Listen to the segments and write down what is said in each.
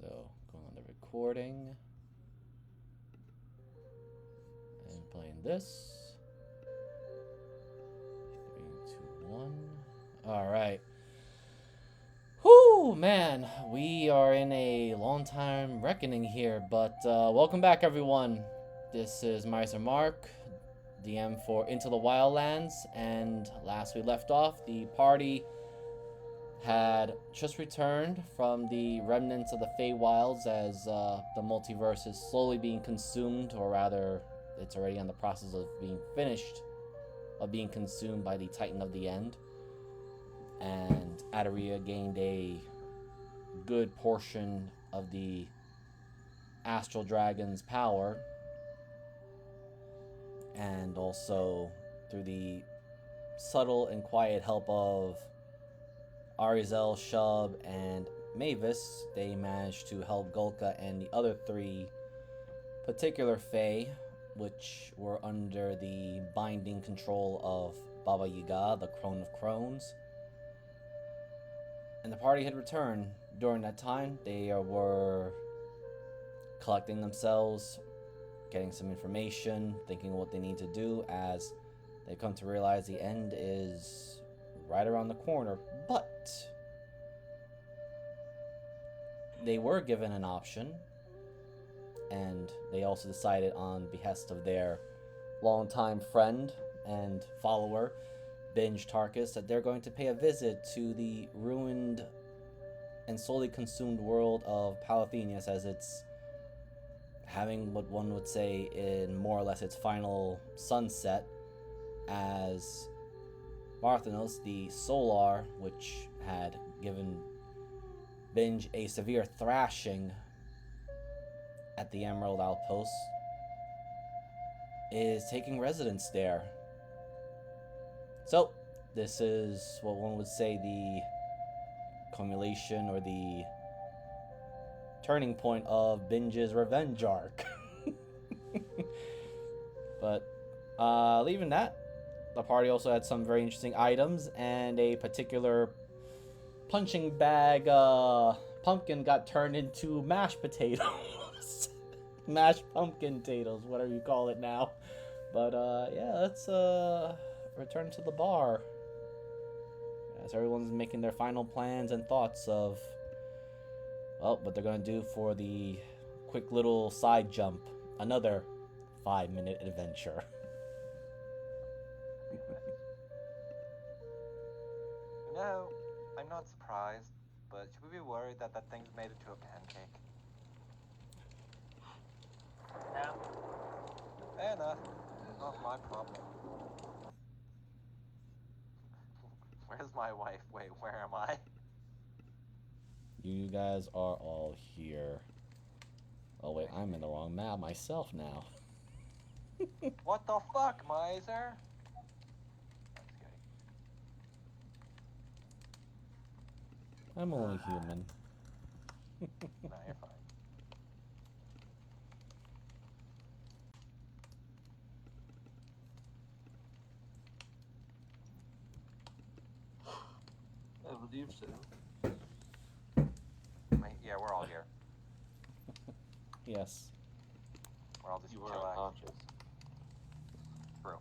So, going on the recording. And playing this. 3, 2, 1. Alright. Whew, man. We are in a long time reckoning here, but welcome back, everyone. This is Meiser Mark, DM for Into the Wildlands, and last we left off, the party had just returned from the remnants of the Feywilds as the multiverse is slowly being consumed, or rather, it's already in the process of being finished, of being consumed by the Titan of the End. And Adaria gained a good portion of the Astral Dragon's power, and also through the subtle and quiet help of Arizel, Shub, and Mavis, they managed to help Gulka and the other three particular Fae, which were under the binding control of Baba Yaga, the Crone of Crones. And the party had returned. During that time, they were collecting themselves, getting some information, thinking what they need to do, as they come to realize the end is right around the corner. But they were given an option, and they also decided, on behest of their longtime friend and follower, Binge Tarkus, that they're going to pay a visit to the ruined and slowly consumed world of Palathenius, as it's having what one would say in more or less its final sunset, as Marthanos, the Solar, which had given Binge a severe thrashing at the Emerald Outpost, is taking residence there. So, this is what one would say the culmination or the turning point of Binge's revenge arc. But, leaving that, the party also had some very interesting items, and a particular punching bag pumpkin got turned into mashed potatoes. Mashed pumpkin potatoes, whatever you call it now. But yeah, let's return to the bar as everyone's making their final plans and thoughts of, well, what they're gonna do for the quick little side jump, another 5-minute adventure. No, I'm not surprised, but should we be worried that that thing's made into a pancake? No. Fair enough. Not my problem. Where's my wife? Wait, where am I? You guys are all here. Oh wait, I'm in the wrong map myself now. What the fuck, miser? That's good. I'm only human. No, you're fine. I believe so. Yeah, we're all here. Yes. We're all just You were chillax. unconscious. True.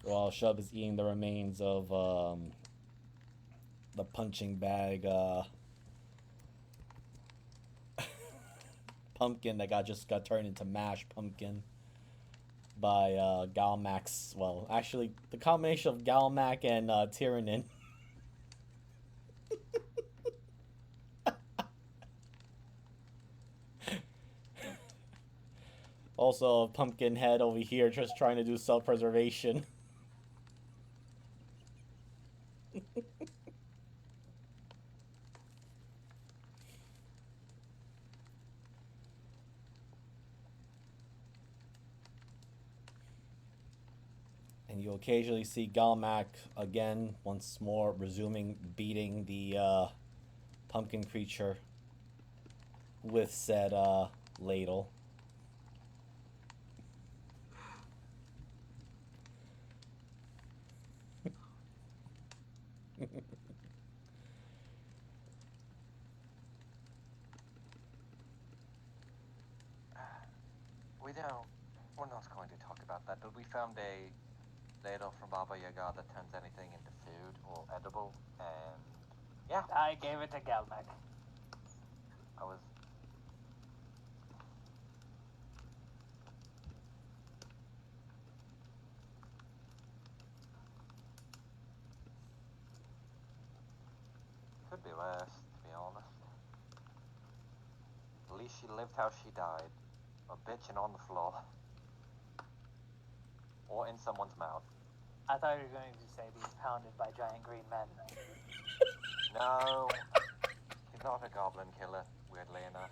While Shub is eating the remains of the punching bag pumpkin that just got turned into mashed pumpkin by Galmax. Well, actually, the combination of Galmac and Tyrannin. Also, Pumpkinhead over here just trying to do self-preservation. And you occasionally see Galmac again, once more, resuming beating the pumpkin creature with said ladle. don't. We're not going to talk about that, but we found a ladle from Baba Yaga that turns anything into food or edible, and yeah, I gave it to Galmek. I was. Could be worse, to be honest. At least she lived how she died. A bitchin' on the floor. Or in someone's mouth. I thought you were going to say being pounded by giant green men. No, he's not a goblin killer, weirdly enough.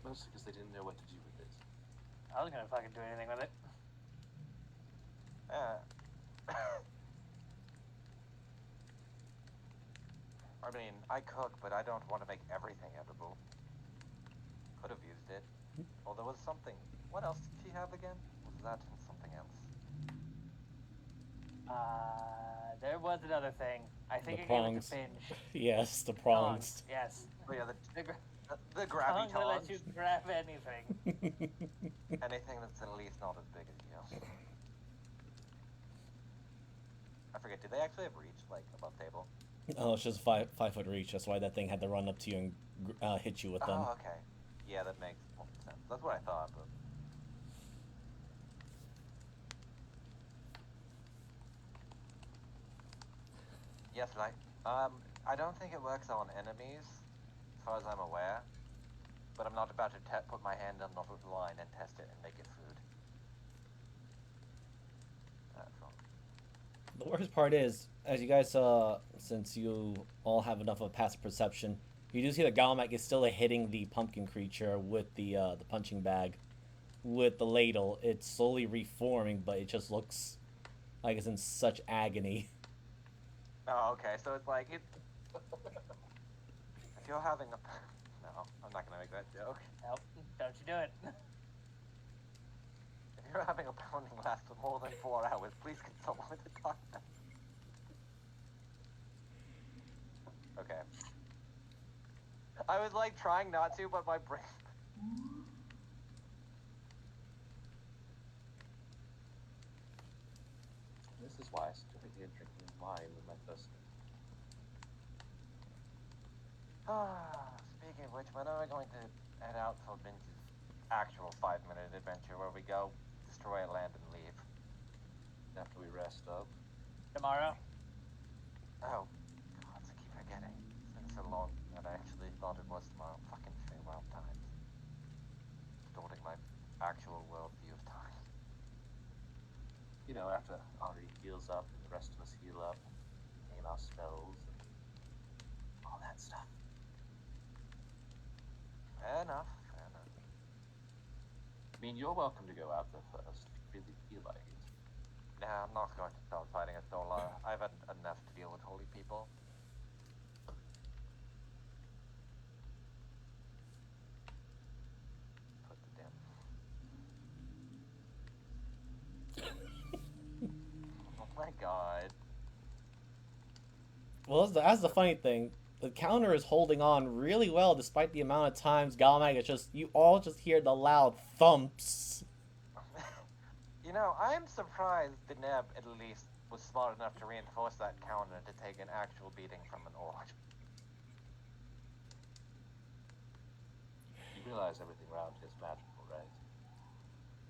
Mostly because they didn't know what to do with it. I was gonna fucking do anything with it. I mean, I cook, but I don't want to make everything edible. Could have used it. Well, there was something. What else did she have again? Was that in something else? There was another thing. I think The I gave it prongs. to Finch. Yes, the prongs. Yes. Oh yeah, The the grabby tongs that let tongs. you grab anything. Anything that's at least not as big as you. I forget. Did they actually have reach like above table? Oh, it's just 5 foot reach. That's why that thing had to run up to you and hit you with them. Oh, okay. Yeah, that makes more sense. That's what I thought, but. Yes, like, I don't think it works on enemies, as far as I'm aware. But I'm not about to put my hand on the line and test it and make it food. That's wrong. The worst part is, as you guys saw, since you all have enough of a passive perception, you do see that Galmac is still hitting the pumpkin creature with the punching bag, with the ladle. It's slowly reforming, but it just looks like it's in such agony. Oh, okay. So it's like it. If you're having a. No, I'm not gonna make that joke. Nope, don't you do it. If you're having a pounding last for more than 4 hours, please get someone to talk to. Okay. I was like trying not to, but my brain. This is why I started drinking wine with my first. Speaking of which, when are we going to head out for Vince's actual 5-minute adventure where we go destroy a land and leave? After we rest up. Tomorrow? Oh, God, I keep forgetting. It's been so long that I actually thought it was tomorrow. Fucking farewell times. Distorting my actual worldview of time. You know, after Ari heals up and the rest of us heal up, gain our spells, and all that stuff. Fair enough, fair enough. I mean, you're welcome to go out there first if you really feel like it. Nah, I'm not going to start fighting a Solar. I've had enough to deal with holy people. Put the damn. Oh my god. Well, that's the funny thing. The counter is holding on really well, despite the amount of times Galmac is just. You all just hear the loud thumps. You know, I'm surprised Deneb at least was smart enough to reinforce that counter to take an actual beating from an orc. You realize everything around here is magical, right?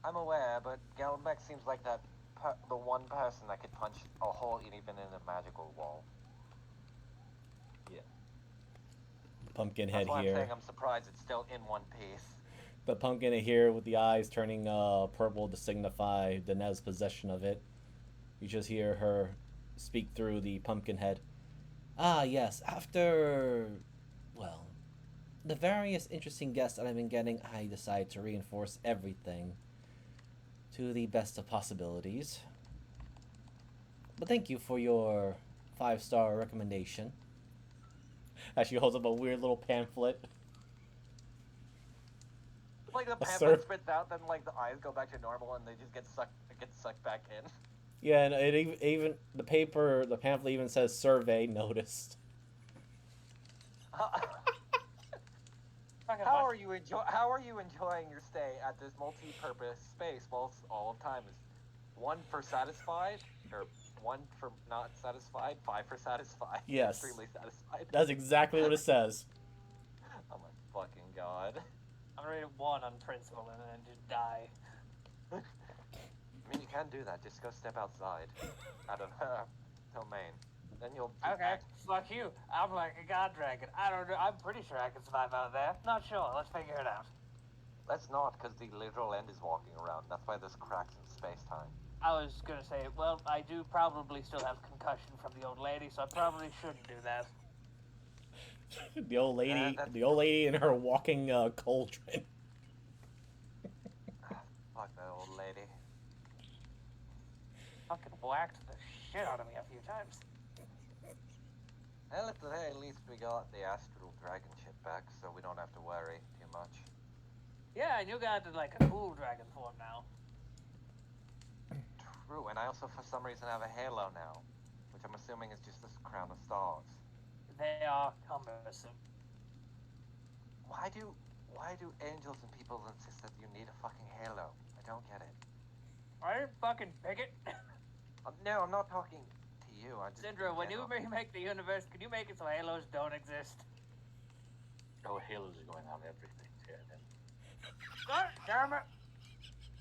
I'm aware, but Galbeck seems like the one person that could punch a hole even in a magical wall. Yeah. Pumpkinhead That's why here. I'm saying I'm surprised it's still in one piece. The pumpkin here with the eyes turning purple to signify Denev's possession of it. You just hear her speak through the pumpkin head. Ah, yes, after, well, the various interesting guests that I've been getting, I decided to reinforce everything to the best of possibilities. But thank you for your 5-star recommendation. As she holds up a weird little pamphlet. Like the Sir. pamphlet spits out, then like the eyes go back to normal, and they just get sucked back in. Yeah, and it even the pamphlet even says survey noticed. Fucking How what? are you enjoying your stay at this multi-purpose space while all of time is 1 for satisfied, or 1 for not satisfied, 5 for satisfied, Yes. extremely satisfied. That's exactly what it says. Oh my fucking god. I'm gonna rate it 1 on principle and then just die. I mean, you can do that. Just go step outside, out of domain. Then you'll. Okay, fuck you. I'm like a god dragon. I don't know. I'm pretty sure I can survive out there. Not sure. Let's figure it out. Let's not, because the literal end is walking around. That's why there's cracks in space-time. I was gonna say, well, I do probably still have concussion from the old lady, so I probably shouldn't do that. The old lady, that's- the old lady in her walking cauldron. Fuck that old lady. Fucking whacked the shit out of me a few times. Well, at the very least, we got the astral dragon ship back, so we don't have to worry too much. Yeah, and you got like a cool dragon form now. True, and I also, for some reason, have a halo now, which I'm assuming is just this crown of stars. They are cumbersome. Why do angels and people insist that you need a fucking halo? I don't get it. I didn't fucking pick it. No, I'm not talking to you. I just. Syndra, when you general. remake the universe, can you make it so halos don't exist? Oh, halos are going on everything, Tyrion. God damn it!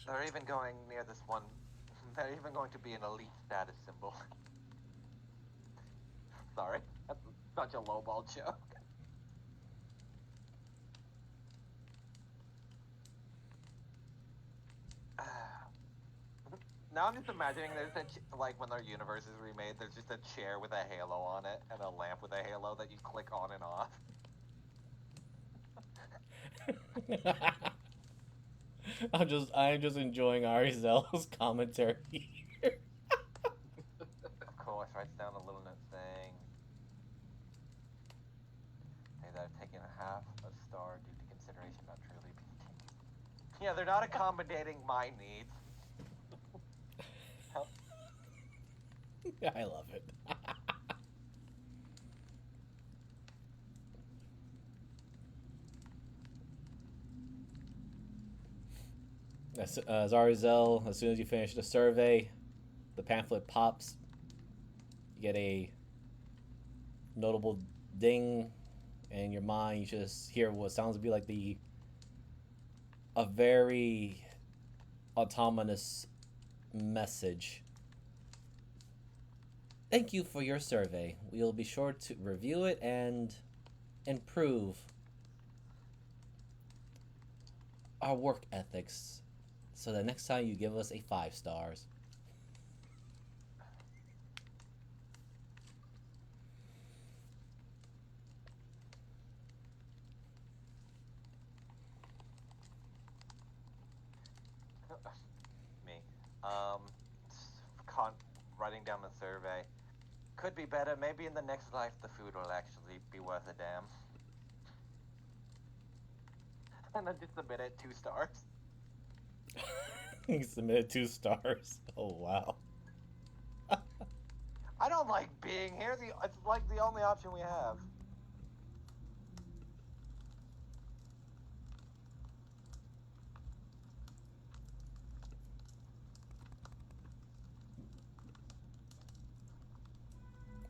They're even going near this one. They're even going to be an elite status symbol. Sorry, that's such a lowball joke. Now I'm just imagining there's like when their universe is remade, there's just a chair with a halo on it and a lamp with a halo that you click on and off. I'm just enjoying Arizel's commentary here. Of course, writes down a little note saying that I've taken half a star due to consideration not truly being. Yeah, they're not accommodating my needs. I love it. Zarizel, as soon as you finish the survey, the pamphlet pops. You get a notable ding, and in your mind, you just hear what sounds to be like a very autonomous message. Thank you for your survey. We'll be sure to review it and improve our work ethics so that next time you give us a 5 stars. Me. Writing down the survey. Could be better. Maybe in the next life the food will actually be worth a damn. And then just submit it 2 stars. You submitted 2 stars. Oh wow. I don't like being here. It's like the only option we have.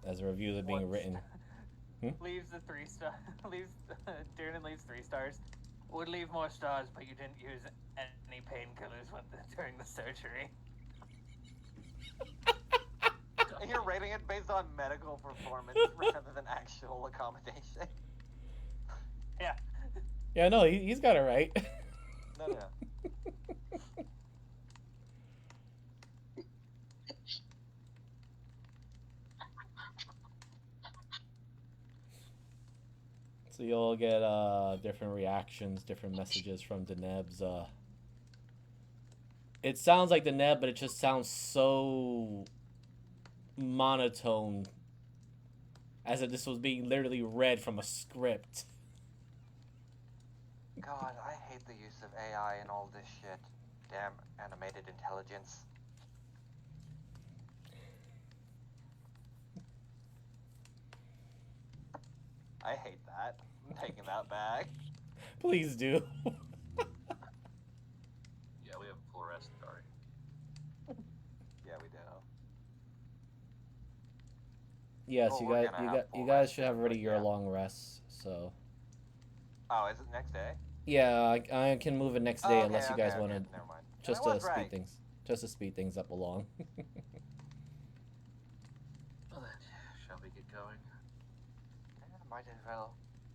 As reviews are being written. Leaves the 3 star. Leaves. Tiernan leaves 3 stars. Would leave more stars, but you didn't use any painkillers during the surgery. And you're rating it based on medical performance rather than actual accommodation. Yeah. Yeah, no, he's got it right. No. So you'll get different reactions, different messages from Deneb's. It sounds like Deneb, but it just sounds so monotone, as if this was being literally read from a script. God, I hate the use of AI and all this shit. Damn animated intelligence. I hate that. that. I'm taking that back. Please do. Yeah, we have a full rest, Dari. Yeah, we do. Yes, Well, you we're guys, gonna you have got, full you guys rest should have soon, already but your yeah. long rests. So Oh, is it next day? yeah, I can move it next day Oh, unless you guys want to, Never mind. just I to was speed right. things up along. Well then, shall we get going? Yeah, might as well.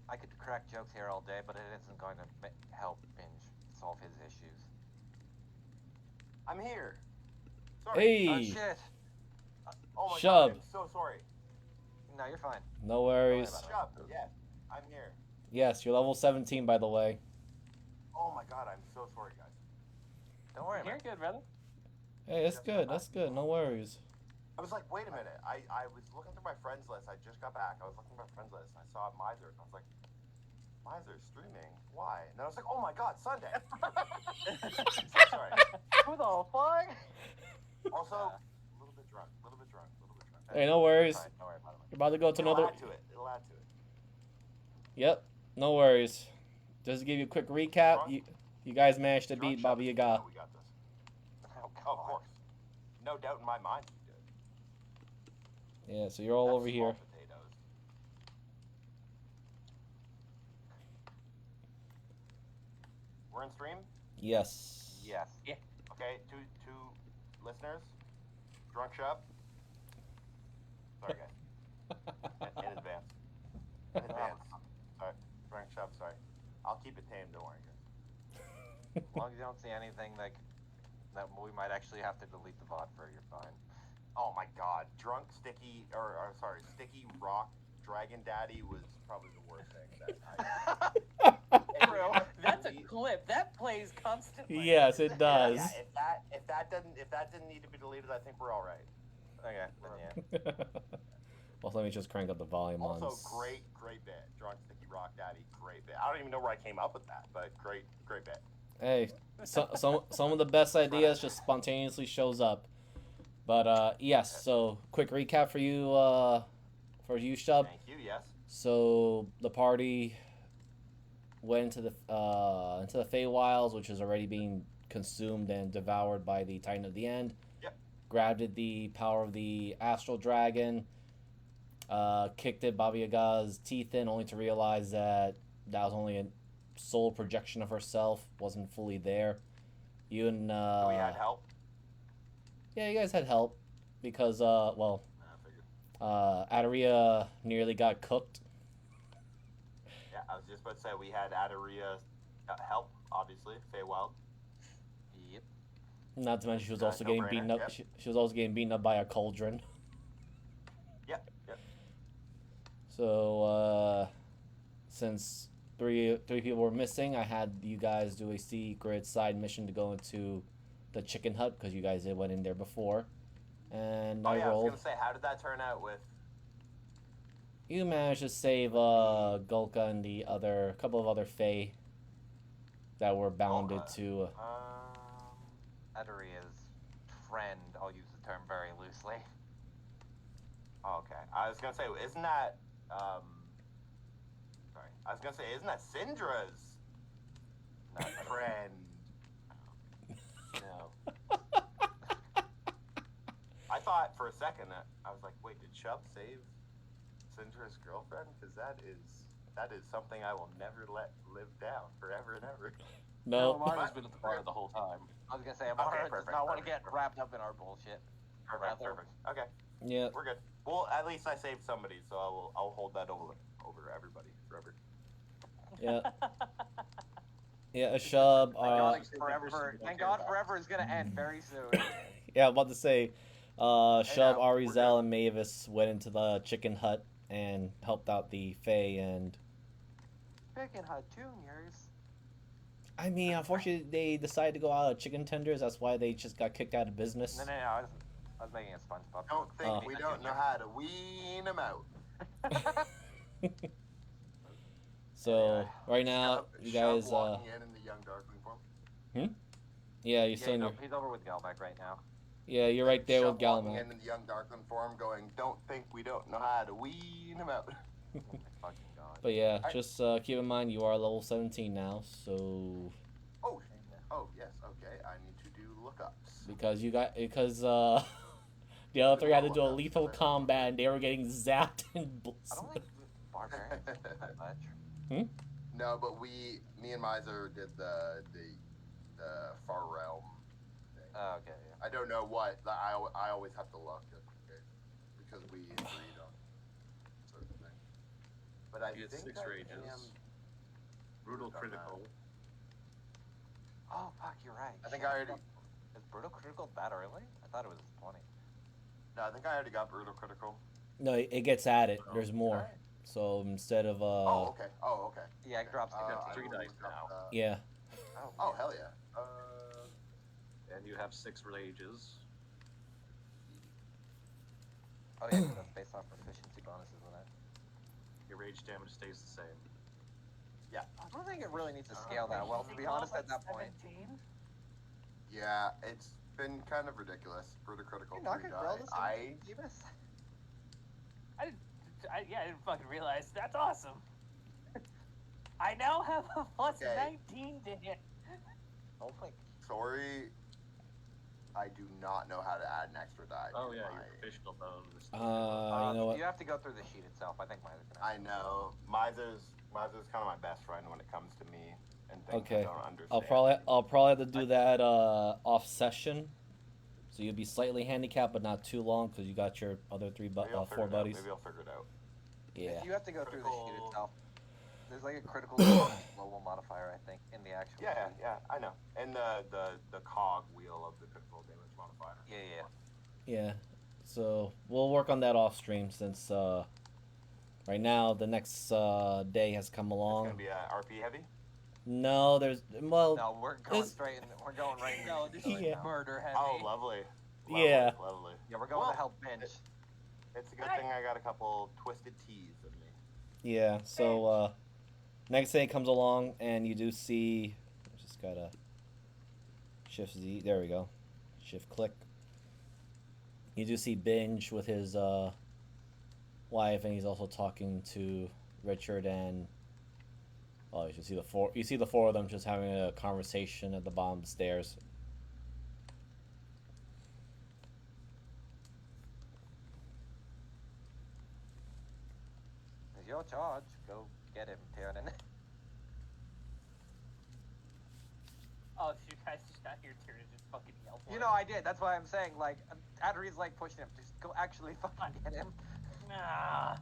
I could crack jokes here all day, but it isn't going to help Binge solve his issues. I'm here. Sorry. Oh Hey, shit! Oh my Shub. god, I'm so sorry. No, you're fine. no worries. about it. Shub, yeah, I'm here. Yes, you're level 17, by the way. Oh my god, I'm so sorry, guys. Don't worry You're about it. good, brother. Hey, that's good. That's good. No worries. I was like, wait a minute. I was looking through my friends list. I just got back. I was looking through my friends list and I saw Miser and I was like, Miser streaming? Why? And then I was like, oh my god, Sunday. So sorry. Who the fuck? Also, a little bit drunk. Hey, no worries. Fine, don't worry about it. You're about to go to It'll another. add to it. It'll add to it. Yep, no worries. Just to give you a quick recap, you guys managed to beat Drunk Baba Shub, Yaga. yeah, we got this. Oh, Oh, of course. No doubt in my mind we did. Yeah, so you're all That's over small here. potatoes. We're in stream? Yes. Yes. Okay, two listeners. Drunk Shub. Sorry, guys. In advance. In advance. Sorry. Drunk Shub, sorry. I'll keep it tame, don't worry, guys. As long as you don't see anything that we might actually have to delete the VOD for, you're fine. Oh my god. Drunk, sticky, sticky rock dragon daddy was probably the worst thing that I... Bro, that's a clip. That plays constantly. Yes, it does. Yeah, if that didn't need to be deleted, I think we're all right. Okay, then yeah. Well, let me just crank up the volume on. Also, great bit. Drunk, sticky rock daddy, great bit. I don't even know where I came up with that, but great bit. Hey, some of the best ideas just spontaneously shows up. But yes. So quick recap for you, Shub. Thank you. Yes. So the party went into the Feywilds, which is already being consumed and devoured by the Titan of the End. Yep. Grabbed the power of the Astral Dragon, kicked it Baba Yaga's teeth in, only to realize that was only a soul projection of herself, wasn't fully there. You and So we had help. yeah, you guys had help because I figured. Adaria nearly got cooked. Yeah, I was just about to say we had Adaria help, obviously. Feywild. Yep. Not to mention she was No also getting brainer, beaten up. yep. She was also getting beaten up by a cauldron. Yep. So since three people were missing, I had you guys do a secret side mission to go into the chicken hut because you guys went in there before, and I I was rolled. gonna say, how did that turn out with? You managed to save Gulka and the couple of other Fae that were bounded Gulka. to. Adaria's friend, I'll use the term very loosely. Oh, okay. I was gonna say, isn't that sorry. I was gonna say, isn't that Syndra's friend? No. I thought for a second that I was like, wait, did Shub save Syndra's girlfriend? Because that is something I will never let live down forever and ever. No. Amara's been at the bar the whole time. I was gonna say, Amara does perfect, not want to perfect, get wrapped up in our bullshit. Perfect. Okay, Yeah. we're good. Well, at least I saved somebody, so I'll hold that over everybody forever. Yeah. Yeah. A Shub. Thank God forever is gonna end very soon. Yeah, I'm about to say, Shub, now, Arizel, we're and Mavis went into the chicken hut and helped out the Fae, and Chicken Hut Juniors. I mean, unfortunately, they decided to go out of chicken tenders. That's why they just got kicked out of business. No, I was making a SpongeBob. Don't think Oh. we don't know how to wean them out. So right now, you guys, walking in the young darkling form. yeah, you're Yeah, still in your, he's over with Galbeck right now. yeah, you're right there Shub with walking Galmac. in the young darkling form, going, "Don't think we don't know how to wean them out." Oh my fucking god. But yeah, I- just keep in mind you are level 17 now, so Oh yes. Okay. I need to do lookups. because the other three had to do a lethal combat and they were getting zapped and I don't think barbarians do that much. No, but me and Miser did the Far Realm thing. Oh, okay, yeah. I don't know what. I always have to look because we agreed on certain thing. But I You get think 6 I rages. am. Brutal done critical. Oh fuck, you're right. I think Shit, I already. Is brutal critical that early? I thought it was 20. No, I think I already got brutal critical. no, it gets added. Oh, There's more. alright. So instead of Oh, okay. Oh, okay. Yeah, it drops to I 15. will 3 dice look up, now. yeah. Oh, hell yeah. And you have 6 rages. Oh yeah, 'cause that's based off proficiency bonuses with that. Your rage damage stays the same. Yeah. I don't think it really needs to scale that well, to be honest, at that point. 17? Yeah, it's been kind of ridiculous. Brutal critical. You're not 3 gonna grow die. this I Beavis? I didn't fucking realize. That's awesome. I now have a plus Okay. 19 to hit. Oh my. sorry. I do not know how to add an extra die. Oh to yeah, my- your proficitional bonus. You know what? You have to go through the sheet itself. I think mine is gonna. I know. Miser's kind of my best friend when it comes to me and things Okay. I don't understand. I'll probably have to do that off session. So you'll be slightly handicapped, but not too long because you got your other Maybe I'll figure 4 it out. buddies. Maybe I'll figure it out. Yeah. You have to go through the sheet Critical- itself. There's like a critical global modifier, I think, in the actual. Yeah, sheet. yeah, I know. And the cog wheel of the critical damage modifier. Yeah. Yeah. So we'll work on that off stream since right now the next day has come It's along. gonna be RP heavy. No, there's well. No, we're going This- straight in. We're going right in. No, this right is Yeah. now. murder heavy. Oh, lovely. Yeah. Lovely. Yeah, we're going Well, to help bench. It's a good thing I got a couple twisted T's in me. Yeah. So next day comes along and you do see. Just gotta shift Z. There we go. Shift click. You do see Binge with his wife, and he's also talking to Richard and. Well, you see the four. You see the 4 of them just having a conversation at the bottom of the stairs. It's your charge. Go get him, Tiernan. Oh, so you guys just not here to just fucking yell for You him. know, I did. That's why I'm saying, like, Adri's like pushing him. Just go actually fucking get him. Nah.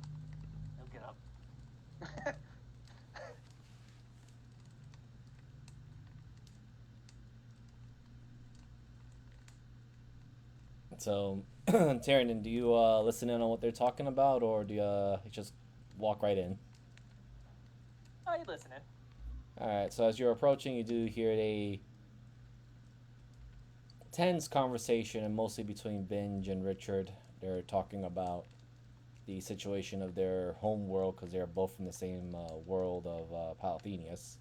He'll get up. So, Tyrion, do you listen in on what they're talking about, or do you just walk right in? Oh, you listening? All right. So as you're approaching, you do hear a tense conversation, and mostly between Binge and Richard. They're talking about the situation of their home world because they're both from the same world of Palathenius,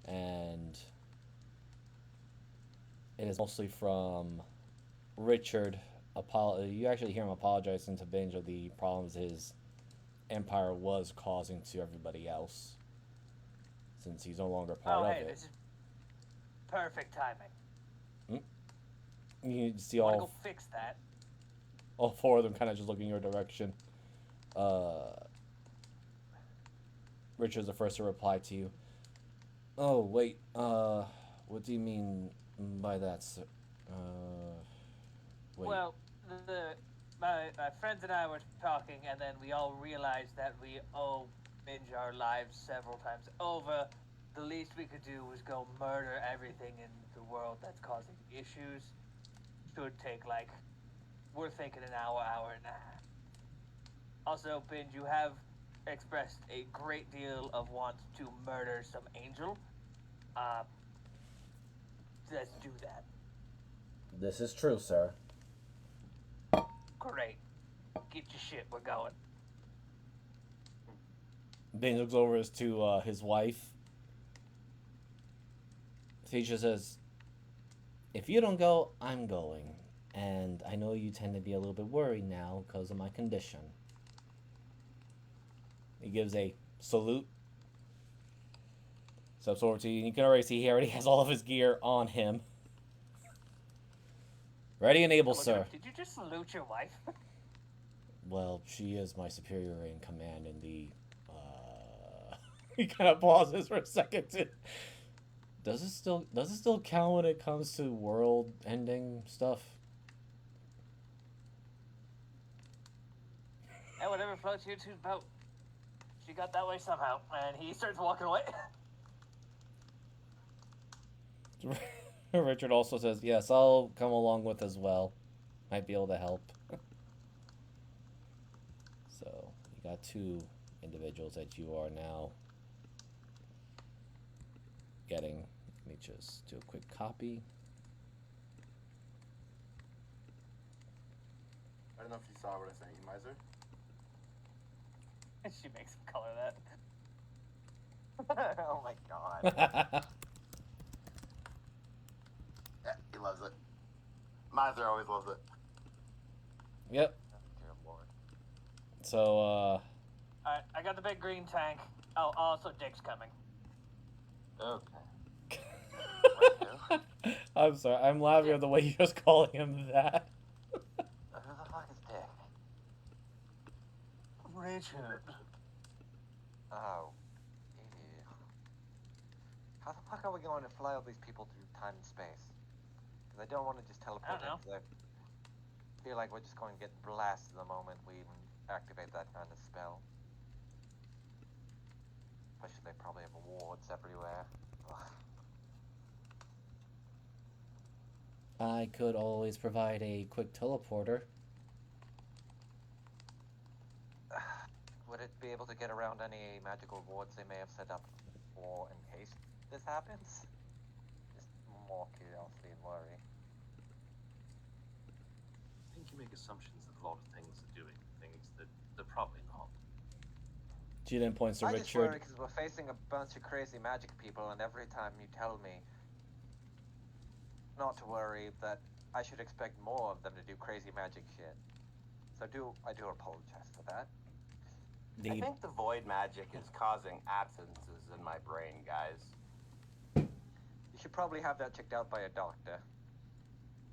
and it is mostly from Richard. You actually hear him apologizing to Binge of the problems his empire was causing to everybody else, since he's no longer part Oh, of hey, it. this is perfect timing. You see I want to all go fix that. all 4 of them kind of just looking your direction. Richard's the first to reply to you. Oh wait, what do you mean by that, sir? Wait. Well, my friends and I were talking, and then we all realized that we owe Binge our lives several times over. The least we could do was go murder everything in the world that's causing issues. Should take like, we're thinking an hour and a half. Also, Binge, you have expressed a great deal of want to murder some angel. Let's do that. This is true, sir. Great. Get your shit. We're going. Binge looks over to his wife. He just says, "If you don't go, I'm going. And I know you tend to be a little bit worried now because of my condition." He gives a salute. Steps over to you, and you can already see he already has all of his gear on him. Ready and able, sir. Did you just salute your wife? Well, she is my superior in command in the. He kind of pauses for a second. Does it still count when it comes to world-ending stuff? Hey, whatever floats your two's boat. She got that way somehow, and he starts walking away. Richard also says, "Yes, I'll come along with as well. Might be able to help." So you got two individuals that you are now getting. Let me just do a quick copy. I don't know if you saw what I sent you, Miser. She makes him color that. Oh my god. Yeah, he loves it. Miser always loves it. Yep. Dear Lord. So, Alright, I got the big green tank. Oh, also Dick's coming. Okay. I'm sorry. I'm laughing at the way you're just calling him that. Who the fuck is Dick? Richard. Oh. Ew. How the fuck are we going to fly all these people through time and space? Because I don't want to just teleport I don't know. in, 'cause I feel like we're just going to get blasted the moment we even activate that kind of spell. Especially they probably have wards everywhere. Ugh. I could always provide a quick teleporter. Would it be able to get around any magical wards they may have set up for in case this happens? Just more curiosity and worry. I think you make assumptions that a lot of things are doing things that they're probably not. She then points to I just worry Richard. because we're facing a bunch of crazy magic people, and every time you tell me not to worry, that I should expect more of them to do crazy magic shit. So I do apologize for that. I think the void magic is causing absences in my brain, guys. You should probably have that checked out by a doctor.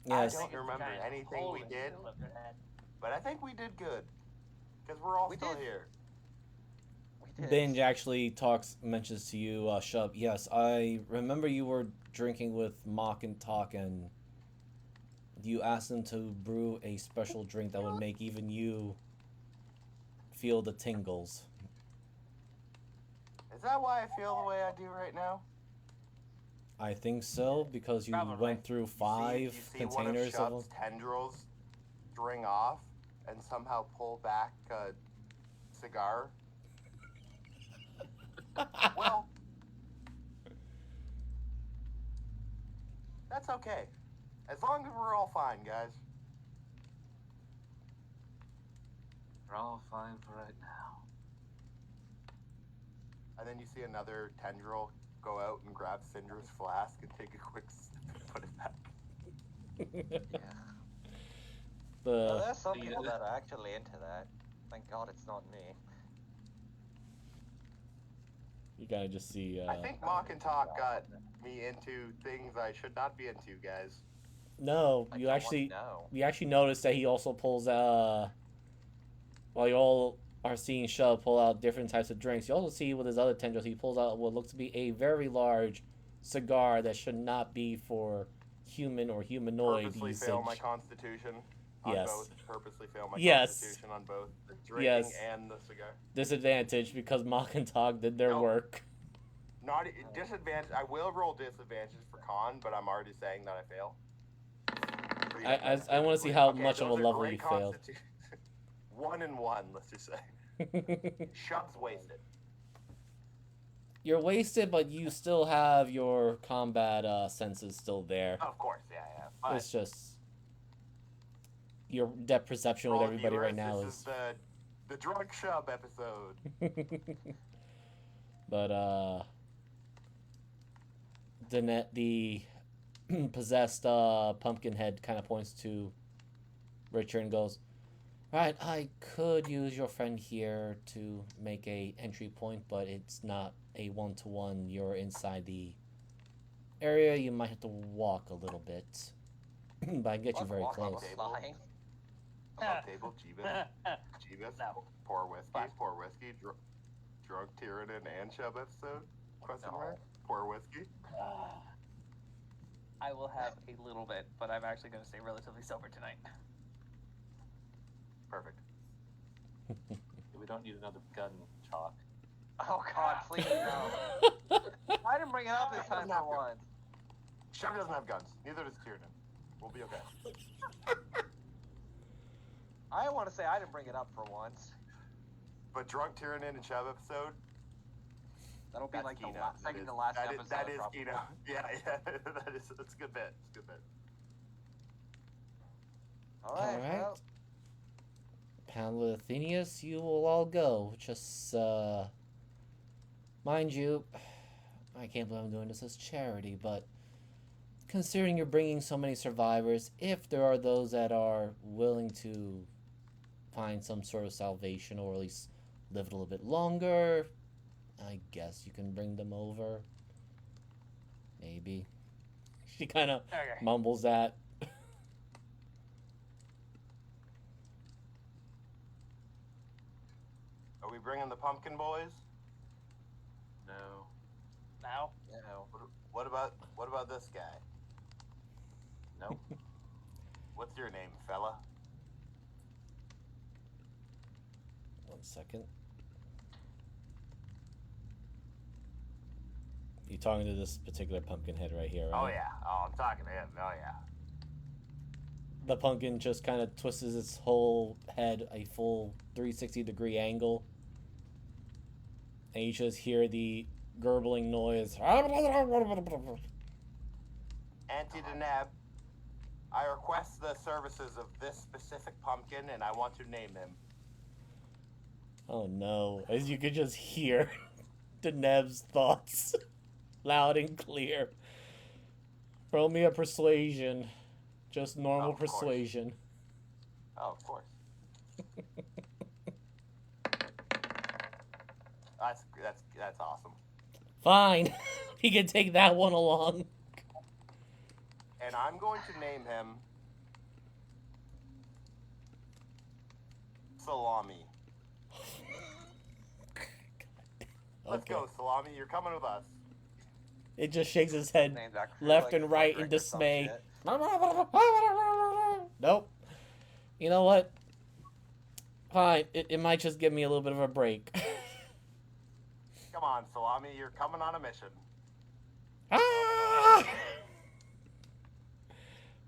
Yes. I don't remember Giant anything hole we in the did, middle of your head. but I think we did good. Because we're all We still did. here. We did. Binge actually mentions to you, Shub. Yes, I remember you were drinking with Mock and Talk, and you asked them to brew a special drink that would make even you feel the tingles. Is that why I feel the way I do right now? I think so, because you Probably. went through 5 you see containers one of of them. Shub's tendrils string off and somehow pull back a cigar. Well, that's okay. As long as we're all fine, guys. We're all fine for right now. And then you see another tendril go out and grab Syndra's flask and take a quick sip and put it back. Yeah. Well, The there's some Yeah. people that are actually into that. Thank God it's not me. you gotta just see. I think Mock and Talk got me into things I should not be into, guys. No, I you don't actually know. you actually noticed that he also pulls while you all are seeing Shub pull out different types of drinks. You also see with his other tendrils, he pulls out what looks to be a very large cigar that should not be for human or humanoid Purposely usage. fail my constitution on Yes. both. Purposely fail my Yes. constitution on both the drinking Yes. and the cigar. Disadvantage because Mock and Tog did their Nope. work. Not disadvantage. I will roll disadvantage for con, but I'm already saying that I fail. I want to see how Okay, much of a those are level great you failed. constitu- 1 and 1, let's just say. Shub's wasted. You're wasted, but you still have your combat senses still there. Of course, yeah. But It's just your depth perception for with all everybody right viewers, now this is the drunk Shub episode. But the possessed Pumpkinhead kind of points to Richard and goes, Right, I could use your friend here to make a entry point, but it's not a one-to-one. You're inside the area. You might have to walk a little bit, but I get you Fuck very walking, close. flying. Above table, Jeebus. Jeebus. No. Pour whiskey. Fine. Pour whiskey. Drunk Tyranid and Chubb episode? Question No. mark. Pour whiskey. I will have a little bit, but I'm actually going to stay relatively sober tonight. Perfect. We don't need another gun chalk. Oh God, please no. I didn't bring it up this time for once. Chubb doesn't have guns. Neither does Tyranid. We'll be okay. I want to say I didn't bring it up for once. But Drunk Tyranid and Chubb episode, That'll be that's like the Kino. second to last that episode. Is, that is probably. Kino. Yeah. That's a good bit. It's a good bit. All right. Alright. Well, Panel of Athenius, you will all go. Just, mind you, I can't believe I'm doing this as charity, but considering you're bringing so many survivors, if there are those that are willing to find some sort of salvation or at least live a little bit longer, I guess you can bring them over. Maybe. She kind of Okay. mumbles that. Are we bringing the pumpkin boys? No. Now? you know. What about this guy? Nope. What's your name, fella? 1 second. You talking to this particular pumpkin head right here, right? Oh yeah. Oh, I'm talking to him. Oh yeah. The pumpkin just kind of twists its whole head a full 360-degree angle. And you just hear the gurgling noise. Auntie Deneb, I request the services of this specific pumpkin, and I want to name him. Oh no. As you could just hear Deneb's thoughts loud and clear. Roll me a persuasion. Just normal Of course. persuasion. Oh, of course. That's awesome. Fine. He can take that one along. And I'm going to name him Salami. Let's Okay. go, Salami. You're coming with us. It just shakes his head Named after, left like, and right in Frederick or some dismay. shit. Nope. You know what? Fine. It might just give me a little bit of a break. Come on, Salami. You're coming on a mission. Ah!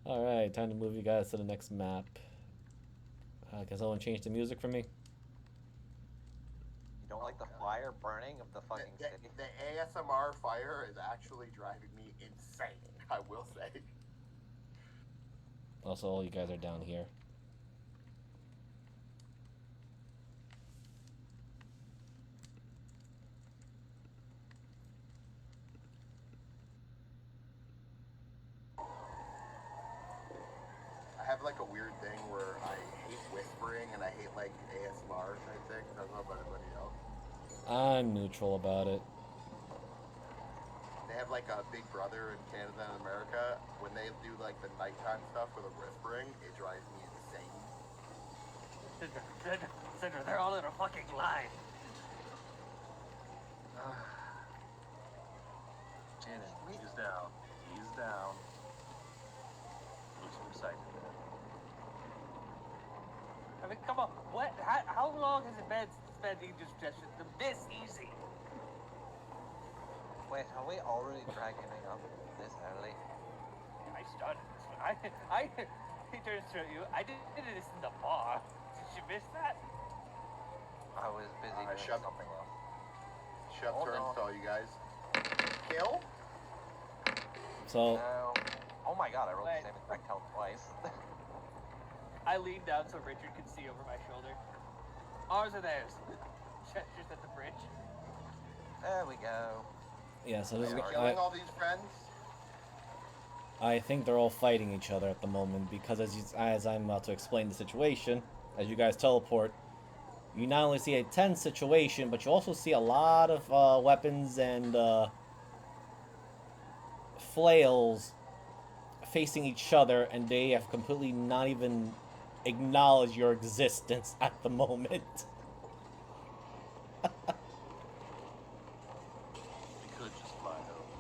Alright, time to move you guys to the next map. Can someone change the music for me? You don't like the fire burning of the fucking city? The ASMR fire is actually driving me insane, I will say. Also, all you guys are down here. I have like a weird thing where I hate whispering and I hate like ASMR type things. I don't know about anybody else. I'm neutral about it. They have like a Big Brother in Canada and America. When they do like the nighttime stuff with the whispering, it drives me insane. Cinder, they're all in a fucking line. Janet, he's down. He's down. Looks excited. I mean, come on. What? How long has it been since been indigestion this easy? Wait, are we already dragging it up this early? I started this one. He turns to you. I did this in the bar. Did you miss that? I was busy doing Shep. something else. Shep Hold turns on. to all you guys. Kill? So, No. Oh my god, I rolled Wait. the same exact health twice. I lean down so Richard can see over my shoulder. Ours or theirs? Gestures at the bridge. There we go. yeah, so this Are is, you killing all these friends? I think they're all fighting each other at the moment because as I'm about to explain the situation, as you guys teleport, you not only see a tense situation, but you also see a lot of weapons and flails facing each other, and they have completely not even acknowledged your existence at the moment. We could just fly over.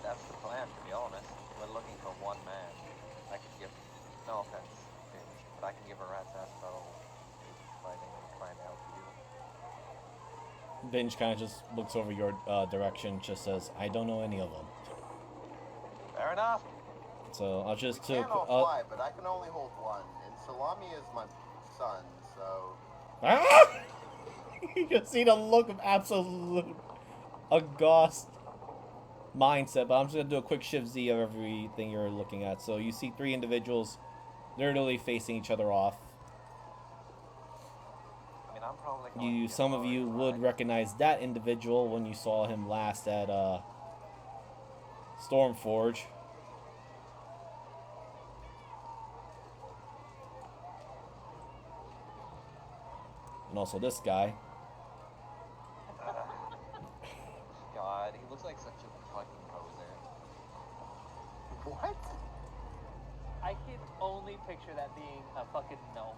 That's the plan, to be honest. We're looking for one man. I can give, no offense, Binge, but I can give a rat's ass about fighting and trying to help you. Binge kind of just looks over your direction, just says, "I don't know any of them." Fair enough. So I'll just We can all fly, but I can only hold one. And Salami is my son, so... Ah! You can see the look of absolute aghast mindset, but I'm just gonna do a quick shift Z of everything you're looking at. So you see 3 individuals literally facing each other off. I mean, I'm probably going to Some of you would recognize that individual when you saw him last at Stormforge. And also this guy. God, he looks like such a fucking poser. What? I can only picture that being a fucking gnome.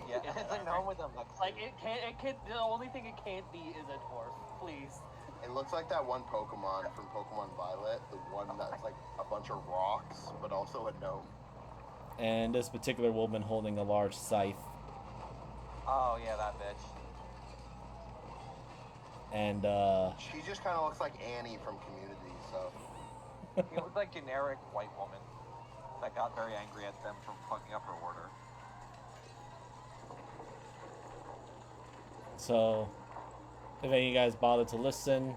Yeah, it's a gnome with a mux. Like it can't. The only thing it can't be is a dwarf. Please. It looks like that one Pokemon from Pokemon Violet, the one that's like a bunch of rocks, but also a gnome. And this particular woman holding a large scythe. Oh, yeah, that bitch. And She just kind of looks like Annie from Community, so... He looked like generic white woman that got very angry at them for fucking up her order. so if any of you guys bother to listen,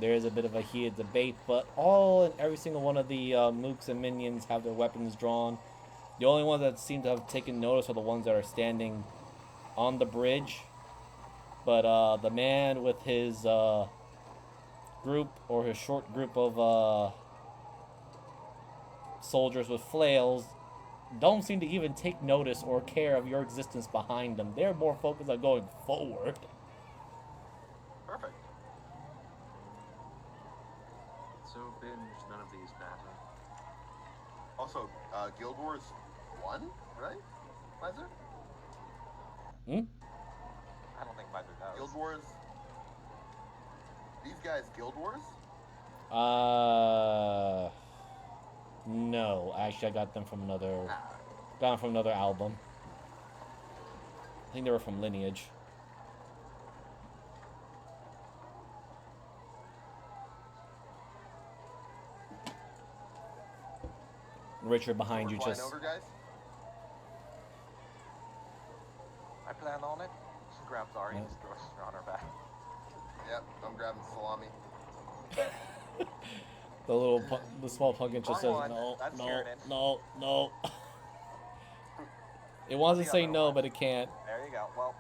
there is a bit of a heated debate, but all and every single one of the mooks and minions have their weapons drawn. The only ones that seem to have taken notice are the ones that are standing on the bridge. But the man with his group, or his short group of soldiers with flails, don't seem to even take notice or care of your existence behind them. They're more focused on going forward. Perfect. So, Binge, none of these matter. Also, Guild Wars 1, right? Liza? Hmm? I don't think Miser does. Guild Wars... These guys, Guild Wars? No. Actually, I got them from another... Nah. Got them from another album. I think they were from Lineage. Richard behind So you we're just... flying over, guys? I plan on it. She grabs Ari and Yeah. just throws her on her back. Yep, I'm grabbing Salami. The small pumpkin just says, Wrong one. no, That's no, Kieran. no, no. It wants to The say other no, one. but it can't. There you go. Well,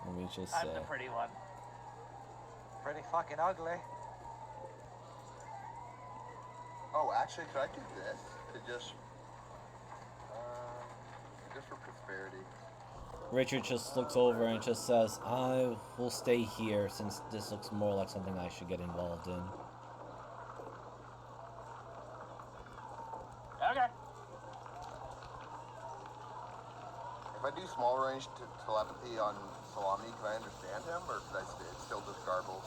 Let me just I'm the pretty one. pretty fucking ugly. Oh, actually, could I do this? To just... just for prosperity. Richard just looks over and just says, I will stay here since this looks more like something I should get involved in. Okay. If I do small range telepathy on Salami, can I understand him, or could I it's still just gargles?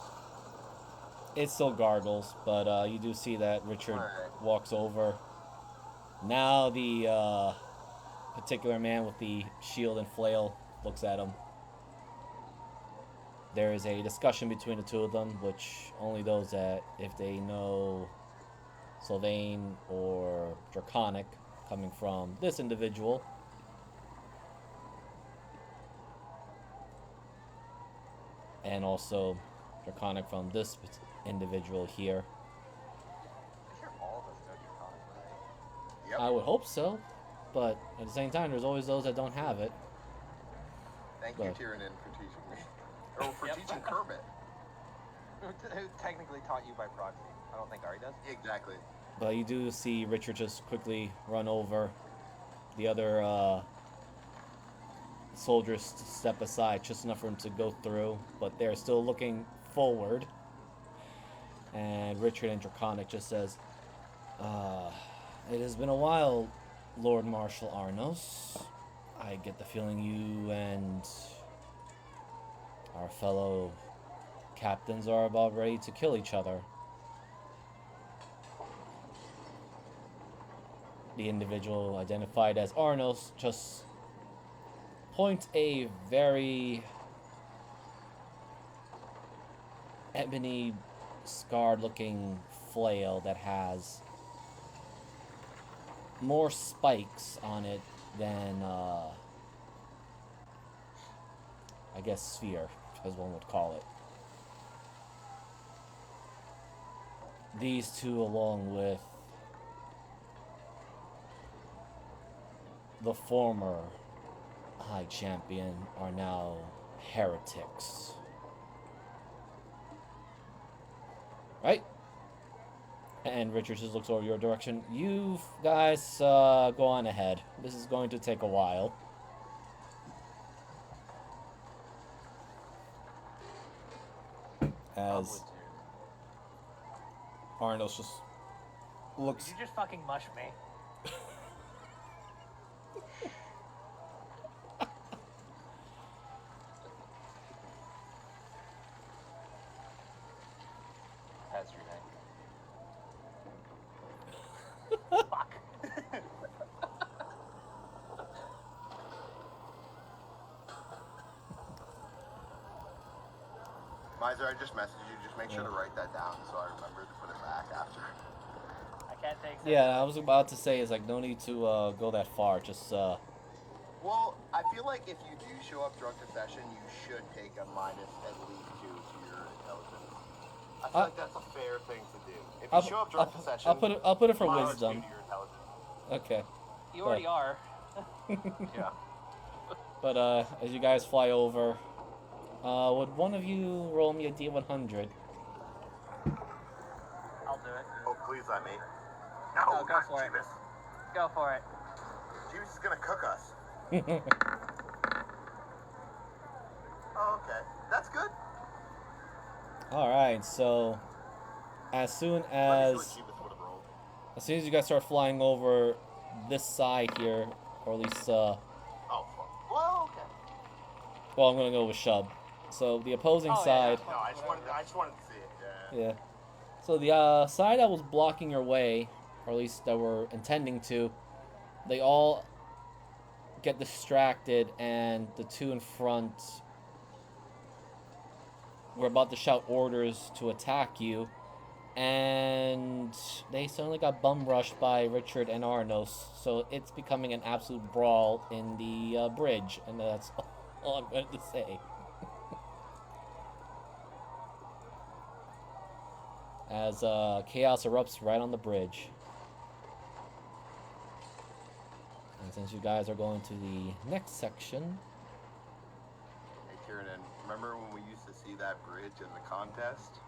It still gargles, but you do see that Richard Alright. walks over. Now the particular man with the shield and flail looks at him. There is a discussion between the two of them, which only those that, if they know Sylvain or Draconic coming from this individual, and also Draconic from this individual here. I'm sure all of us know Draconic, right? Yep. I would hope so, but at the same time, there's always those that don't have it. Thank you, Right. Tyrannin, for teaching me. Or for Yep. teaching Kermit. Who technically taught you by proxy? I don't think Ari does. Exactly. But you do see Richard just quickly run over the other soldiers step aside just enough for him to go through, but they're still looking forward. And Richard and Draconic just says, it has been a while, Lord Marshal Arnos. I get the feeling you and our fellow captains are about ready to kill each other. The individual identified as Arnos just points a very ebony, scarred-looking flail that has more spikes on it than, I guess, sphere, as one would call it. These two, along with the former High Champion, are now heretics. Right? And Richard just looks over your direction. You guys go on ahead. This is going to take a while. As Arnold just looks. Did you just fucking mush me? That's your name. Fuck. Miser, I just messaged you. Just make sure to write that down so I remember to put it back after. I can't take. Yeah, I was about to say, is like, no need to go that far. Just Well, I feel like if you do show up drunk to session, you should take a minus at least 2 to your intelligence. I feel like that's a fair thing to do. If you show up drunk to session, I'll put it for minus wisdom. 2 to your intelligence. Okay. You already are. Yeah. But as you guys fly over, would one of you roll me a D100? I'll do it. Oh, please let me. No, Oh, go not for it. Jeebus. Go for it. Jeebus is gonna cook us. Oh, okay. That's good. All right. So as soon Let me see as what Jeebus would have rolled. you guys start flying over this side here, or at least Oh, fuck. Well, okay. well, I'm gonna go with Shub. So the opposing Oh, yeah, side. yeah. No, I just wanted to see it. Yeah. Yeah. So the side that was blocking your way, or at least that were intending to, they all get distracted, and the two in front were about to shout orders to attack you, and they suddenly got bum rushed by Richard and Arnos. So it's becoming an absolute brawl in the bridge, and that's all I'm going to say. As chaos erupts right on the bridge. And since you guys are going to the next section, Hey, Tiernan, remember when we used to see that bridge in the contest?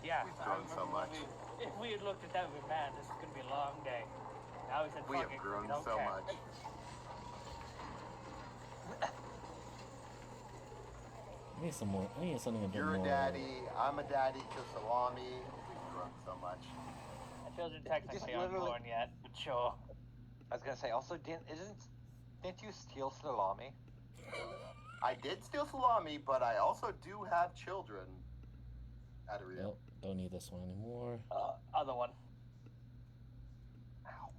Yeah. We've I grown so remember when much. If we had looked at that, we'd be, man, this is gonna be a long day. Now we said, We fuck have it, grown we don't so care. much. I need some more. I need something a bit You're a more. daddy, I'm a daddy to salami. We've grown so much. My children technically Just aren't literally- born yet, but sure. I was gonna say, also, didn't you steal salami? I did steal salami, but I also do have children. Adaria. Nope, don't need this one anymore. Other one. Ow.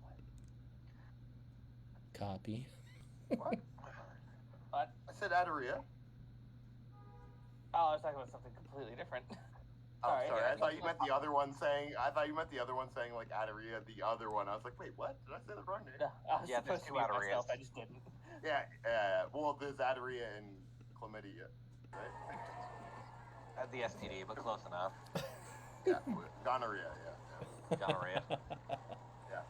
Copy. What? What? I said Adaria. Oh, I was talking about something completely different. Oh, Sorry, sorry. yeah. I thought you meant the other one saying. I thought you meant the other one saying like Adaria, the other one. I was like, wait, what? Did I say the wrong name? No, I was Yeah, there's supposed to two mute Adarias. myself, I just didn't. Yeah. Well, there's Adaria and chlamydia, right? Had the STD, but close enough. Yeah. Gonorrhea. Yeah. Gonorrhea. Yeah.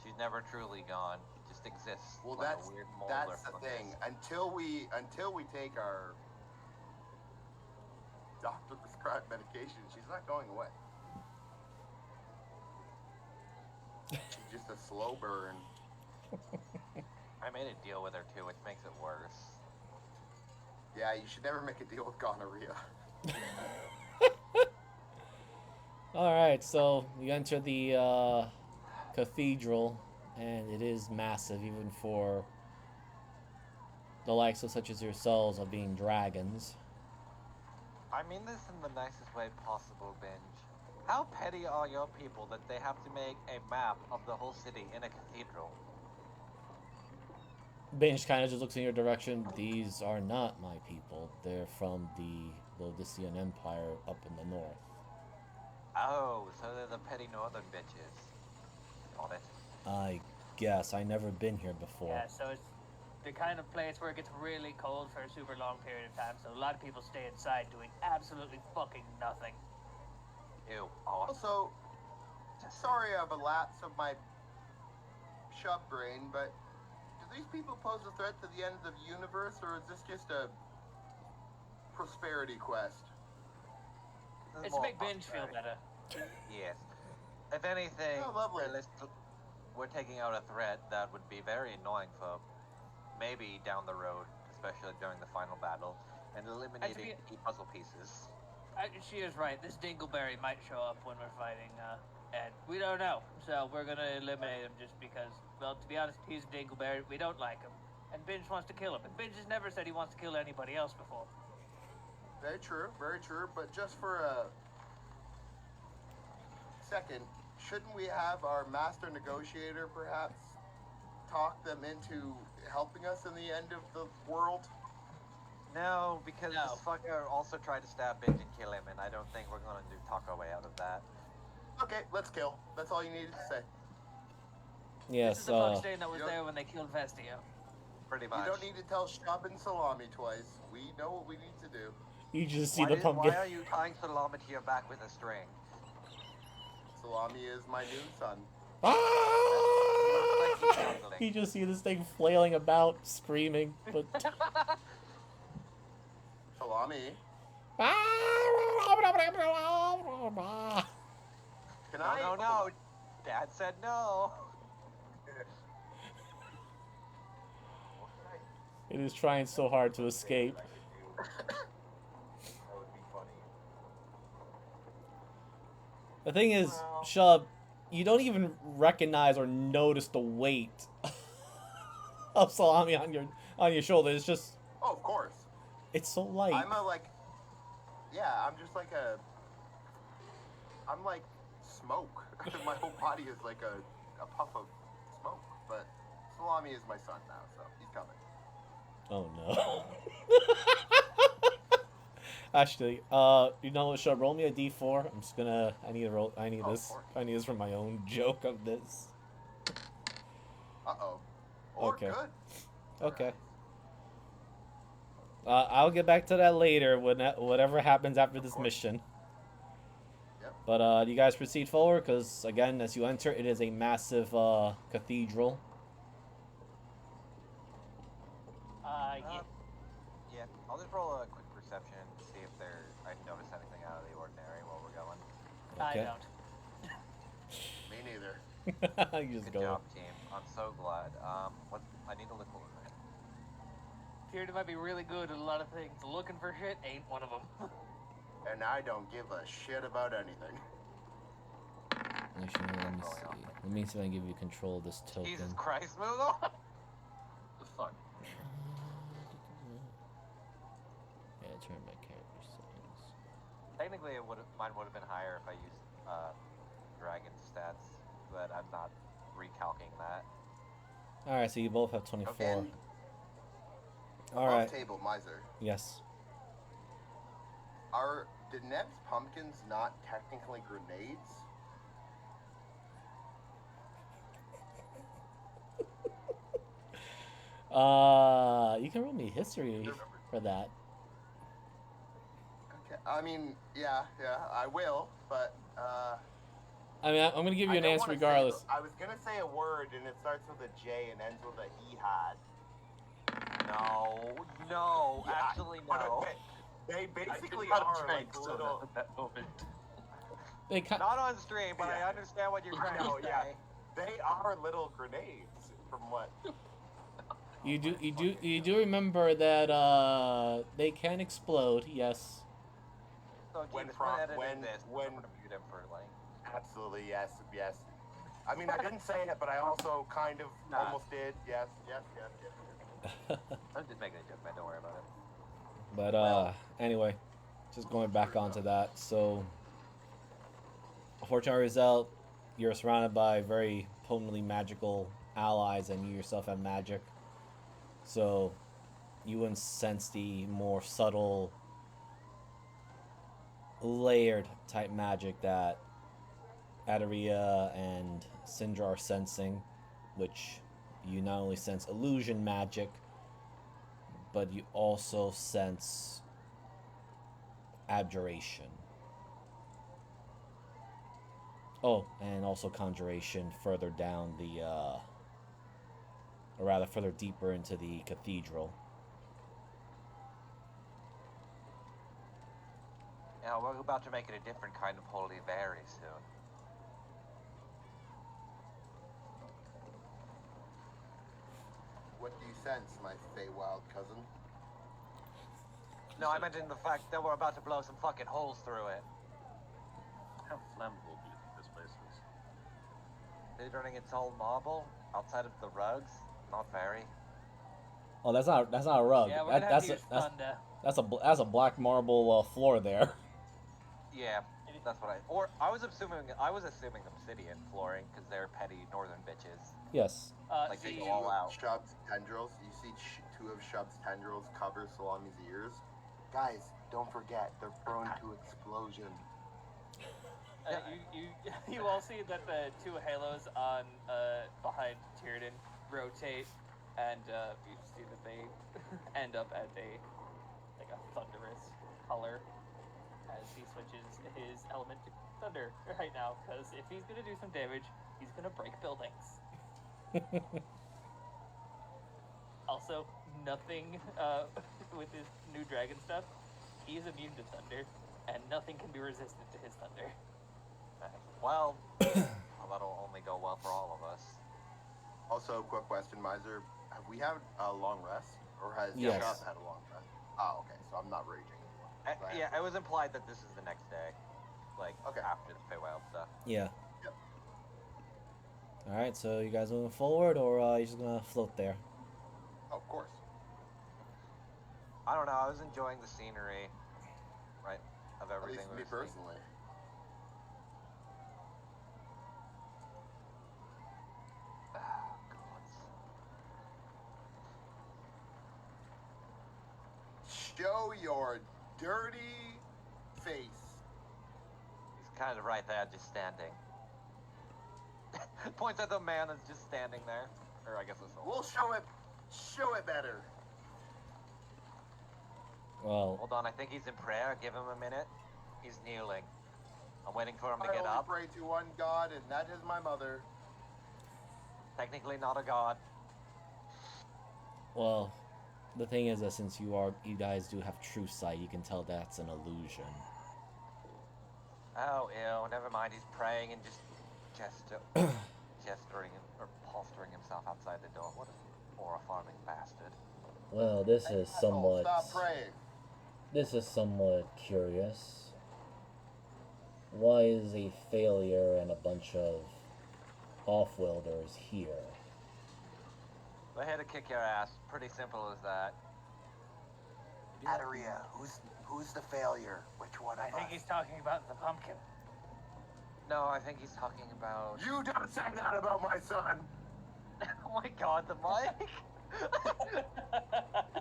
She's never truly gone. Just exists. Well, like that's a weird mold that's or the fungus. thing. Until we take our doctor prescribed medication, she's not going away. She just a slow burn. I made a deal with her too, which makes it worse. Yeah, you should never make a deal with gonorrhea. Alright, so you enter the cathedral, and it is massive, even for the likes of such as yourselves of being dragons. I mean this in the nicest way possible, Binge. How petty are your people that they have to make a map of the whole city in a cathedral? Binge kind of just looks in your direction. These are not my people. They're from the Lodician Empire up in the north. Oh, so they're the petty northern bitches. Got it. I guess. I never been here before. Yeah, so it's the kind of place where it gets really cold for a super long period of time, so a lot of people stay inside doing absolutely fucking nothing. Ew, awesome. Also, sorry I have a lapse of my shub brain, but do these people pose a threat to the end of the universe, or is this just a prosperity quest? It's to make Binge feel better. Yes. If anything, Oh, lovely. we're taking out a threat that would be very annoying for maybe down the road, especially during the final battle, and eliminating key puzzle pieces. She is right. This Dingleberry might show up when we're fighting, and we don't know. So we're gonna eliminate him just because, well, to be honest, he's a Dingleberry. We don't like him. And Binge wants to kill him. And Binge has never said he wants to kill anybody else before. Very true, but just for a second, shouldn't we have our master negotiator perhaps talk them into helping us in the end of the world? No, because this fucker also tried to stab Binge and kill him, and I don't think we're gonna talk our way out of that. Okay, let's kill. That's all you needed to say. Yes, This is the fuck stain that was there when they killed Vestio. Pretty much. You don't need to tell Shub and Salami twice. We know what we need to do. you just see the pumpkin. Why are you tying Salami to your back with a string? Salami is my new son. You just see this thing flailing about, screaming, but Salami, Ah! can I? No. Dad said no. It is trying so hard to escape. That would be funny. The thing is, Shub, you don't even recognize or notice the weight of Salami on your shoulder. It's just, Oh, of course. it's so light. I'm like smoke. My whole body is like a puff of smoke. But Salami is my son now, so he's coming. Oh no. Actually, you know what, Shub, roll me a d4. I'm just gonna, I need this for my own joke of this. Uh-oh. Or Okay. good. Okay. I'll get back to that later when whatever happens after this mission. Yep. But you guys proceed forward, because again, as you enter, it is a massive cathedral. Yeah, I'll just roll a quick perception to see if I notice anything out of the ordinary while we're going. Okay. I don't. Me neither. You just Good go. job, team. I'm so glad. What I need to look over. Purity might be really good at a lot of things. Looking for shit ain't one of them. And I don't give a shit about anything. Actually, let me see. Let me see if I can give you control of this token. Jesus Christ, move on! The fuck? Yeah, turn my character settings. Technically, mine would have been higher if I used dragon stats, but I'm not recalculating that. Alright, so you both have 24. And Alright. table, miser. Yes. Are Deneb's pumpkins not technically grenades? You can roll me history for that. Okay. I mean, yeah, I will, but I mean, I'm gonna give you an I don't answer wanna regardless. I was gonna say a word and it starts with a J and ends with a had. No, Yeah, actually but no. They basically I are drank like soda little. at that moment. They Not on stream, but Yeah. I understand what you're trying No, to say. yeah. They are little grenades, from what? You do remember that they can explode, yes. So, When Jeebus, Pro- when editing when- this, when- I'm gonna mute him for like. Absolutely, yes. I mean, I didn't say it, but I also kind of Nah. almost did. Yes. I'm just making a joke, man. Don't worry about it. But Well- anyway, just going back onto that. So, fortunate result, you're surrounded by very potently magical allies, and you yourself have magic. So, you wouldn't sense the more subtle, layered type magic that Adaria and Syndra are sensing, which you not only sense illusion magic, but you also sense abjuration. Oh, and also conjuration further down the, or rather further deeper into the cathedral. Yeah, we're about to make it a different kind of holy very soon. What do you sense, my Feywild cousin? No, I meant in the fact that we're about to blow some fucking holes through it. How flammable do you think this place is? Considering it's all marble, outside of the rugs, not very. Oh, that's not a rug. Yeah, we're gonna have that's to use thunder. that's a black marble floor there. Yeah, that's what I was assuming obsidian flooring because they're petty northern bitches. Yes. Like they See, go all out. Shub's tendrils. You see two of Shub's tendrils cover Salami's ears. Guys, don't forget, they're prone to explosion. you all see that the two halos on behind Tiernan rotate, and you see that they end up at a thunderous color as he switches his element to thunder right now. Because if he's gonna do some damage, he's gonna break buildings. Also, nothing with his new dragon stuff. He's immune to thunder, and nothing can be resistant to his thunder. Well, that'll only go well for all of us. Also, quick question, Miser. Have we had a long rest? Or has Yes. Shub had a long rest? Oh, okay, so I'm not raging anymore. Yeah, it was implied that this is the next day, like Okay. after the Feywild stuff. Yeah. Yep. All right. So you guys moving forward, or you just gonna float there? Of course. I don't know. I was enjoying the scenery, right, of At everything least we me were seeing. personally. Show your dirty face. He's kind of right there, just standing. Points at the man that's just standing there. Or I guess it's We'll show it better. Well, Hold on, I think he's in prayer. Give him a minute. He's kneeling. I'm waiting for him to I get only up. pray to one God, and that is my mother. Technically not a god. well, the thing is that since you guys do have true sight, you can tell that's an illusion. Oh, ew, never mind. He's praying and just gesturing or posturing himself outside the door. What a horrifying bastard. Well, this Hey, is asshole, Stop praying. This is somewhat curious. Why is a failure and a bunch of off-worlders here? They're here to kick your ass. Pretty simple as that. Adaria, who's the failure? Which one I think he's talking about the pumpkin. No, I think he's talking about... You don't say that about my son! Oh my god, the mic!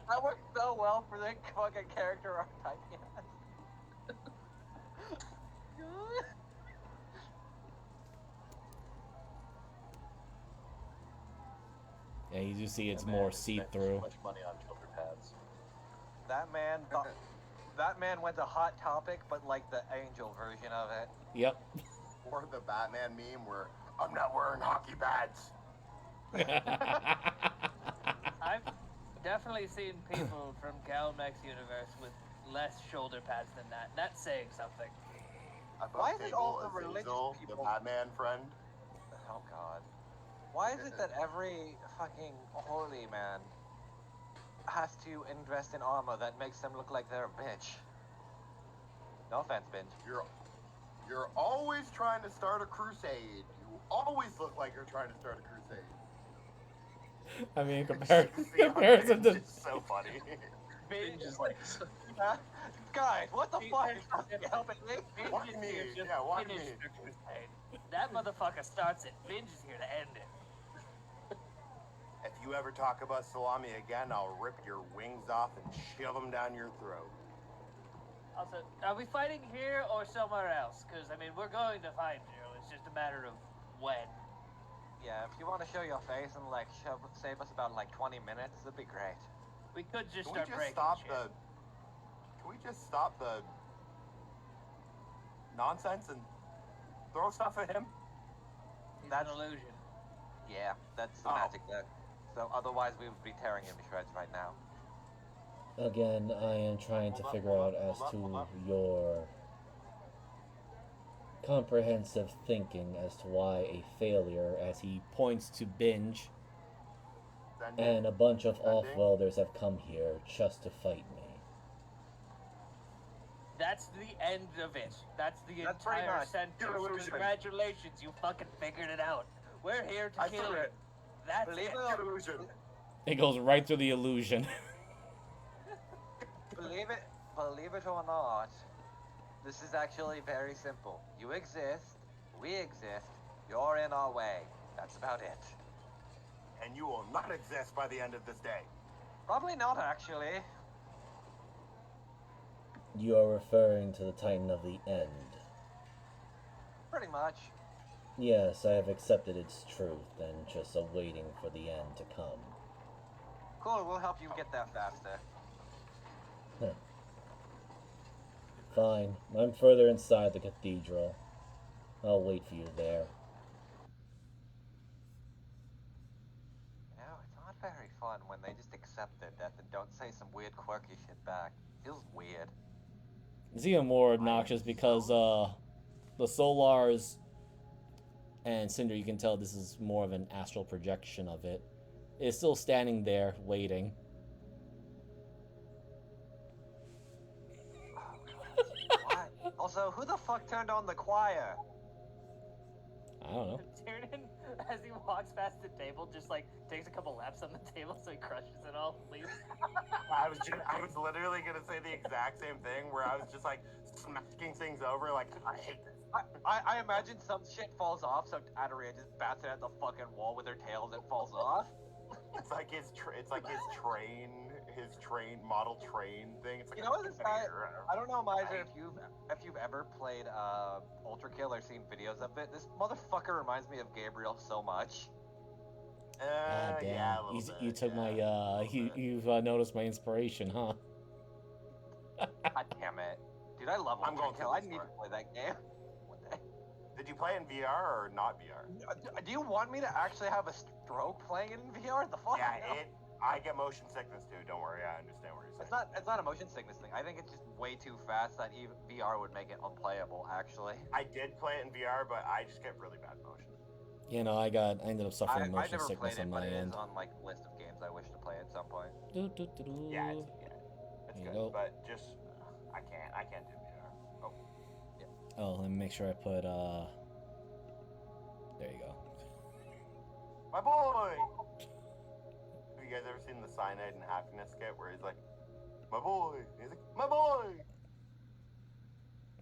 That worked so well for the fucking character archetype, yes. Yeah, you do see it's That man more is spending see-through. So much money on shoulder pads. That man went to Hot Topic, but like the angel version of it. Yep. Or the Batman meme where I'm not wearing hockey pads. I've definitely seen people from Galmec's universe with less shoulder pads than that. That's saying something. I thought Why is it all the Fable religious Azazel, people- the Batman friend? Oh god. Why is it that every fucking holy man has to invest in armor that makes them look like they're a bitch? No offense, Binge. You're always trying to start a crusade. You always look like you're trying to start a crusade. I mean, The comparison to... is so funny. Binge is like, Huh? Guys, what the fuck? Binge- Is you helping me? Binge Why is me? here just Yeah, why finish me? the crusade. That motherfucker starts it. Binge is here to end it. If you ever talk about salami again, I'll rip your wings off and shove them down your throat. Also, are we fighting here or somewhere else? Because, I mean, we're going to find you. It's just a matter of when. Yeah, if you want to show your face and like save us about like 20 minutes, that'd be great. We could just Can we start just breaking stop shit. the? Can we just stop the nonsense and throw stuff at him? He's That's- an illusion. Yeah, that's the Oh. magic there. So otherwise we would be tearing him to shreds right now. Again, I am trying to figure out as to your comprehensive thinking as to why a failure, as he points to Binge, and a bunch of off-welders have come here just to fight me. That's the end of it. That's the That's pretty entire much sentence. your illusion. Congratulations, you fucking figured it out. We're here to I kill saw you. it. That's Believe it. it or Illusion. It goes right through the illusion. believe it or not, this is actually very simple. You exist, we exist, you're in our way. That's about it. And you will not exist by the end of this day. Probably not actually. You are referring to the Titan of the End. Pretty much. Yes, I have accepted its truth and just awaiting for the end to come. Cool, we'll help you get there faster. Fine, I'm further inside the cathedral. I'll wait for you there. You know, it's not very fun when they just accept their death and don't say some weird quirky shit back. Feels weird. It's even more obnoxious because the Solars and Cinder, you can tell this is more of an astral projection of it, is still standing there waiting. What? Also, who the fuck turned on the choir? I don't know. Tiernan, as he walks past the table, just like takes a couple laps on the table so he crushes it all, leaves. I was literally gonna say the exact same thing where I was just like smacking things over like I hate this. I imagine some shit falls off, so Adaria just bats it at the fucking wall with her tail as it falls off. It's like his model train thing. It's like You know a what this guy? conveyor. I don't know, Miser, if you've ever played Ultra Kill or seen videos of it. This motherfucker reminds me of Gabriel so much. Ah, damn. Yeah, a little bit, You took yeah, my, a little bit. you've noticed my inspiration, huh? God damn it, dude! I love I'm Ultra going Kill. to I the need to store. play that game. One day. Did you play in VR or not VR? Do you want me to actually have a stroke playing it in VR? The fuck? Yeah, no. I get motion sickness too. Don't worry, I understand what you're saying. It's not a motion sickness thing. I think it's just way too fast that even VR would make it unplayable. Actually, I did play it in VR, but I just get really bad motion. You know, I ended up suffering I motion never sickness played it, on my but it end. is on like list of games I wish to play at some point. Yeah, it's You good, know. but just I can't do VR. Oh, Oh, let me make sure I put, there you go. my boy. Have you guys ever seen the Cyanide and Happiness skit where he's like, my boy? He's like, my boy.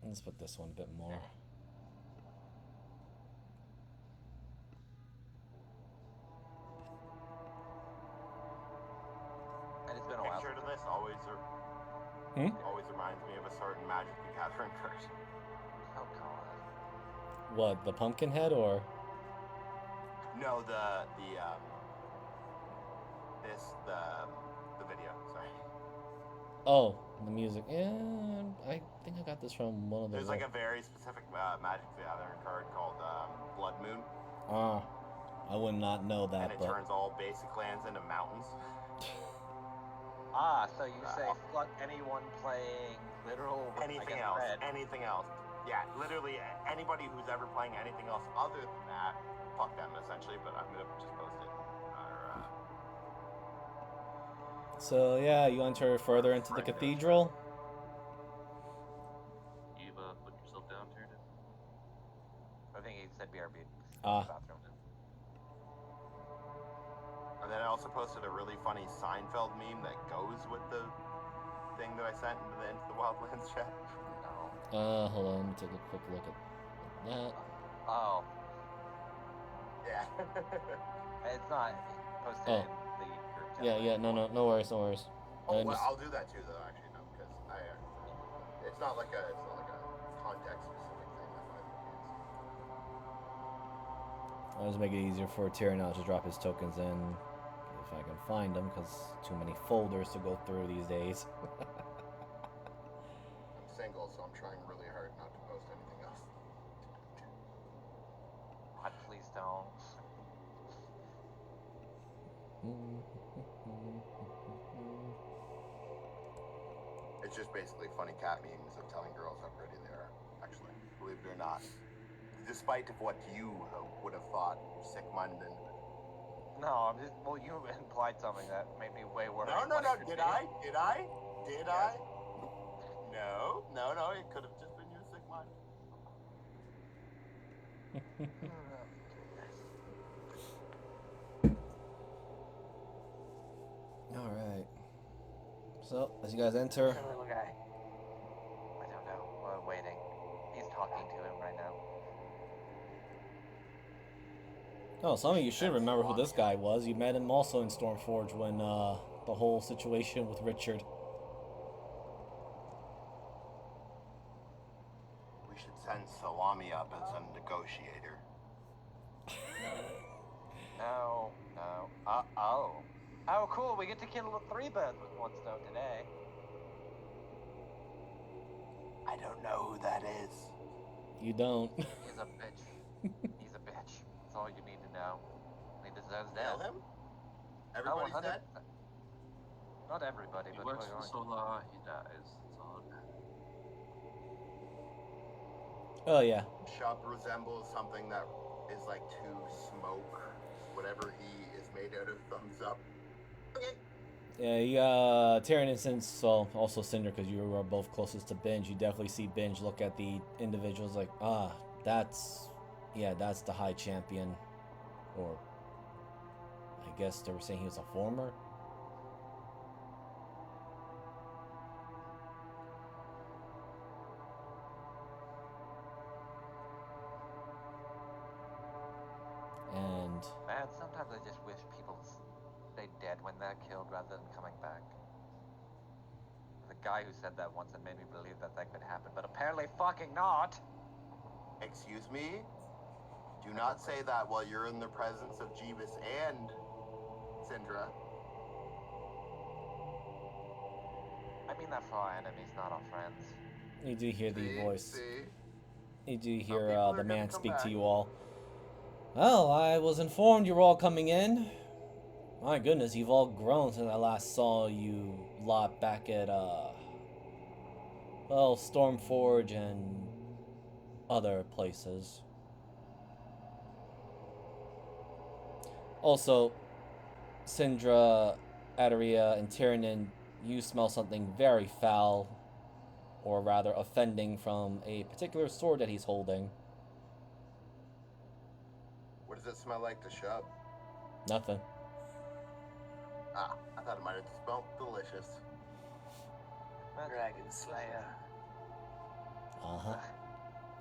Let's put this one a bit more. And it's been a while. Picture to this always reminds me of a certain Magic the Gathering person. Oh god. What, the pumpkin head or? No, the video. Sorry. Oh, the music. Yeah, I think I got this from one of the. There's like a very specific Magic the Gathering card called Blood Moon, I would not know that, and it but turns all basic lands into mountains. Ah, so you say fuck anyone playing literal Anything I guess, else? red. Anything else? Yeah, literally anybody who's ever playing anything else other than that, fuck them essentially. But I'm gonna just post it. So yeah, you enter further into the cathedral. You've put yourself down, Tiernan? I think he said BRB. Ah. Bathroom. And then I also posted a really funny Seinfeld meme that goes with the thing that I sent into the Wildlands chat. No. Hold on, let me take a quick look at that. Oh, Yeah. it's not posted Oh. in the group chat. Yeah, yeah, no worries, no worries. Oh, well, I'll do that too, though. Actually, no, because it's not like a context specific thing. That's what I I'll just make it easier for Tyrann to drop his tokens in, if I can find them, because too many folders to go through these days. I'm single, so I'm trying really hard not to post anything else. God, please don't. It's just basically funny cat memes of telling girls how pretty they are. Actually, believe it or not, despite of what you would have thought, sick Munden. No, I'm just. Well, you implied something that made me way worried. No. Did I? Did I? No. It could have just been your sick mind. All right. So as you guys enter, The little guy. I don't know. We're waiting. He's talking to him right now. oh, some of you should remember who this guy was. You met him also in Stormforge when the whole situation with Richard. We should send Salami up as a negotiator. No. Oh, cool. We get to kill 3 birds with 1 stone today. I don't know who that is. You don't. He's a bitch. He's a bitch. That's all you need to know. He deserves Nail death. him? Everybody's dead? Not everybody, He but works we're for going to. Solar, he dies. That's all that matters. Oh yeah. Shop resembles something that is like to smoke. Whatever he is made out of, thumbs up. Okay. Yeah, Tyrann and so also Cinder, because you are both closest to Binge, you definitely see Binge look at the individuals like, that's the High Champion, or I guess they were saying he was a former. And Man, sometimes I just wish people stayed dead when they're killed rather than coming back. The guy who said that once and made me believe that could happen, but apparently fucking not. Excuse me? Do not say that while you're in the presence of Jeebus and Syndra. I mean that for our enemies, not our friends. you do hear the voice. See? You do Some hear people are the gonna man come speak back. to you all. Well, I was informed you were all coming in. My goodness, you've all grown since I last saw you lot back at, Stormforge and other places. Also, Syndra, Adaria, and Tyrann, you smell something very foul, or rather offending, from a particular sword that he's holding. What does it smell like to shove? Nothing. I thought it might have smelled delicious. Dragon Slayer. Uh-huh.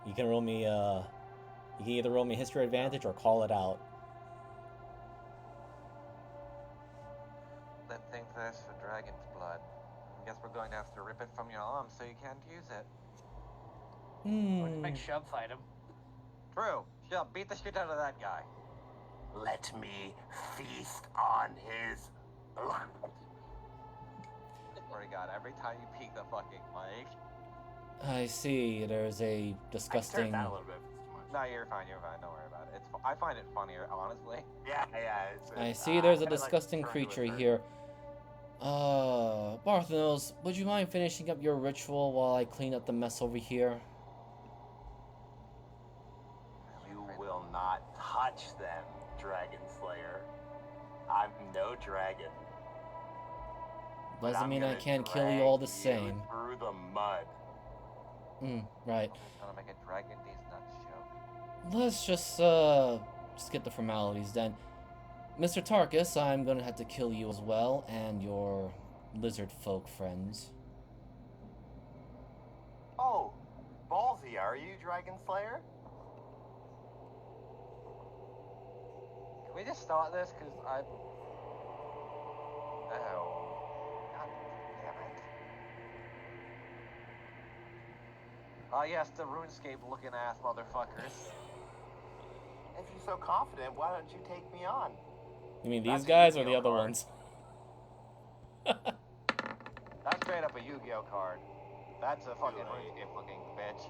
You can roll me, you can either roll me history advantage or call it out. That thing thirsts for dragon's blood. I guess we're going to have to rip it from your arm so you can't use it. Or just make Shub fight him. True. Shell, beat the shit out of that guy. Let me feast on his blood. Swear to God, every time you peek the fucking mic. I see, there's a disgusting... I turned that a little bit if it's too much. No, you're fine, don't worry about it. I find it funnier, honestly. Yeah. I see there's a kinda disgusting like trying to creature avert. here. Barthanos, would you mind finishing up your ritual while I clean up the mess over here? not touch them, Dragon Slayer. I'm no dragon. But Doesn't I'm mean I gonna can't kill you all the drag same. you through the mud. Right. Gonna make a Dragon These Nuts joke. Let's just skip the formalities then. Mr. Tarkus, I'm gonna have to kill you as well, and your lizard folk friends. Oh, ballsy, are you, Dragon Slayer? Can we just start this? Cause I'm. Oh. God damn it. Oh yes, the RuneScape looking ass motherfuckers. If you're so confident, why don't you take me on? You mean these That's a guys or the Yu-Gi-Oh other card. ones? That's straight up a Yu-Gi-Oh card. That's a fucking Too late. RuneScape looking bitch.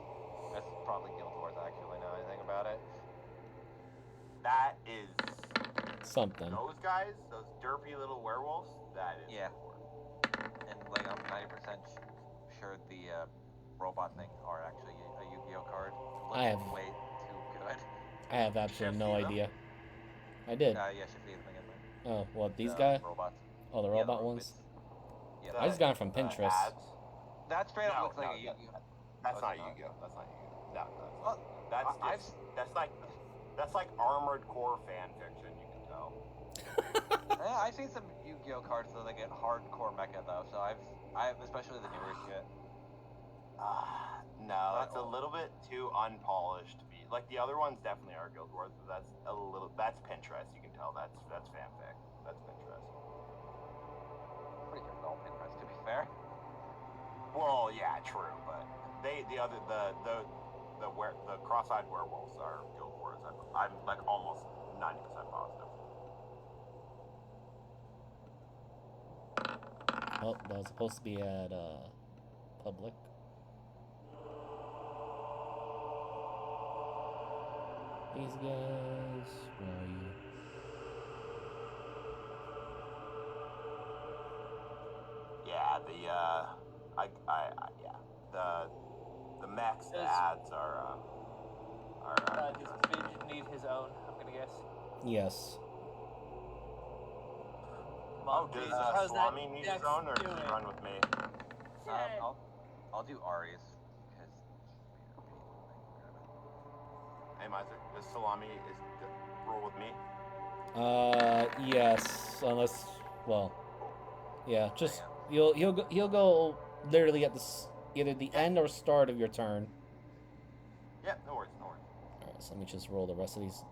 That's probably Guild Wars actually, now I think about it. That is Something. those guys, those derpy little werewolves. That is. Yeah. And like I'm 90% sure the robot thing are actually a Yu-Gi-Oh card. It looks I have- way too good. I have absolutely no Chef, see them? idea. I did. Yeah, should see them again. Oh, what, these The guys? robots. Oh, the Yeah, robot the ones? Yeah, I just got it from Pinterest. Ads. that straight up No, looks like no, a Yu-Gi-Oh. That's Oh, not it's not. Yu-Gi-Oh. That's not Yu-Gi-Oh. No, Well, that's I've just that's like Armored Core fan fiction. You can tell. Yeah, I've seen some Yu-Gi-Oh cards that like get hardcore mecha though, so I've especially the newer shit. No, it's a little bit too unpolished to be like the other ones. Definitely are Guild Wars, but that's Pinterest. You can tell that's fanfic. That's Pinterest. Pretty sure it's all Pinterest to be fair. Well, yeah, true, but the cross-eyed werewolves are Guild Wars. I'm like almost 90% positive. Oh, that was supposed to be at public. These guys, where are you? Yeah, the mechs, the ads are Does interesting. Binge need his own? I'm gonna guess. Yes. Oh, Monkeys. does How's that Salami need his Dex own, or does doing? he run with me? Yeah. I'll do Ari's because. Hey, Miser, does Salami roll with me? Yes, unless, well, yeah, just he'll go literally at either the end or start of your turn. Yeah, no worries, no worries. Alright, so let me just roll the rest of these.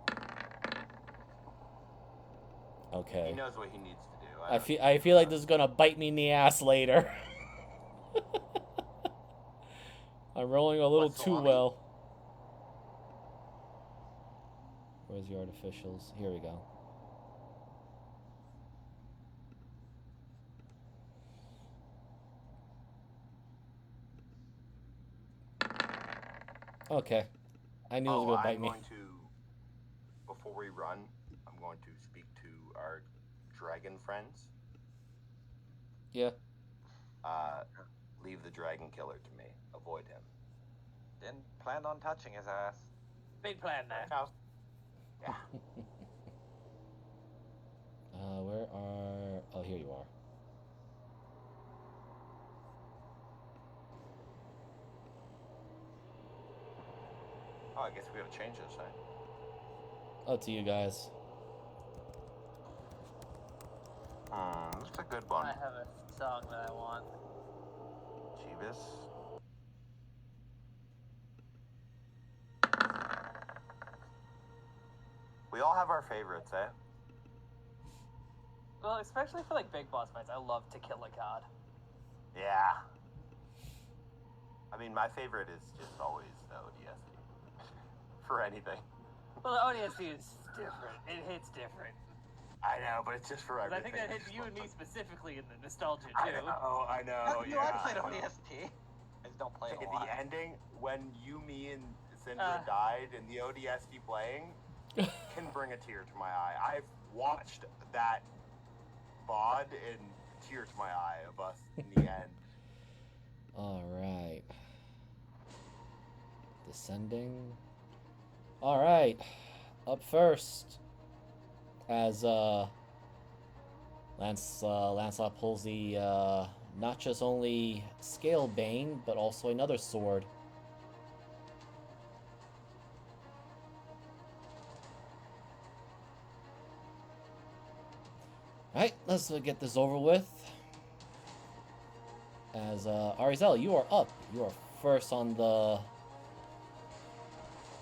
He Okay. knows what he needs to do. I feel like this is gonna bite me in the ass later. I'm rolling a little What, too salami? well. Where's the artificials? Here we go. Okay. I knew it was gonna bite me. I'm going to, before we run, I'm going to speak to our dragon friends. Yeah. Leave the dragon killer to me. Avoid him. Didn't plan on touching his ass. Big plan there. No. Yeah. Where are... Oh, here you are. Oh, I guess we gotta change this, right? Up to you guys. That's a good one. I have a song that I want. Jeebus. We all have our favorites, eh? Well, especially for like big boss fights, I love To Kill a God. Yeah. I mean, my favorite is just always the ODST. For anything. Well, the ODST is different. It hits different. I know, but it's just for 'Cause everything. I think that It's hits just you one and me fun- specifically in the nostalgia too. I know, You yeah. I've played I know. ODST. I just don't play it a The lot. ending, when you, me, and Syndra died in the ODST playing, can bring a tear to my eye. I've watched that VOD and tear to my eye of us in the end. Alright. Descending. Alright. up first, as Lancelot pulls the not just only Scale Bane, but also another sword. Alright, let's get this over with. As Arizel, you are up. You are first on the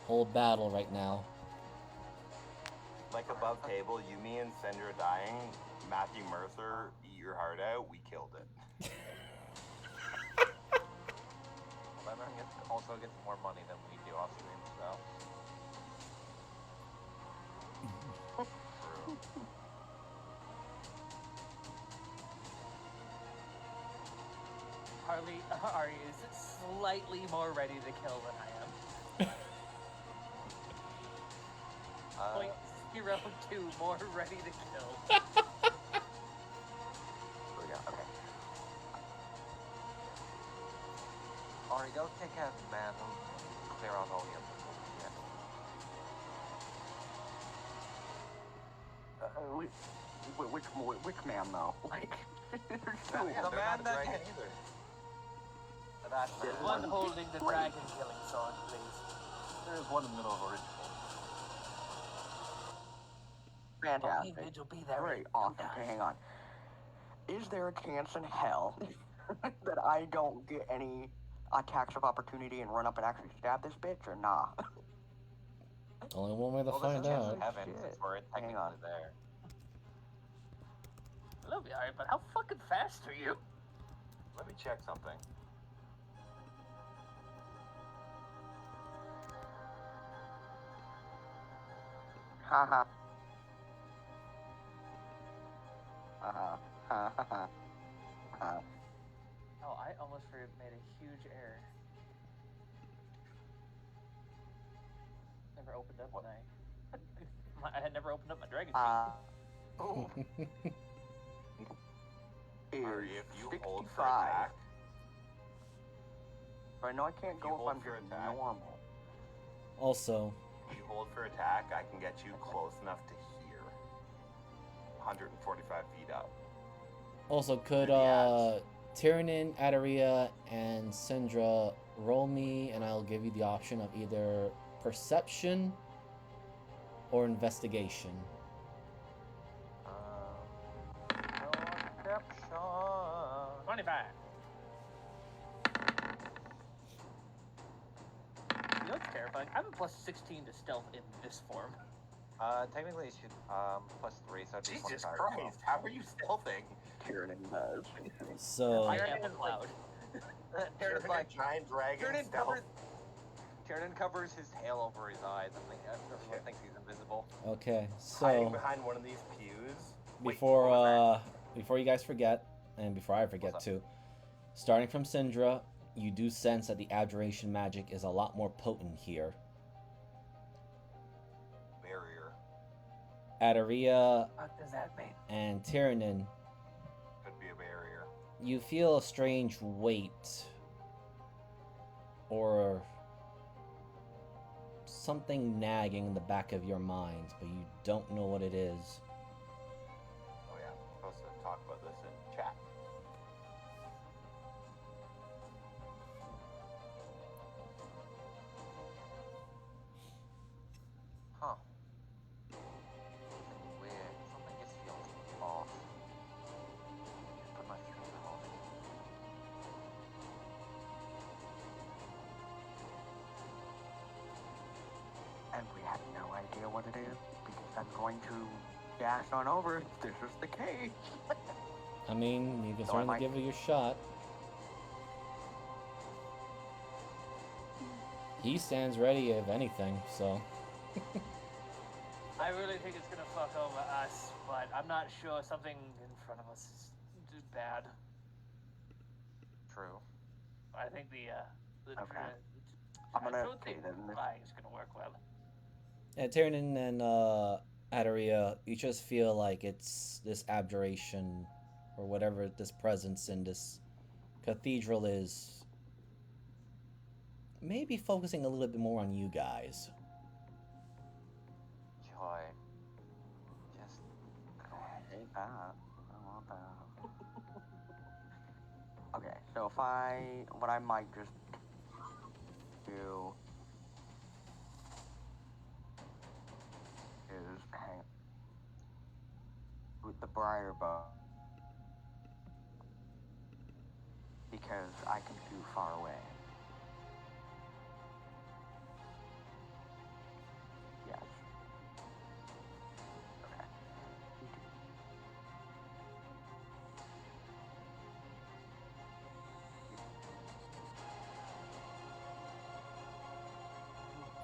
whole battle right now. Like above table, you, me, and Sendra dying. Matthew Mercer, eat your heart out. We killed it. Well, everyone also gets more money than we do off stream, so. True. Harley, Ari is slightly more ready to kill than I am. Point 0.02 more ready to kill. So yeah, okay. Ari, go take care of the man who clear out all your bullshit. Which man though? Like, there's two. The man that can either. That's The one holding the dragon killing sword, please. There's one in the middle of a ritual. Fantastic. Vigil be there. Very awesome. Okay, hang on. Is there a chance in hell that I don't get any attacks of opportunity and run up and actually stab this bitch, or nah? Only one way to Well, find there's a chance out. in heaven Shit. since we're Hang on. technically there. I love you, Ari, but how fucking fast are you? Let me check something. Haha. Ha ha ha ha. Oh, I almost made a huge error. Never opened up I had never opened up my dragon sheet. Oh. Ari, if you hold for 65. attack, I know I can't You go if hold I'm for just attack. normal. Also, if you hold for attack, I can get you close enough to here. 145 feet up. could Yes. Tyrannin, Adaria, and Syndra roll me, and I'll give you the option of either perception or investigation. Perception. 25. You know what's terrifying? I have a plus 16 to stealth in this form. Technically it should, +3, so it'd be Jesus 25 as Christ, well. how are you stealthing? Tyrannin does. So, I am a cloud. Tyrann's You're like, a giant dragon Tyrannin stealth. covers his tail over his eyes and everyone thinks he's invisible. okay, Hiding so behind one of these pews. Wait, before what was before you guys forget, and before I forget What's too, starting from Syndra, you do sense that the abjuration magic is a lot more potent here. that? Barrier. Adaria What does that mean? and Tyrannin, Could be a barrier. you feel a strange weight or something nagging in the back of your minds, but you don't know what it is. Oh yeah, I'm supposed to talk about this in chat. Huh. Something weird. Something just feels off. Put my finger on it. And we have no idea what it is, because I'm going to dash on over if this is the case. I mean, you can So I certainly might- give it your shot. He stands ready if anything, so. I really think it's gonna fuck over us, but I'm not sure something in front of us is bad. True. I think the Okay. I I'm gonna don't say think then. flying is gonna work well. Yeah, Tyrannin and Adaria, you just feel like it's this abjuration or whatever this presence in this cathedral is maybe focusing a little bit more on you guys. that. I don't want that. Okay, so what I might just do is hang with the briar bow because I can shoot far away. Yes. Okay.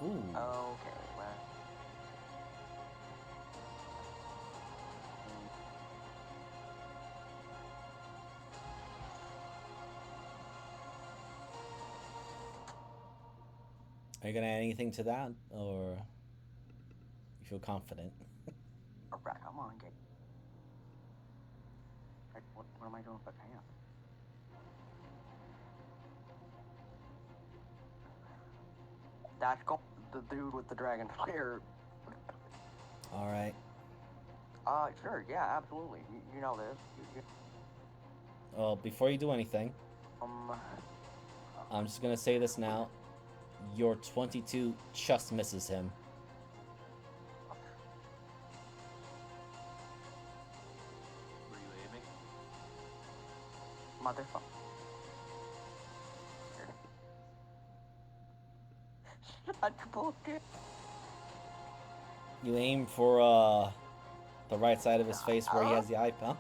Ooh. Okay, well. Are you gonna add anything to that, or you feel confident? Alright, come on, get. What am I doing with my hand? That's the dude with the dragon spear. All right. Sure, yeah, absolutely. You know this. Well, before you do anything, Um, I'm just gonna say this now. Your 22 just misses him. Were you aiming? motherfucker. Such bullshit. You aim for the right side of his face where he has the eye, huh?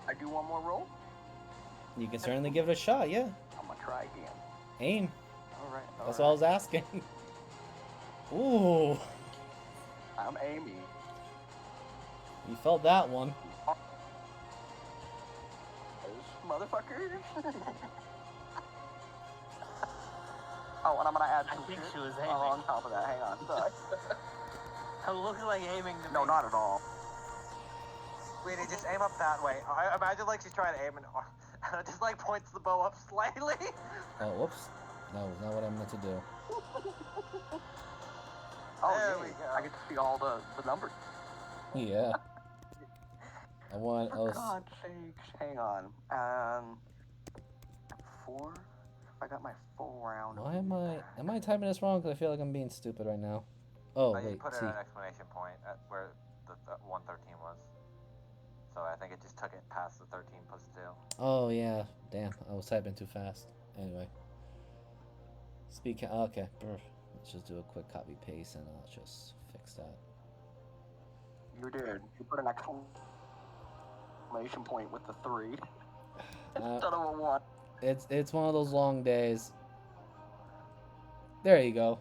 I do one more roll? You can certainly give it a shot, yeah. I'm gonna try again. Aim. Alright. That's what I was asking. Ooh. I'm Amy. You felt that one. Motherfucker. Oh, and I'm gonna add I some think shit she was on aiming. top of that. Hang on. Sorry. It looks like aiming to No, me. not at all. Sweetie, just aim up that way. I imagine like she's trying to aim and it just like points the bow up slightly. Oh, whoops. That was not what I meant to do. Oh, There yeah. we go. I get to see all the numbers. Yeah. I For was... God's sakes. Hang on. 4? I got my full round. Why am I typing this wrong? Because I feel like I'm being stupid right now. Oh, You wait, put see. in an exclamation point at where the 113 was. So I think it just took it past the 13 plus 2. Oh, yeah. Damn, I was typing too fast. Anyway. Okay. Let's just do a quick copy paste and I'll just fix that. You did. You put an exclamation point with the 3 instead of a 1. It's one of those long days. There you go.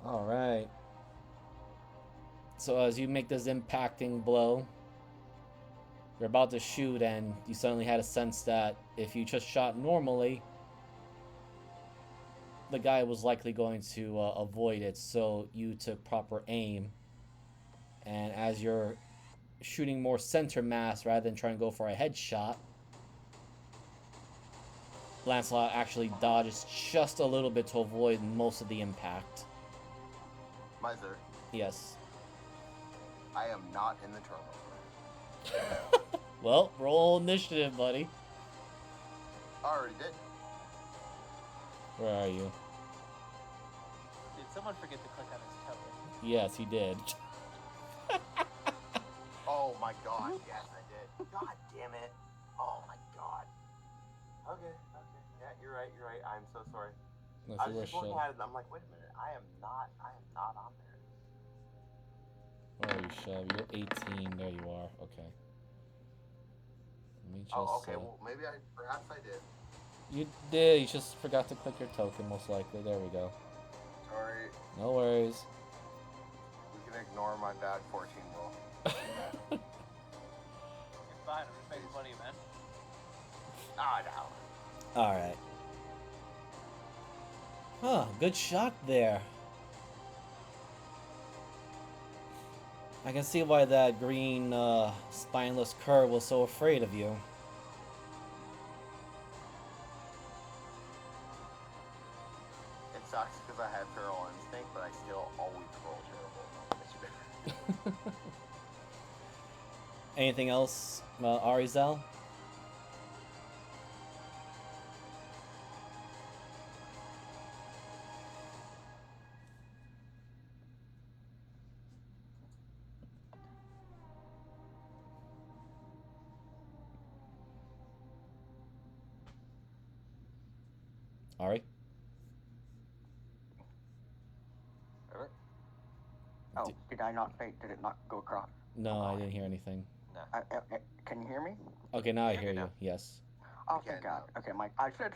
All right. So as you make this impacting blow, you're about to shoot and you suddenly had a sense that if you just shot normally, the guy was likely going to avoid it, so you took proper aim. And as you're shooting more center mass rather than trying to go for a headshot, Lancelot actually dodges just a little bit to avoid most of the impact. Miser, Yes. I am not in the terminal. Well, roll initiative, buddy. I already did. Where are you? Did someone forget to click on his token? Yes, he did. Oh my god, yes I did. God damn it. Oh my god. Okay. Yeah, you're right. I'm so sorry. Let's I see was where just looking Shove. at it and I'm like, wait a minute, I am not on there. Where are you, Shove? You're 18. There you are. Okay. Let me just. Oh, okay, well maybe perhaps I did. You did. You just forgot to click your token, most likely. There we go. Sorry. No worries. We can ignore my bad 14 roll. You're fine, I'm just making fun of you, man. Ah, no. All right. Huh? Good shot there. I can see why that green spineless cur was so afraid of you. It's sucks because I have feral instinct, but I still always roll terrible. Anything else, Arizel? Ari? Oh, did I not say? Did it not go across? No, I didn't hear anything. No. Can you hear me? Okay, now I hear now. you. Yes. Oh, Yeah, thank God. Okay, Mike. I said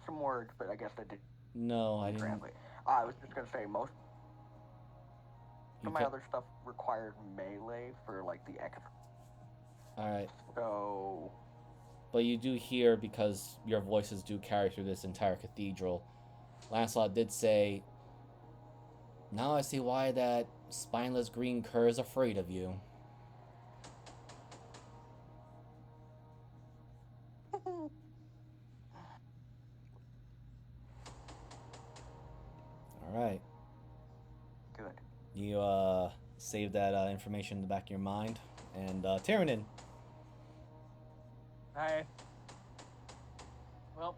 some words, but I guess I didn't No, I didn't. translate. I was just gonna say most You of my ca- other stuff required melee for like the X. All right. So But you do hear, because your voices do carry through this entire cathedral. Lancelot did say, "Now I see why that spineless green cur is afraid of you." All right. good. You save that information in the back of your mind. And Tyrannin. Hi. Well,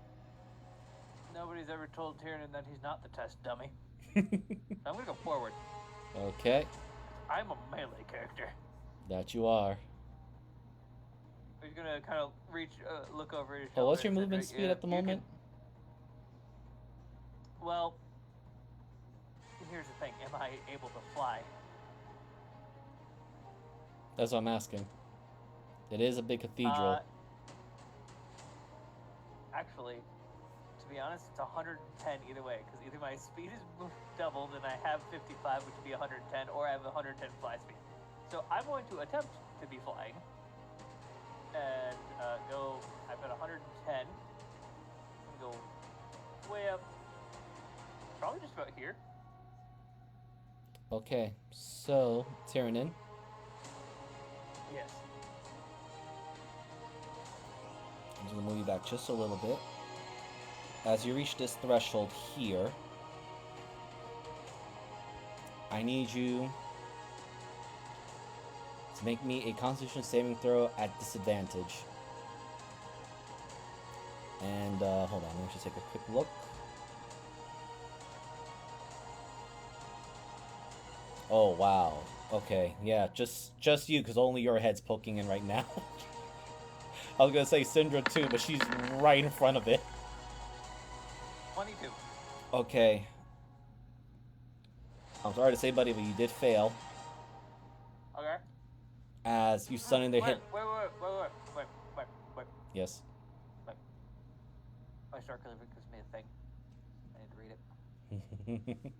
nobody's ever told Tyrannin that he's not the test dummy. So I'm gonna go forward. Okay, I'm a melee character. that you are. He's gonna kind of reach, look over his shoulder. Oh, what's your and say, movement speed at the you can- moment? Well, here's the thing. Am I able to fly? That's what I'm asking. It is a big cathedral. Actually, to be honest, it's 110 either way, because either my speed is doubled and I have 55, which would be 110, or I have 110 fly speed. So I'm going to attempt to be flying and go. I've got 110. Go way up. Probably just about here. Okay, so Tyrannin, Yes. I'm just gonna move you back just a little bit. As you reach this threshold here, I need you to make me a Constitution saving throw at disadvantage. And hold on, let me just take a quick look. Oh wow. Okay, yeah, just you, because only your head's poking in right now. I was gonna say Syndra too, but she's right in front of it. 22. Okay. I'm sorry to say, buddy, but you did fail. Okay. As you suddenly hit. Wait. Yes. My shark delivery gives me a thing. I need to read it.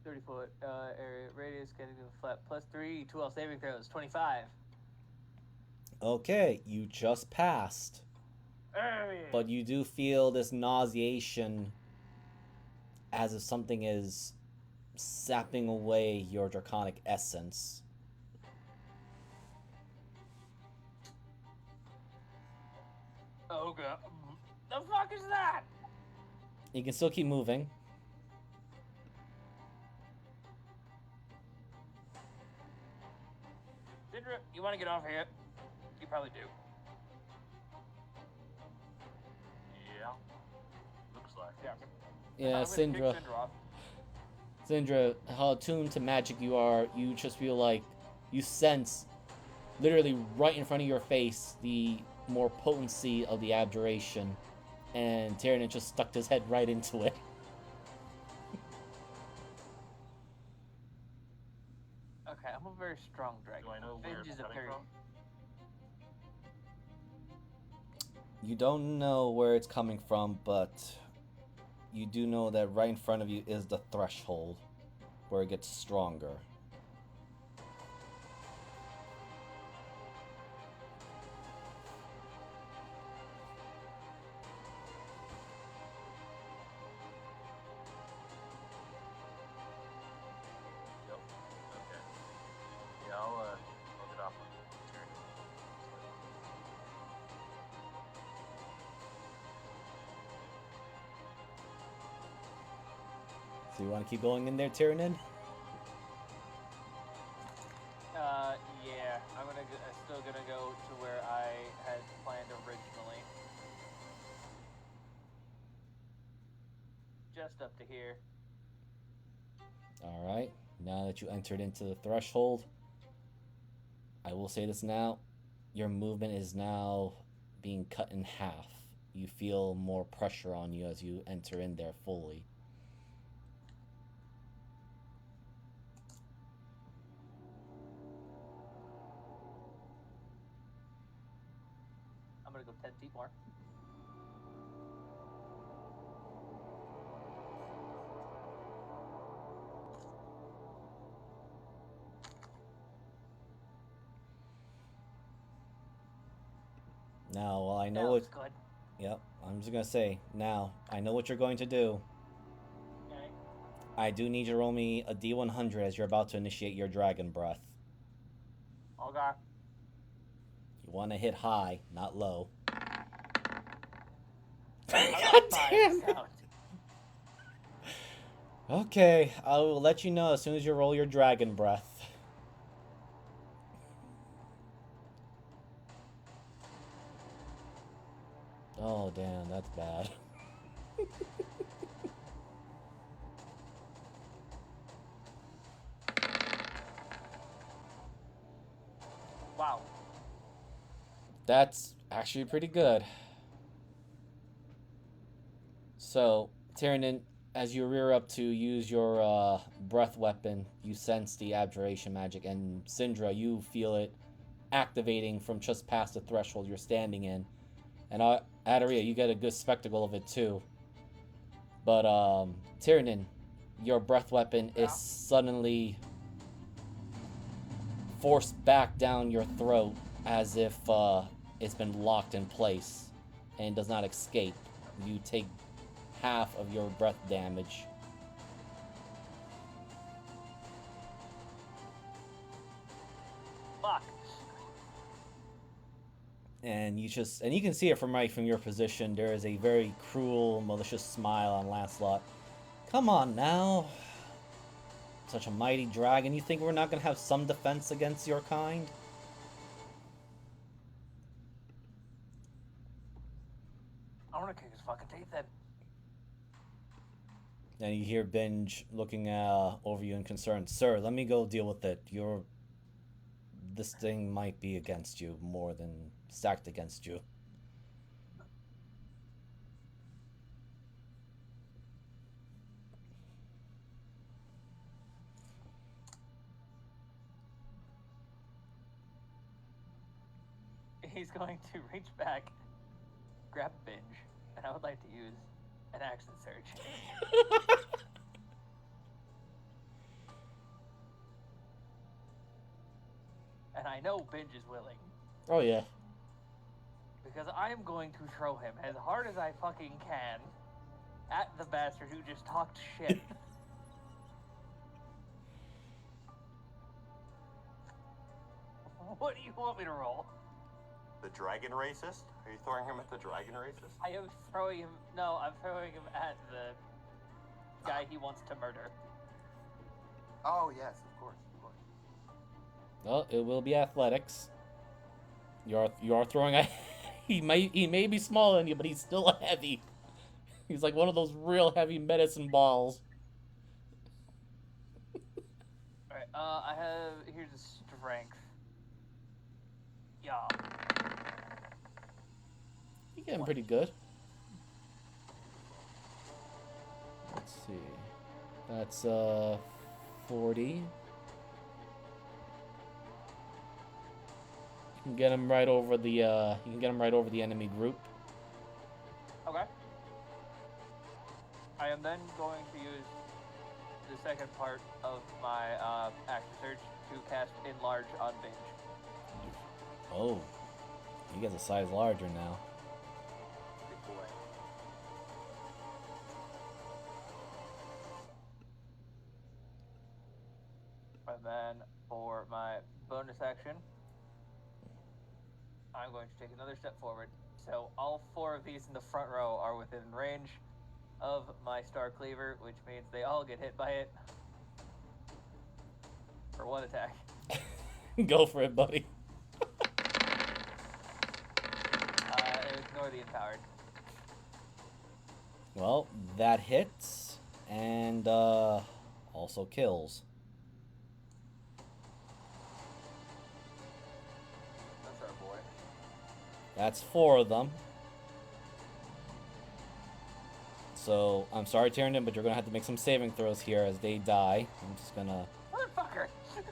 30-foot area radius, getting to a flat +3, 2 all saving throws, 25. Okay, you just passed. Hey! But you do feel this nauseation as if something is sapping away your draconic essence. Oh god. The fuck is that? You can still keep moving. Syndra, you want to get off here? You probably do. Yeah. Looks like it. Yeah, I'm gonna kick Syndra. Syndra off. Syndra, how attuned to magic you are, you just feel like you sense, literally right in front of your face, the more potency of the abjuration. And Tyrannin just stuck his head right into it. Okay, I'm a very strong dragon. Do I know where Finge it's is a coming very... from? You don't know where it's coming from, but you do know that right in front of you is the threshold, where it gets stronger. So you want to keep going in there, Tyranid? Yeah, I'm still gonna go to where I had planned originally. Just up to here. Alright, now that you entered into the threshold, I will say this now, your movement is now being cut in half. You feel more pressure on you as you enter in there fully. I'm gonna go 10 feet more. Now, well, I know That what. looks good. Yep, I'm just gonna say, now, I know what you're going to do. Okay. I do need you to roll me a D100 as you're about to initiate your dragon breath. Okay. You want to hit high, not low. How God does 5 damn. sound? Okay, I will let you know as soon as you roll your dragon breath. Oh, damn, that's bad. Wow. That's actually pretty good. So, Tyranid, as you rear up to use your breath weapon, you sense the abjuration magic, and Syndra, you feel it activating from just past the threshold you're standing in. And Adaria, you get a good spectacle of it too. But Tyranid, your breath weapon is suddenly forced back down your throat as if it's been locked in place and does not escape. You take half of your breath damage. Fuck. And you can see it from right from your position. There is a very cruel, malicious smile on Lancelot. Come on now. Such a mighty dragon. You think we're not gonna have some defense against your kind? I'm gonna kick his fucking teeth in. And you hear Binge looking over you in concern. Sir, let me go deal with it. This thing might be against you more than stacked against you. He's going to reach back, grab Binge, and I would like to use an accent surge. And I know Binge is willing. Oh, yeah. Because I am going to throw him as hard as I fucking can at the bastard who just talked shit. What do you want me to roll? The dragon racist? Are you throwing him at the dragon racist? I am throwing him. No, I'm throwing him at the guy he wants to murder. Oh yes, of course, of course. Well, it will be athletics. You are throwing a. He may be smaller than you, but he's still heavy. He's like one of those real heavy medicine balls. Alright, I have. Here's a strength. Yeah. You're getting pretty good. Let's see. That's 40. You can get him right over the enemy group. Okay. I am then going to use the second part of my action surge to cast Enlarge on Binge. Oh, he gets a size larger now. Big boy. And then for my bonus action, I'm going to take another step forward. So all 4 of these in the front row are within range of my Star Cleaver, which means they all get hit by it for one attack. Go for it, buddy. Ignore the empowered. Well, that hits and also kills. That's our boy. That's 4 of them. So, I'm sorry, Tyrion, but you're gonna have to make some saving throws here as they die. I'm just gonna... Motherfucker! Let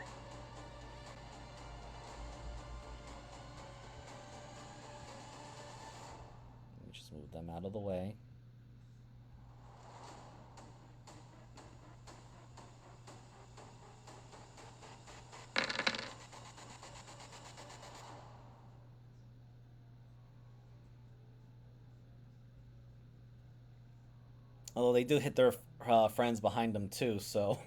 me just move them out of the way. Although they do hit their friends behind them too, so...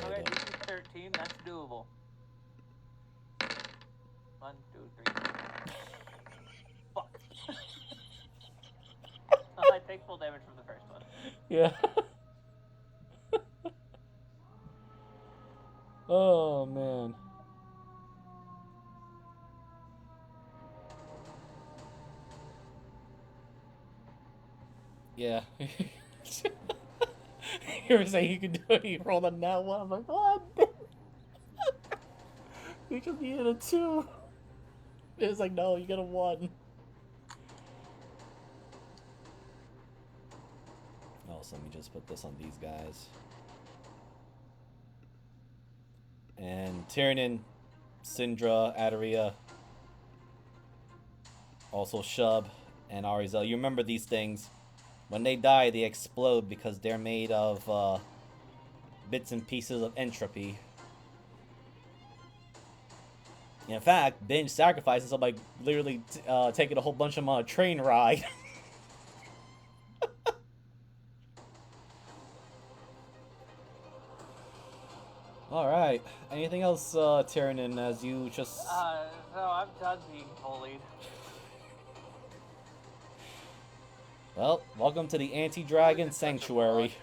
Okay, this is 13. That's doable. 1, 2, 3. Fuck. I take full damage from the first one. Yeah. Oh, man. Yeah. You were saying you could do it, you rolled a nat 1. I'm like, what? You just needed a 2. It was like, no, you got a 1. Oh, so let me just put this on these guys. And Tyrion, Syndra, Adaria, also Shub, and Arizel. You remember these things. When they die, they explode because they're made of bits and pieces of entropy. In fact, Binge sacrificed himself by literally taking a whole bunch of them on a train ride. Alright. Anything else, Tyrion, as you just... No, I'm done being bullied. Well, welcome to the Anti-Dragon Sanctuary.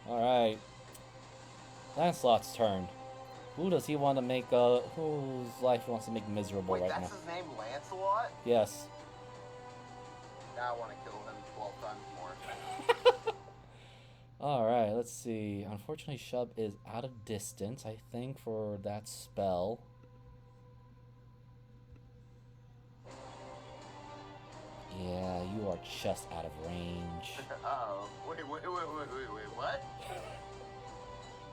Alright. Lancelot's turn. Who does he want to make, whose life he wants to make miserable Wait, right that's now? his name, Lancelot? Yes. Now I want to kill him 12 times more. Alright, let's see. Unfortunately, Shub is out of distance, I think, for that spell. Yeah, you are just out of range. Uh-oh. Wait, what?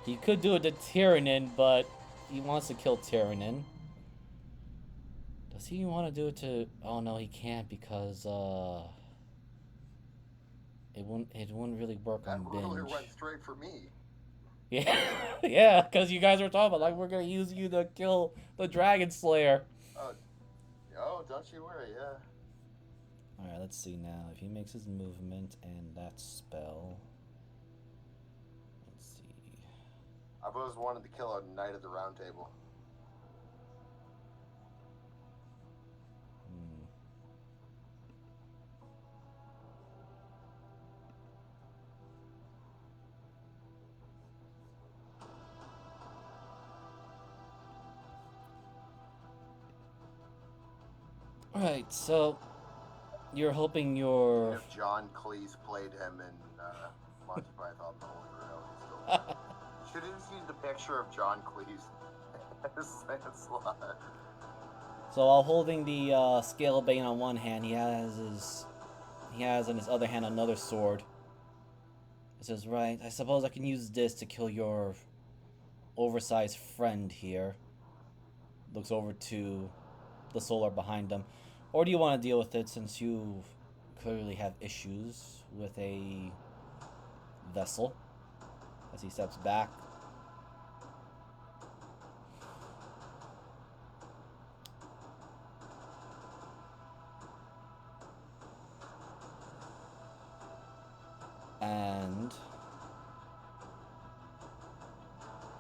He could do it to Tyrion, but he wants to kill Tyrion. Does he want to do it to... Oh, no, he can't because, It wouldn't really work on That Binge. ruler went straight for me. Yeah, yeah, because you guys were talking about, like, we're going to use you to kill the Dragon Slayer. Oh, don't you worry, yeah. Alright, let's see now. If he makes his movement and that spell... Let's see... I've always wanted to kill a Knight of the Round Table. Alright, so... You're hoping your... If John Cleese played him in Monty Python the Holy Grail, he's still... Should have seen the picture of John Cleese as Lancelot. So while holding the Scale of Bane on one hand, he has in his other hand another sword. He says, right, I suppose I can use this to kill your oversized friend here. Looks over to the solar behind him. Or do you want to deal with it since you clearly have issues with a vessel? As he steps back. And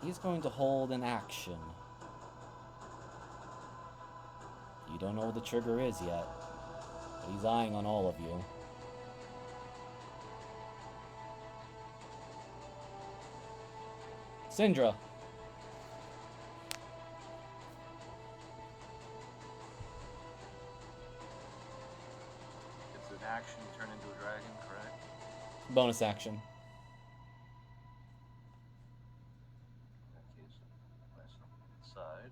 he's going to hold an action. You don't know what the trigger is yet, but he's eyeing on all of you. Syndra. It's an action turn into a dragon, correct? Bonus action. In that case, myself inside.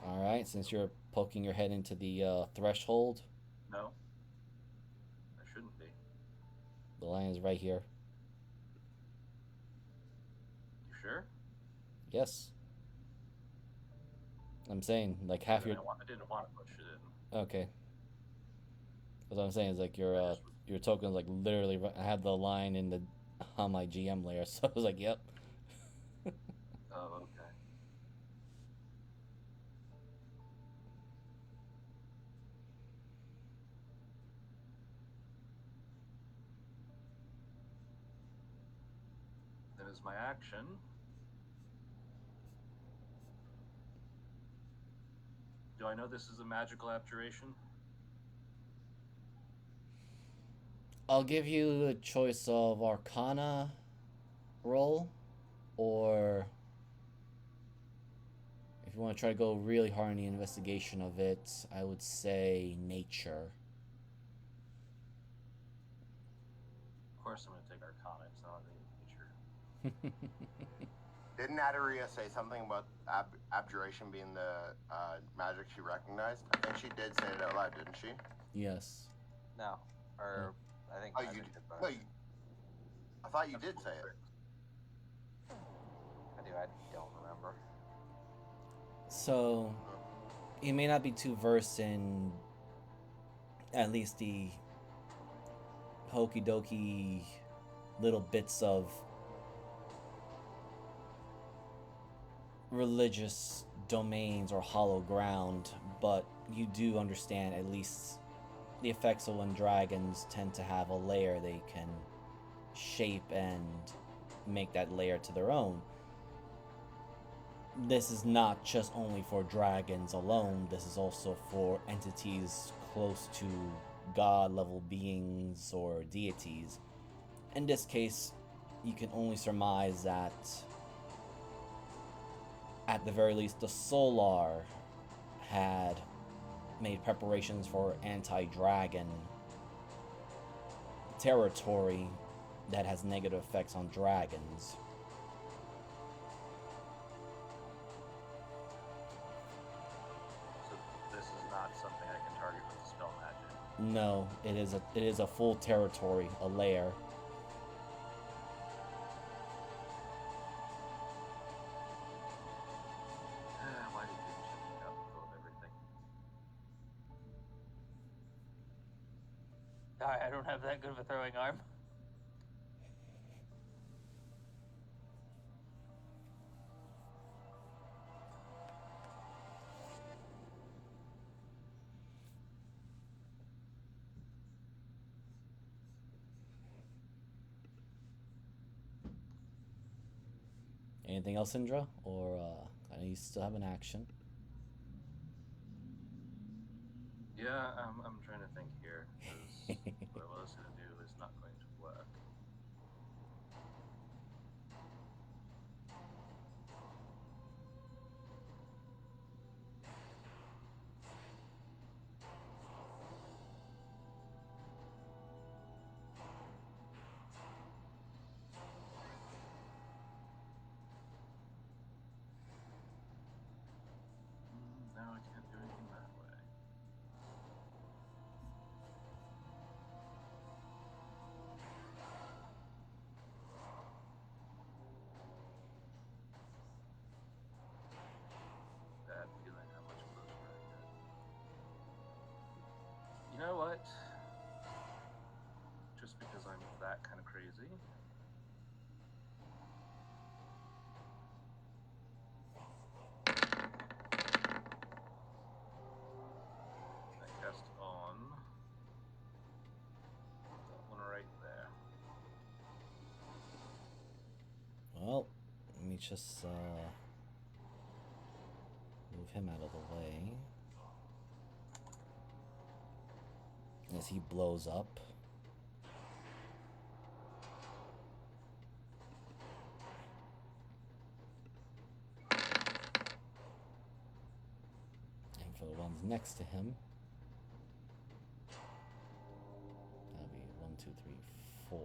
Alright, since you're poking your head into the threshold, No, I shouldn't be. the lion is right here. You sure? Yes. I'm saying, like, half your... I didn't want to push it in. Okay. What I'm saying is, like, your token's, like, literally... I had the line in the... on my GM layer, so I was like, yep. Oh, okay. Then as my action, do I know this is a magical abjuration? I'll give you a choice of Arcana roll, or if you want to try to go really hard in the investigation of it, I would say Nature. Of course, I'm going to take Arcana. It's not in nature. Didn't Adaria say something about abjuration being the magic she recognized? I think she did say it out loud, didn't she? Yes. No. Or, I think... Oh, I you think did. it's No, I thought you did say it. I don't remember. So, you may not be too versed in at least the hokey dokey little bits of religious domains or hollow ground, but you do understand at least the effects of when dragons tend to have a layer they can shape and make that layer to their own. This is not just only for dragons alone, this is also for entities close to god level beings or deities. In this case, you can only surmise that at the very least the Solar had made preparations for anti-dragon territory that has negative effects on dragons. So this is not something I can target with spell magic. No, it is a full territory, a lair. Why did you check out the of everything? Sorry, I don't have that good of a throwing arm. Anything else, Indra? Or I know you still have an action. Yeah, I'm trying to think here, because what I was going to do is not going to work. No, I can't do anything that way. Bad feeling how much closer I get. You know what? Just because I'm that kind of crazy, me just move him out of the way. As he blows up. And for the ones next to him, that'll be 1, 2, 3, 4.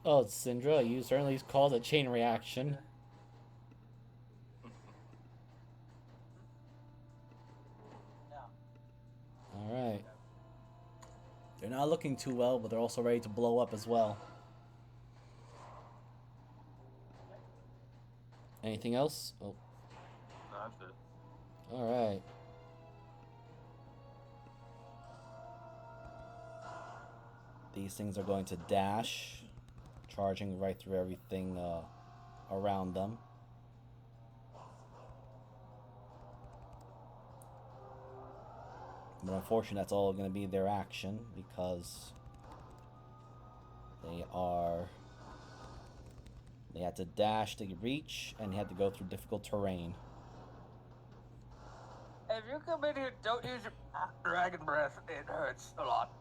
Oh, it's Syndra. You certainly called a chain reaction. Alright. They're not looking too well, but they're also ready to blow up as well. Anything else? Oh. No, that's it. Alright. These things are going to dash, charging right through everything around them. But unfortunately, that's all going to be their action because they had to dash to reach and had to go through difficult terrain. If you come in here, don't use your dragon breath. It hurts a lot.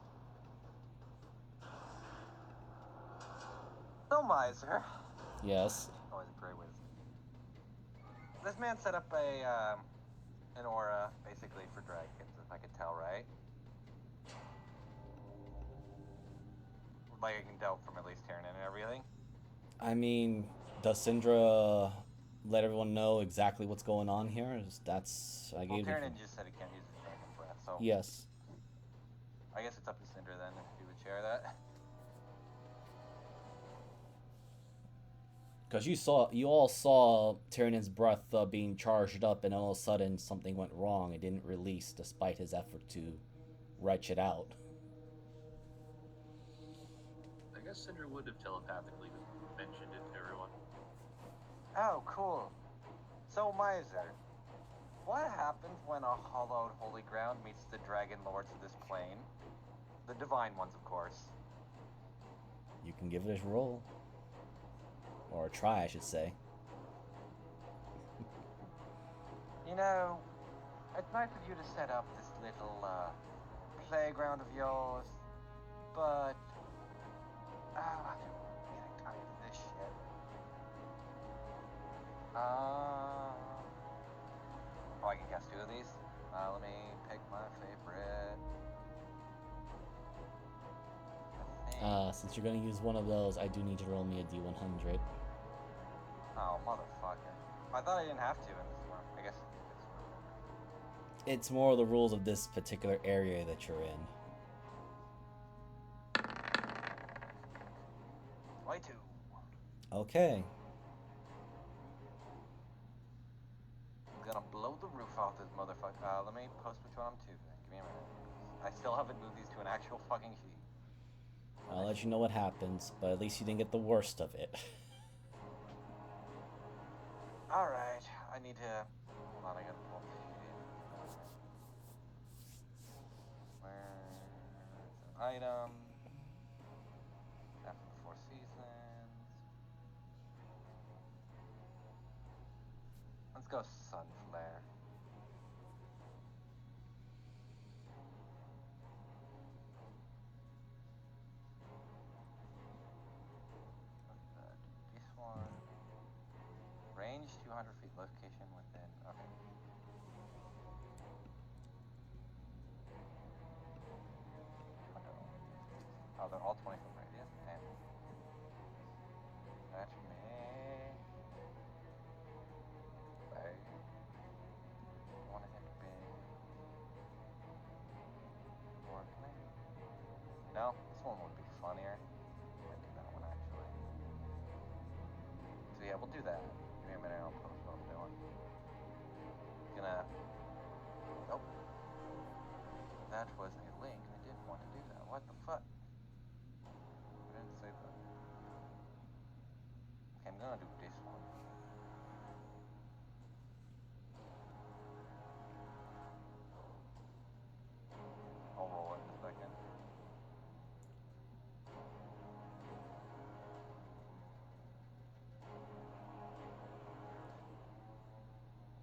So, Miser. Yes. Always a great way to... This man set up an aura, basically, for dragons, if I could tell, right? Like I can tell from at least Tyrion and everything. I mean, does Syndra let everyone know exactly what's going on here? I gave Tyrion just said he can't use his dragon breath, so... Yes. I guess it's up to Syndra then, if he would share that. Because you all saw Tyrion's breath being charged up, and all of a sudden something went wrong. It didn't release, despite his effort to retch it out. I guess Cinder would have telepathically mentioned it to everyone. Oh, cool. So, Miser, what happens when a hollowed holy ground meets the dragon lords of this plane? The divine ones, of course. You can give it a roll. Or a try, I should say. You know, it's nice of you to set up this little, playground of yours, but... I'm getting tired of this shit. Oh, I can cast 2 of these? Let me pick my favorite. Since you're going to use one of those, I do need to roll me a D100. Oh, motherfucker. I thought I didn't have to in this one. I guess It's more the rules of this particular area that you're in. 22. Okay. I'm gonna blow the roof off this motherfucker. Let me post which one I'm choosing. Give me a minute. I still haven't moved these to an actual fucking sheet. I'll let you know what happens, but at least you didn't get the worst of it. Alright, I need to... Hold on, I gotta pull the sheet. Where's an item? After the 4 seasons. Let's go Sunflare. This one. Range 200 feet, location within. Okay. Oh, they're all 20 foot radius? Damn. That's me. Okay. one would be funnier. I'm gonna do that one actually. So yeah, we'll do that. Give me a minute, I'll post what I'm doing. Gonna. Nope. That was a link. I didn't want to do that. What the fuck? I didn't say that. Okay, I'm gonna do this one. I'll roll it in a second.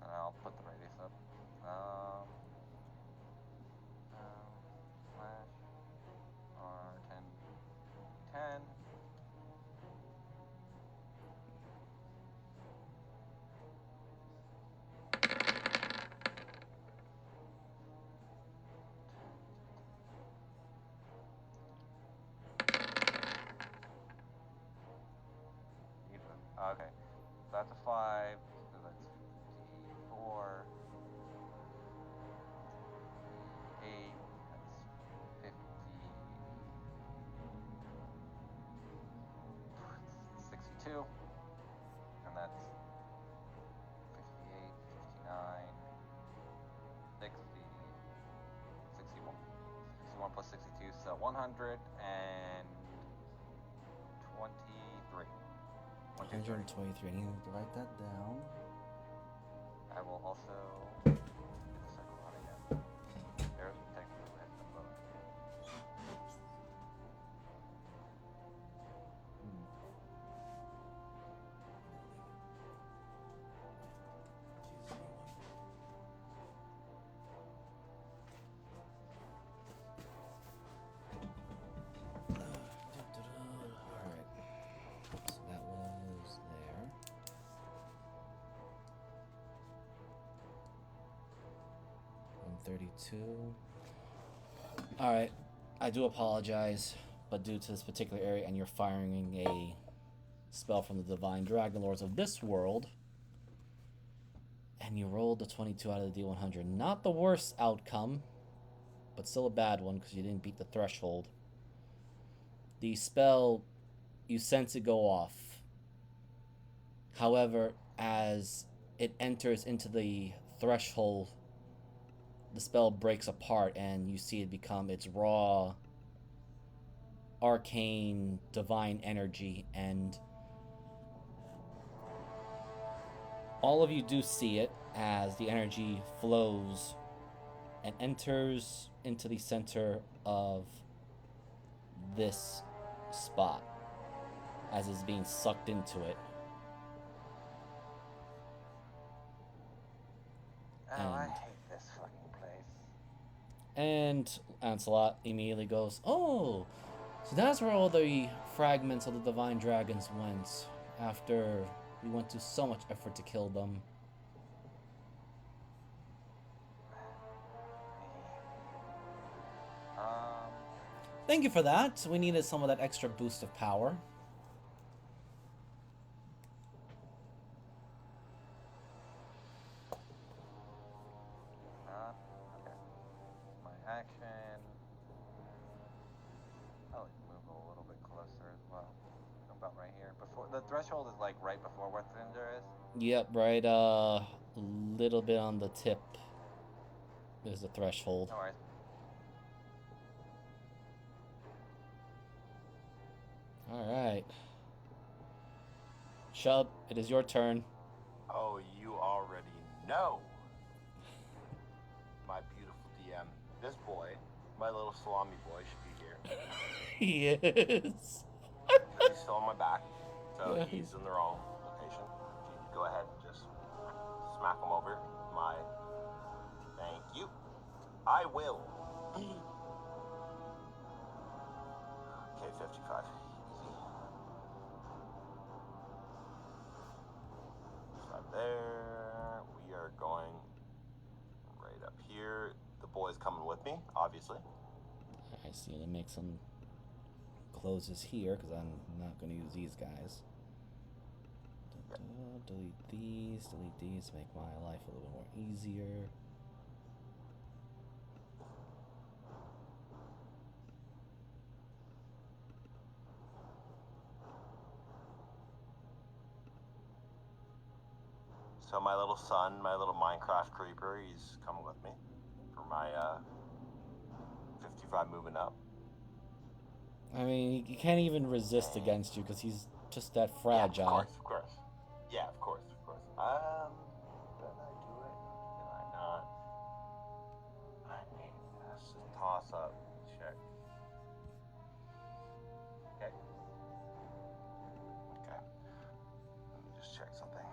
And I'll put the radius up. Slash R10 10. Okay, so that's a 5, so that's 54, 8, that's 62, and that's 58, 59, 60, 61. 61 plus 62, so 123. 123. I need to write that down. I will also get the circle out again. There's technically hit them both. Alright. So that was there. $132. Alright. I do apologize, but due to this particular area and you're firing a spell from the Divine Dragon Lords of this world, and you rolled the 22 out of the D100. Not the worst outcome, but still a bad one because you didn't beat the threshold. The spell, you sense it go off. However, as it enters into the threshold, the spell breaks apart and you see it become its raw, arcane, divine energy, and all of you do see it as the energy flows and enters into the center of this spot as it's being sucked into it. Oh, I hate this fucking place. And Lancelot immediately goes, "Oh, so that's where all the fragments of the Divine Dragons went after we went to so much effort to kill them." Thank you for that. We needed some of that extra boost of power. Okay. My action. I'll move a little bit closer as well. About right here. Before the threshold is like right before where Thunder is. Yep, right. Little bit on the tip. There's the threshold. No worries. All right. Shub, it is your turn. Oh, you already know. My beautiful DM. This boy, my little salami boy, should be here. He is. He's still on my back, so Yeah. he's in the wrong location. You go ahead and just smack him over. My thank you. I will. Okay, 55. Easy. Start there. We are going right up here. The boy's coming with me, obviously. I see. Let me make some closes here because I'm not going to use these guys. Delete these to make my life a little more easier. So my little son, my little Minecraft creeper, he's coming with me for my 55 moving up. I mean, he can't even resist against you because he's just that fragile. Yeah, of course. Yeah, of course. Did I do it? Did I not? I mean, that's just toss up. Check. Okay. Let me just check something.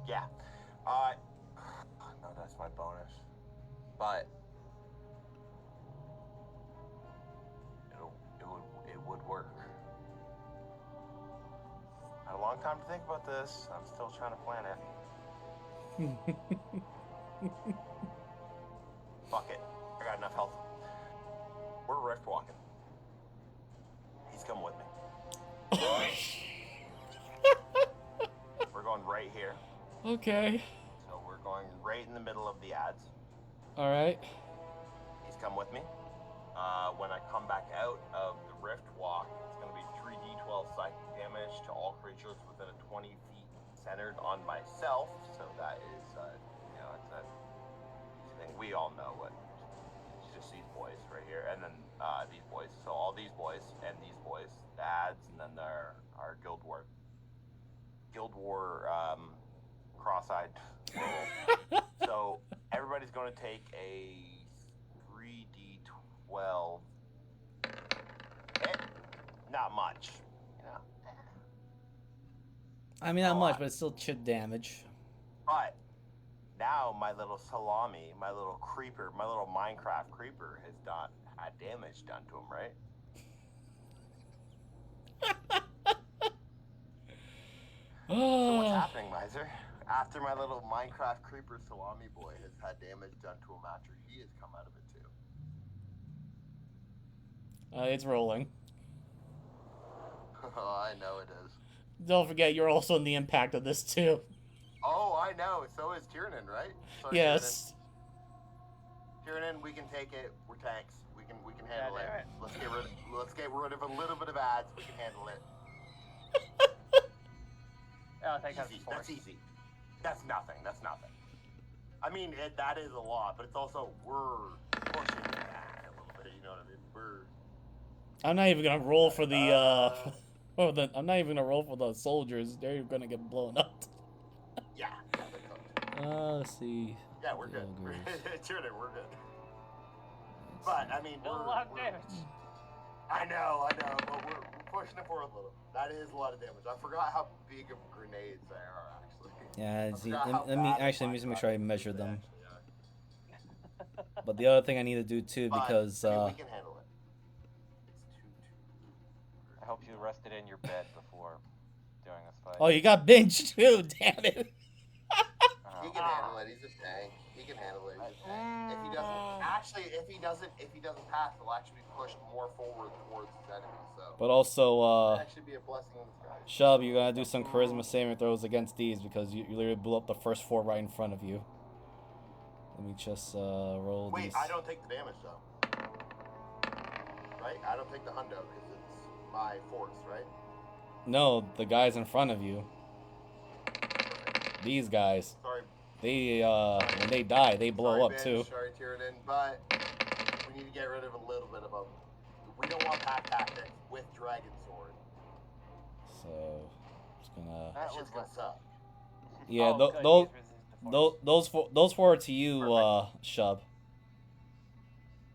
Yeah. No, that's my bonus. But it would work. Had a long time to think about this. I'm still trying to plan it. Fuck it. I got enough health. We're rift walking. He's coming with me. We're going right here. Okay. So we're going right in the middle of the ads. All right. He's come with me. When I come back out of the rift walk, it's going to be 3d12 psychic damage to all creatures within a 20 feet centered on myself. So that is, it's a easy thing. We all know what. It's just these boys right here, and then these boys. So all these boys and these boys, the ads, and then our Guild War cross-eyed werewolf. So everybody's going to take a 3d12 hit. Not much, you know. I mean, not much, but it's still chip damage. But now my little salami, my little creeper, my little Minecraft creeper has had damage done to him, right? So what's happening, Miser? After my little Minecraft creeper salami boy has had damage done to him after he has come out of it too. It's rolling. Oh, I know it is. Don't forget, you're also in the impact of this too. Oh, I know. So is Tiernan, right? Sorry, Yes. Tiernan, we can take it. We're tanks. We can handle it. Right. Let's get rid of a little bit of ads. We can handle it. Oh, thank God. Easy. That's easy. That's nothing. I mean, that is a lot, but it's also we're pushing that a little bit. You know what I mean? I'm not even gonna roll for the I'm not even gonna roll for the soldiers. They're gonna get blown up. Yeah. Let's see. Yeah, we're good. Tiernan, we're good. But I mean, Still a lot of damage. I know, but we're pushing it forward a little. That is a lot of damage. I forgot how big of grenades they are, actually. Yeah, see, let me make sure I measure them. But the other thing I need to do too, because we can handle it. I hope you rested in your bed before doing this fight. Oh, you got binged too. Damn it. He can handle it. He's a tank. He can handle it. He's a tank. If he doesn't pass, he'll actually be pushed more forward towards his enemy. So. But also, It'll actually be a blessing in disguise. Shub, you gotta do some charisma saving throws against these because you literally blew up the first 4 right in front of you. Let me just roll these. Wait, I don't take the damage though. Right? I don't take the hundo because it's my force, right? No, the guys in front of you. These guys. Sorry. They when they die, they blow up too. Sorry, Tiernan, but we need to get rid of a little bit of them. We don't want pack tactics with Dragon Sword. So, just gonna. That shit's gonna suck. Yeah, Oh, those 4 are to you, Shub.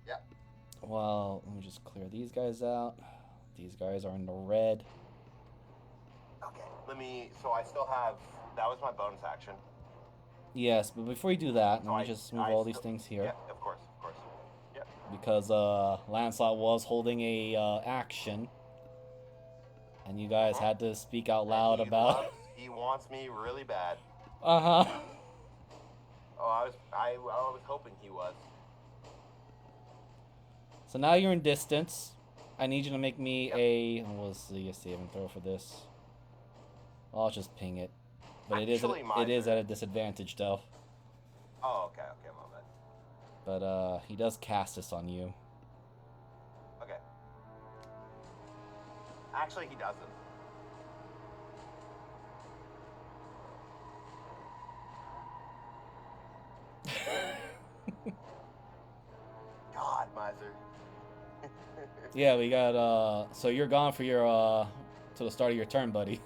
Yep. Well, let me just clear these guys out. These guys are in the red. Okay. So I still have. That was my bonus action. Yes, but before you do that, So let me just move all these things here. Yeah, of course. Yep. Because Lancelot was holding a action, and you guys had to speak out loud about. He wants me really bad. Oh, I was hoping he was. So now you're in distance. I need you to make me a. We'll see a saving throw for this. I'll just ping it, but it is at a disadvantage though. Oh, okay, my bad. But he does cast this on you. Okay. Actually, he doesn't. God, miser. Yeah, we got so you're gone for your till the start of your turn, buddy.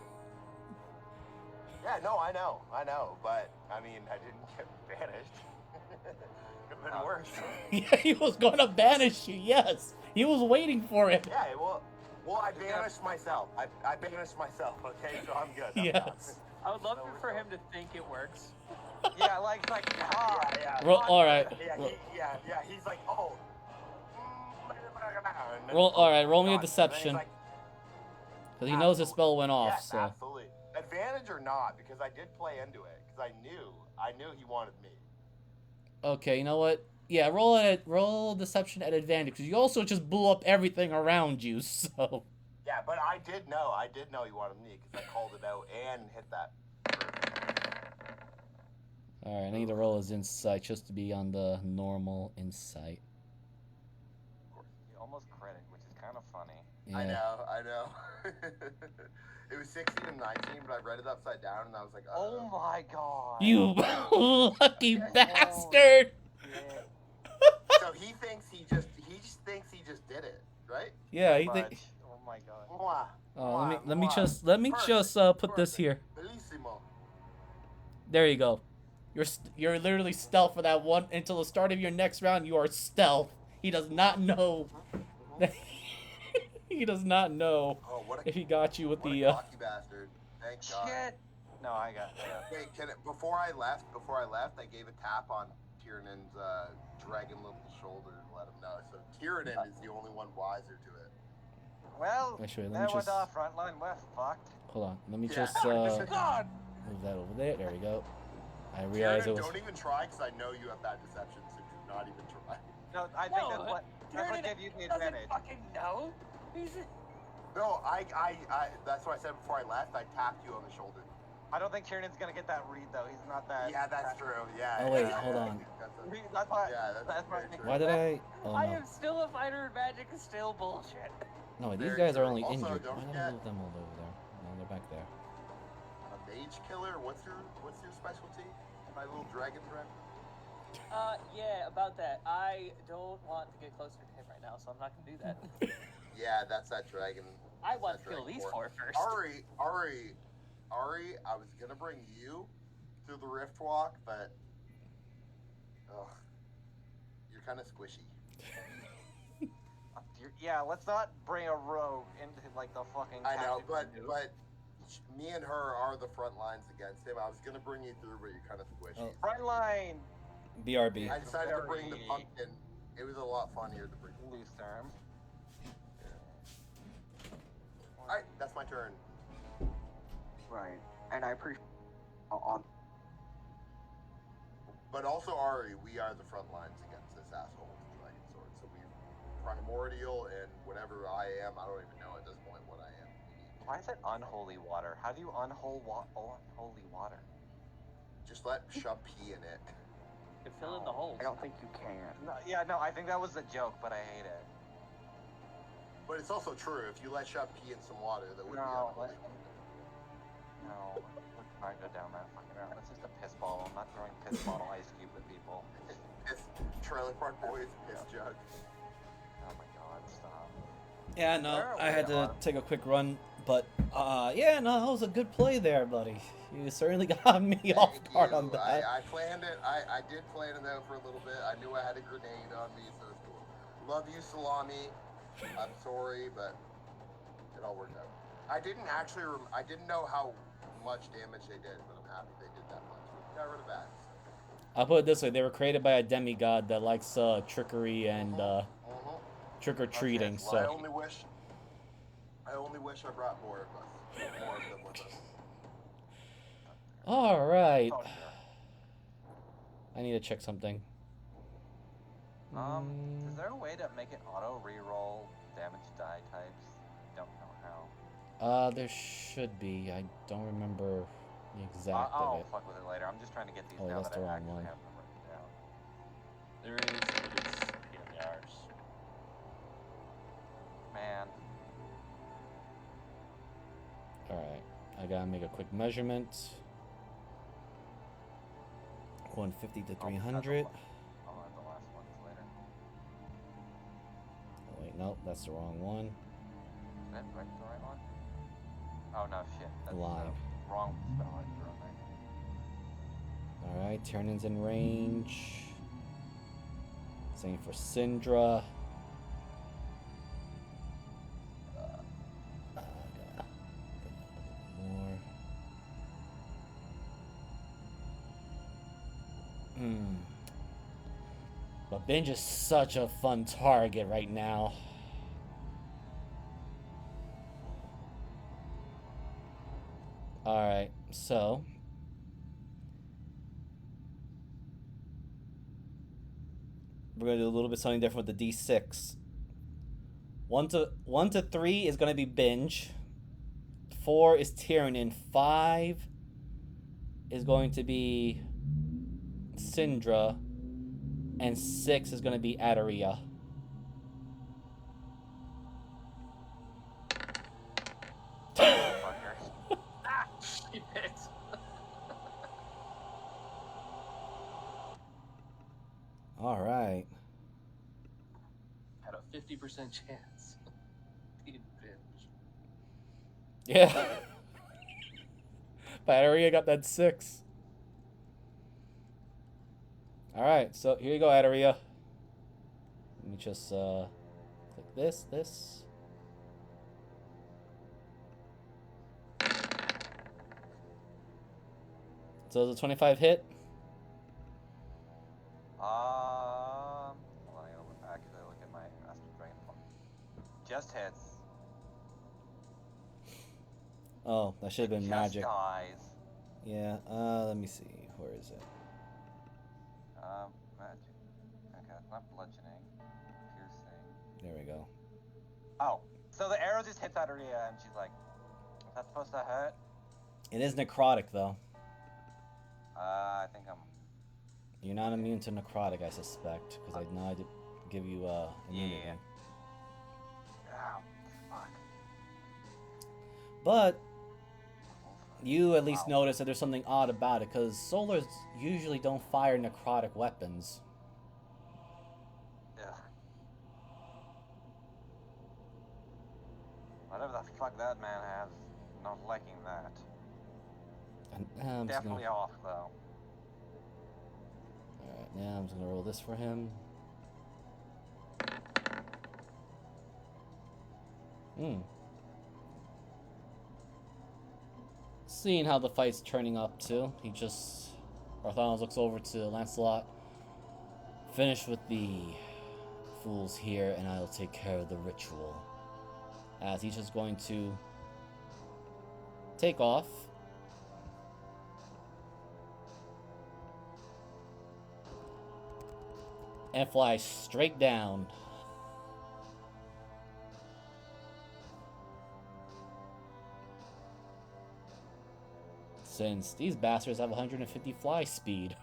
Yeah, no, I know, but I mean, I didn't get banished. Could have been worse. Yeah, he was gonna banish you, yes. He was waiting for it. Yeah, well, I banished myself. I banished myself, okay? So I'm good. I'm Yes. I would love for him to think it works. Yeah, like, yeah. Roll, alright. Yeah, he's like, oh. Roll me a Done. deception. And then Because he knows his spell went off, yes, so. absolutely. Advantage or not, because I did play into it. Because I knew he wanted me. Okay, you know what? Yeah, roll deception at advantage, because you also just blew up everything around you, so. Yeah, but I did know he wanted me, because I called it out and hit that. Alright, I need to roll his insight just to be on the normal insight. you almost credit, which is kind of funny. Yeah. I know. It was 16 and 19, but I read it upside down, and I was like, Oh my god. You lucky bastard! So he thinks he just did it, right? Yeah, he But, think. oh my god. Mwah. Oh, let me Mwah. just put this here. Bellissimo. There you go. You're literally stealth for that one until the start of your next round. You are stealth. He does not know. He does not know Oh, what a if he got you with what the. a cocky bastard. Thank God. Shit. No, I got. Wait, before I left, I gave a tap on Tiernan's dragon little shoulder to let him know. So Tiernan is the only one wiser to it. Well, Actually, let me there was just our front line. We're fucked. hold on. Let me Yeah. just God! move that over there. There we go. I realize it Tiernan, was. don't even try, because I know you have bad deception, so do not even try. No, I think No, that's what Tiernan gave you the doesn't advantage. fucking know. He's No, I that's what I said before I left. I tapped you on the shoulder. I don't think Tiernan's gonna get that read though. He's not that. Yeah, that's true. Yeah. Oh, wait, yeah, hold yeah. on. That's why. Yeah, that's why I very think. true. Why did I? Oh I no. am still a fighter in magic. Is still bullshit. No, these Very guys are true. only Also, injured. don't Why did I forget- move them all over there? No, they're back there. A mage killer. What's your specialty? My little dragon friend. Yeah, about that. I don't want to get closer to him right now, so I'm not gonna do that. Yeah, that's that dragon. I want That's to kill dragon these form. four first. Ari, I was gonna bring you through the rift walk, but you're kind of squishy. Yeah, let's not bring a rogue into like the fucking. I know, captain but me and her are the front lines against him. I was gonna bring you through, but you're kind of squishy. Oh. Front line. BRB. I decided to bring the Very- pumpkin. It was a lot funnier to bring. Loose term. Alright, that's my turn. Right. And I appreciate on But also, Ari, we are the front lines against this asshole with the dragon sword. So we primordial and whatever I am, I don't even know at this point what I am. Why is it unholy water? How do you unholy water? Just let shove pee in it. To fill in the holes. I don't think you can. No, yeah, no, I think that was a joke, but I hate it. But it's also true. If you let shove pee in some water, that would No, be unholy. No, let's not go down that fucking route. That's just a piss bottle. I'm not throwing piss bottle ice cube at people. Piss, trailer park boys, piss jug. Oh my god, stop. Yeah, no, There are I had way to on. take a quick run, but yeah, no, that was a good play there, buddy. You certainly got me off Thank guard you. on that. I planned it. I did plan it out for a little bit. I knew I had a grenade on me, so it's cool. Love you, Salami. I'm sorry, but it all worked out. I didn't actually. I didn't know how much damage they did, but I'm happy they did that much. We got rid of that. I'll put it this way: they were created by a demigod that likes trickery and trick or treating. Okay, well, So I only wish I brought more of them with us. all right, Oh, sure. I need to check something. Is there a way to make it auto reroll damage die types? Don't know how. There should be. I don't remember the exact I'll of it. fuck with it later. I'm just trying to get these Oh, now that's that the I wrong actually one. have them written down. There is, but it's PMRs. Man. Alright, I gotta make a quick measurement. 150 to 300. I'll add the last ones later. Oh, wait, nope, that's the wrong one. Is that right, the right one? Oh no, shit. That's Line. the wrong spell I threw in there. Alright, Tyrann's in range. Same for Syndra. More. But Binge is such a fun target right now. Alright, so we're gonna do a little bit something different with the D6. 1 to 3 is gonna be Binge. 4 is Tyrannin. 5 is going to be Syndra. And 6 is gonna be Adaria. Shit. All right. Had a 50% chance. Being Binge. Yeah. But Adaria got that 6. All right, so here you go, Adaria. Let me just click this. So the 25 hit. Hold on, I gotta actually look at my Astral Dragon form. Just hits. Oh, that should have been Just magic. dies. Yeah. Let me see. Where is it? Magic. Okay, it's not bludgeoning. Piercing. There we go. Oh, so the arrow just hits Adaria, and she's like, "Is that supposed to hurt?" It is necrotic though. I think I'm. You're not immune to necrotic, I suspect, because I know I did give you immunity. Yeah. Oh, fuck. But you at least notice that there's something odd about it, because Solars usually don't fire necrotic weapons. Ugh. Whatever the fuck that man has, not liking that. And, I'm just Definitely gonna... off though. Alright, now I'm just gonna roll this for him. Seeing how the fight's turning up too, Bartholomew looks over to Lancelot. Finish with the fools here, and I'll take care of the ritual. As he's just going to take off. And fly straight down. Since these bastards have 150 fly speed.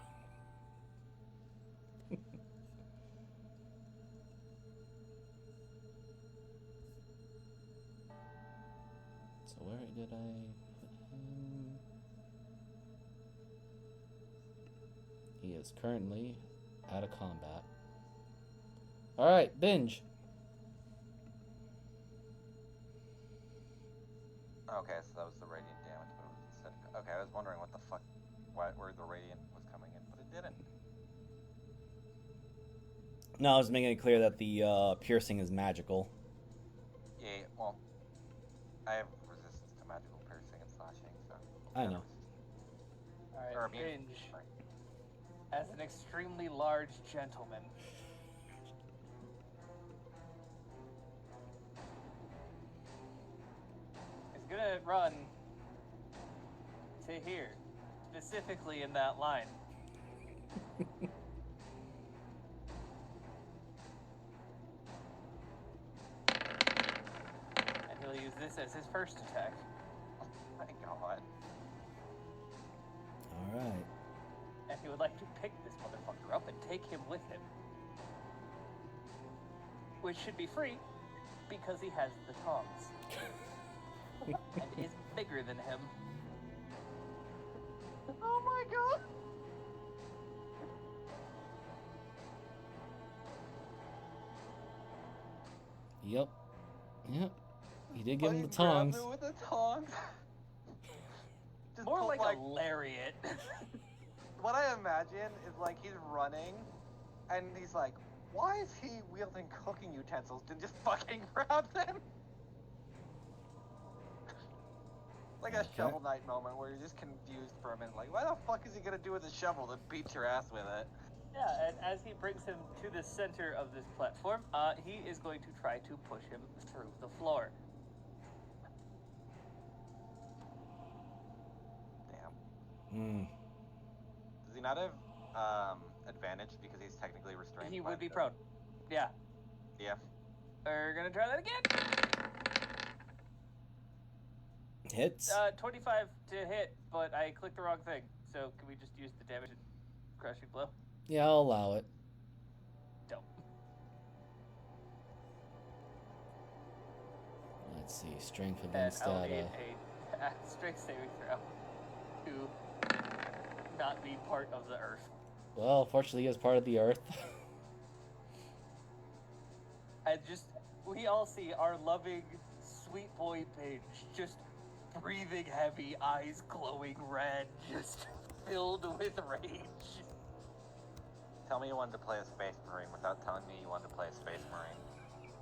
So where did I put him? He is currently out of combat. Alright, Binge. Okay, so that was the radiant damage, but it was instead. Okay, I was wondering what the fuck, where the radiant was coming in, but it didn't. No, I was making it clear that the piercing is magical. Yeah, well, I have resistance to magical piercing and slashing, so. I know. Alright, Binge, as an extremely large gentleman, is gonna run to here, specifically in that line. And he'll use this as his first attack. Oh my god. Alright. And he would like to pick this motherfucker up and take him with him. Which should be free, because he has the tongs. and is bigger than him. Oh my god! Yep. Yep. He did give him the Fucking grab tongs. me with the tongs. Just More pull, like a lariat. What I imagine is like he's running, and he's like, "Why is he wielding cooking utensils?" Then just fucking grabs him. Like a Okay. Shovel Knight moment where you're just confused for a minute. Like, why the fuck is he gonna do with a shovel? Then beat your ass with it. Yeah, and as he brings him to the center of this platform, he is going to try to push him through the floor. Damn. Hmm. Does he not have advantage because he's technically restrained? He by would be the- prone. Yeah. Yeah. We're gonna try that again. Hits. 25 to hit, but I clicked the wrong thing. So can we just use the damage and crushing blow? Yeah, I'll allow it. Don't. Let's see. Strength And against I'll that. need a strength saving throw to not be part of the earth. Well, fortunately, he is part of the earth. And just, we all see our loving, sweet boy Binge just breathing heavy, eyes glowing red, just filled with rage. Tell me you wanted to play a Space Marine without telling me you wanted to play a Space Marine.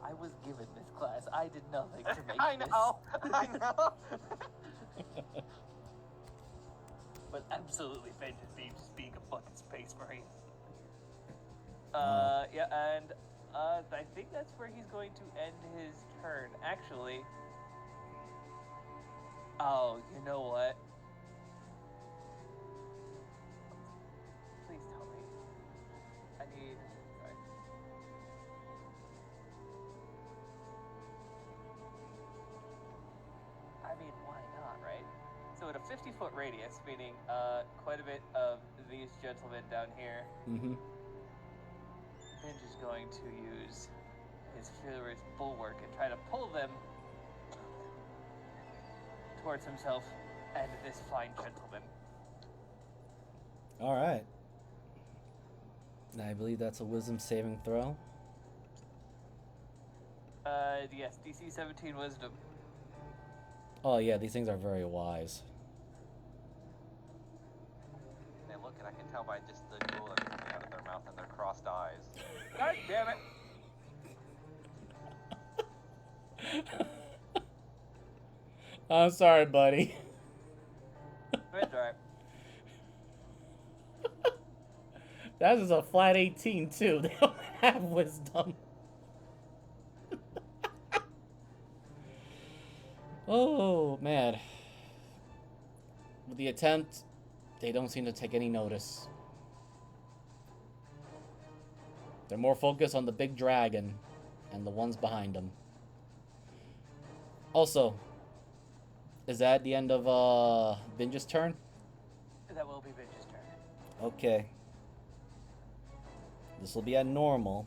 I was given this class. I did nothing to make I this. know. I know. But absolutely offended me just being a fucking space marine. Yeah, and I think that's where he's going to end his turn. Actually, oh, you know what? Please tell me. I need. Sorry. I mean, why not, right? So at a 50-foot radius, meaning quite a bit of these gentlemen down here, Mm-hmm. Binge is going to use his furious bulwark and try to pull them towards himself and this fine gentleman. All right. I believe that's a wisdom saving throw. Yes, DC 17 wisdom. Oh yeah, these things are very wise. And look, and I can tell by just the drool that's coming out of their mouth and their crossed eyes. God damn it! I'm sorry, buddy. It's alright. That is a flat 18 too. They don't have wisdom. Oh man. With the attempt, they don't seem to take any notice. They're more focused on the big dragon and the ones behind them. Also, is that the end of Binge's turn? That will be Binge's turn. Okay. This will be at normal.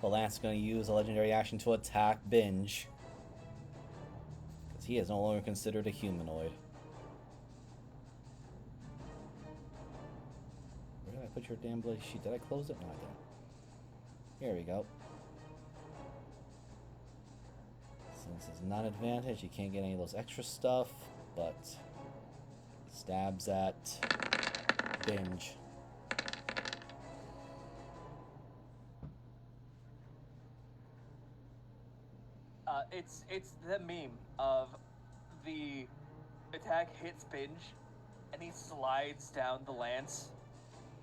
But Lance is going to use a legendary action to attack Binge. Because he is no longer considered a humanoid. Where did I put your damn bloody sheet? Did I close it? No, I didn't. Here we go. Since it's not advantage, you can't get any of those extra stuff. But stabs at Binge. It's the meme of the attack hits Binge, and he slides down the lance.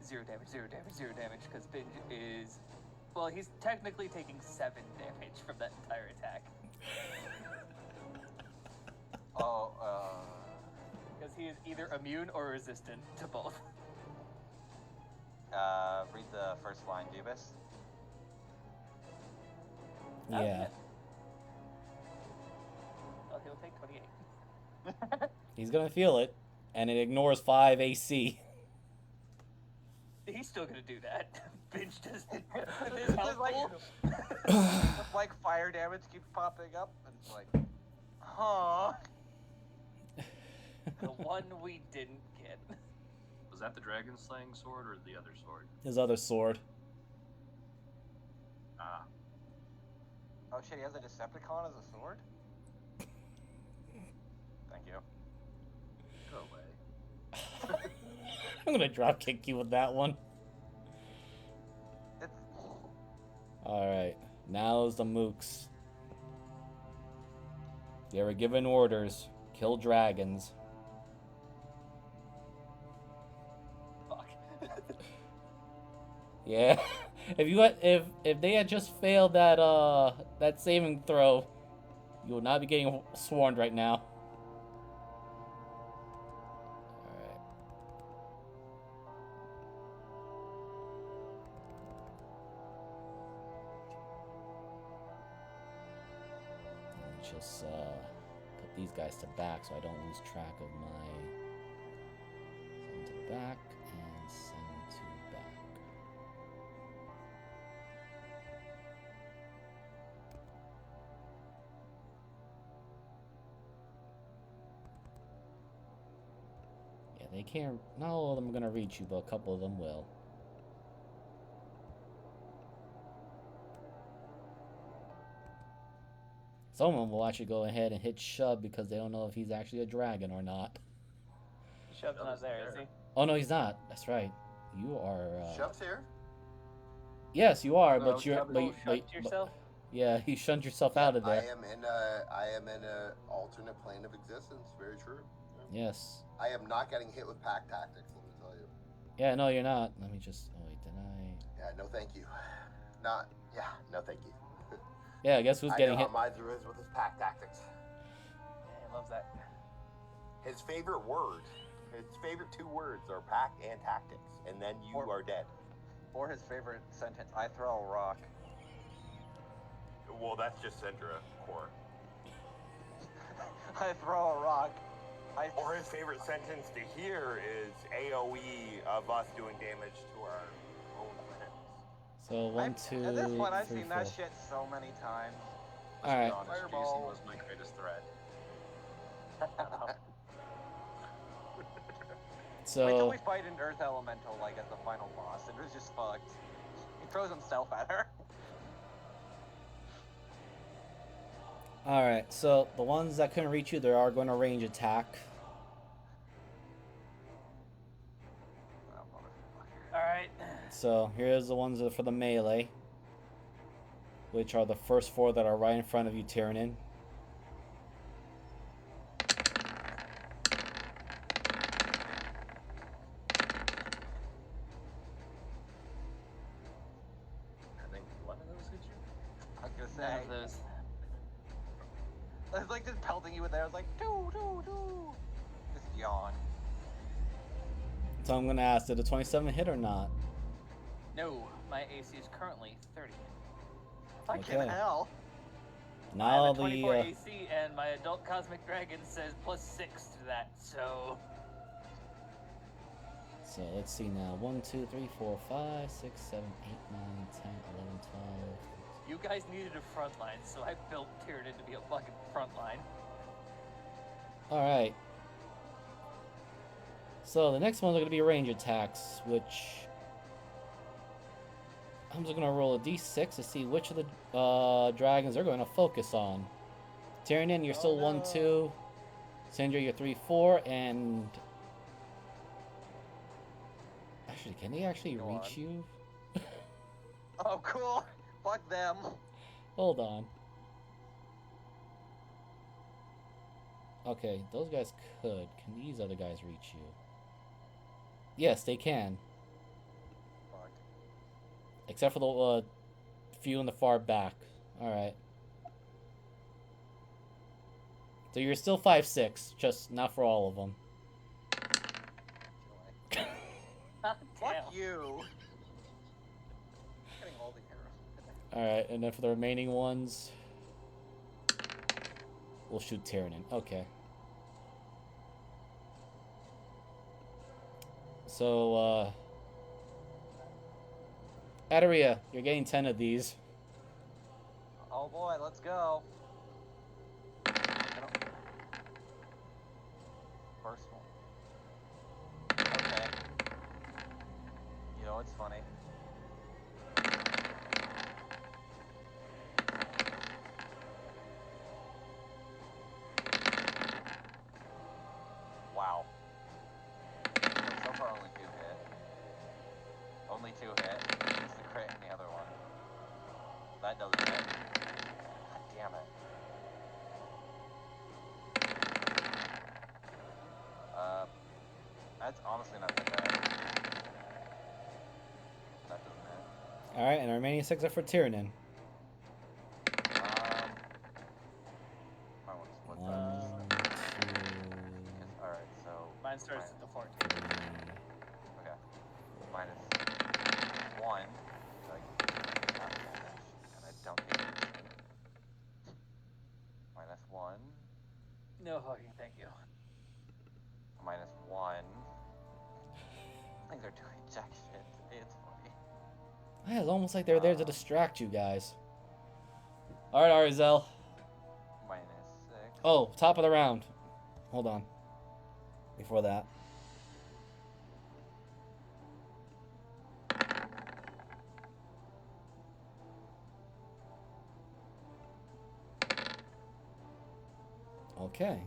0 damage, 0 damage, 0 damage, because Binge is, well, he's technically taking 7 damage from that entire attack. Oh, Because he is either immune or resistant to both. read the first line, Jeebus. Yeah. Well, he'll take 28. He's going to feel it. And it ignores 5 AC. He's still gonna do that. Binge does with his health like, pool. like fire damage keeps popping up, and it's like, oh Huh? The one we didn't get. Was that the dragon slaying sword or the other sword? His other sword. Ah, Oh shit, he has a Decepticon as a sword? Thank you. go away. I'm gonna drop kick you with that one. It's... Alright, now's the mooks. They were given orders. Kill dragons. Fuck. Yeah. If they had just failed that saving throw, you would not be getting swarmed right now. Alright. Just put these guys to back so I don't lose track of my send to back and send to back. Yeah, they can't. Not all of them are gonna reach you, but a couple of them will. Some of them will actually go ahead and hit Shub because they don't know if he's actually a dragon or not. Shub's not there, is he? Oh no, he's not. That's right. You are. Shub's here. Yes, you are, No, but you're. Shub, you shunned yourself? Yeah, you shunned yourself out of I there. am in a alternate plane of existence. Very true. Yes. I am not getting hit with pack tactics. Let me tell you. Yeah, no, you're not. Let me just. Oh wait, did I? Yeah, no, thank you. Not. Yeah, no, thank you. Yeah, guess who's I getting know hit? how my Drew is with his pack tactics. Yeah, he loves that. His favorite word, his favorite two words are pack and tactics, and then you are dead. Or his favorite sentence, I throw a rock. Well, that's just Syndra core. I throw a rock. Or his favorite sentence to hear is AOE of us doing damage to our own friends. So one, two, At this point, I've three, seen that four. shit so many times. let's Alright. be honest, Jason Fireball. was my greatest threat. Wait till So we fight an Earth Elemental, like, as the final boss. It was just fucked. He throws himself at her. alright, so the ones that couldn't reach you, they are going to range attack. Oh, motherfucker. Alright. So here's the ones that are for the melee, which are the first four that are right in front of you, Tyrannin. I think one of those hit you. I was gonna None say. of those. I was like just pelting you with there. I was like, doo, doo, doo. Just yawn. So I'm gonna ask, did the 27 hit or not? No, my AC is currently 30. Fucking Okay. hell. I Now have a 24 the AC, and my adult cosmic dragon says +6 to that, so... so let's see now. 1, 2, 3, 4, 5, 6, 7, 8, 9, 10, 11, 12. You guys needed a front line, so I built Tyranid to be a fucking front line. Alright. So the next ones are going to be range attacks, which I'm just going to roll a d6 to see which of the dragons they're going to focus on. Tyrannin, you're still 1, 2. Syndra, you're 3, 4. And actually, can they actually Go reach you? Oh, cool. Fuck them. Hold on. Okay, those guys could. Can these other guys reach you? Yes, they can. Fuck. Except for the few in the far back. Alright. So you're still 5'6", just not for all of them. Damn. Fuck you. Getting all the arrows. Alright, and then for the remaining ones, we'll shoot Tyrannin. Okay. So, Aderia, you're getting 10 of these. Oh boy, let's go. know it's funny. Wow. So far only 2 hit. Only 2 hit. It's the crit in the other one. That doesn't hit. God damn it. That's honestly not that bad. That doesn't hit. Alright, and the remaining 6 are for Tyrannin. I want to split that. 1, 2, Alright, so... Mine starts at the 14. 3. Okay. Minus 1. Like, half damage. And I don't think it's minus 1. No fucking thank you. Minus 1. I think they're doing jack shit. It's funny. Yeah, it's almost like they're there to distract you guys. Alright, Arizel. Minus 6. Oh, top of the round. Hold on. Before that. Okay.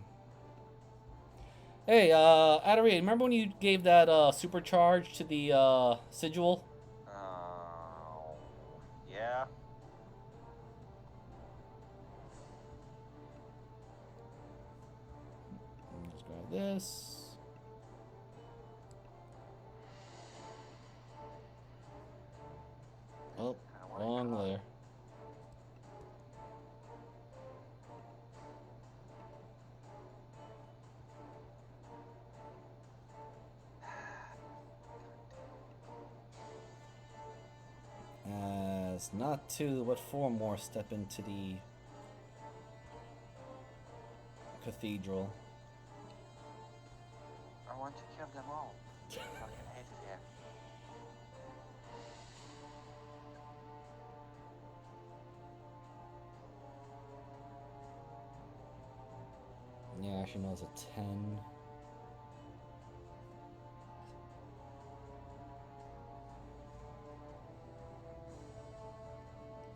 Hey, Adari, remember when you gave that supercharge to the sigil? Yeah. Let me just grab this. Oh, wrong layer. As not 2, but 4 more step into the cathedral. I want to kill them all. I fucking hate it here. Yeah, actually, no, it's a 10.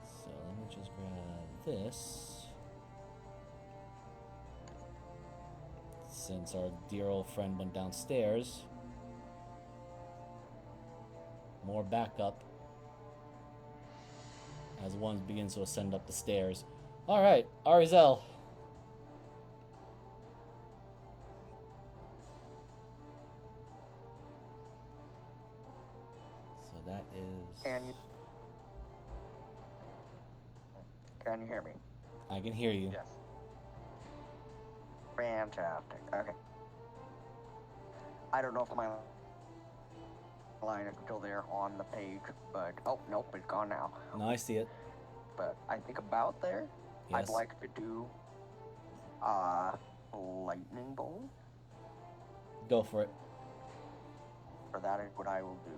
So let me just grab this. Since our dear old friend went downstairs. More backup. As one begins to ascend up the stairs. Alright, Arizel. So that is... Can you hear me? I can hear you. Yes. Fantastic. Okay. I don't know if my line is still there on the page, but oh nope, it's gone now. No, I see it. But I think about there, Yes. I'd like to do lightning bolt. Go for it. For that is what I will do.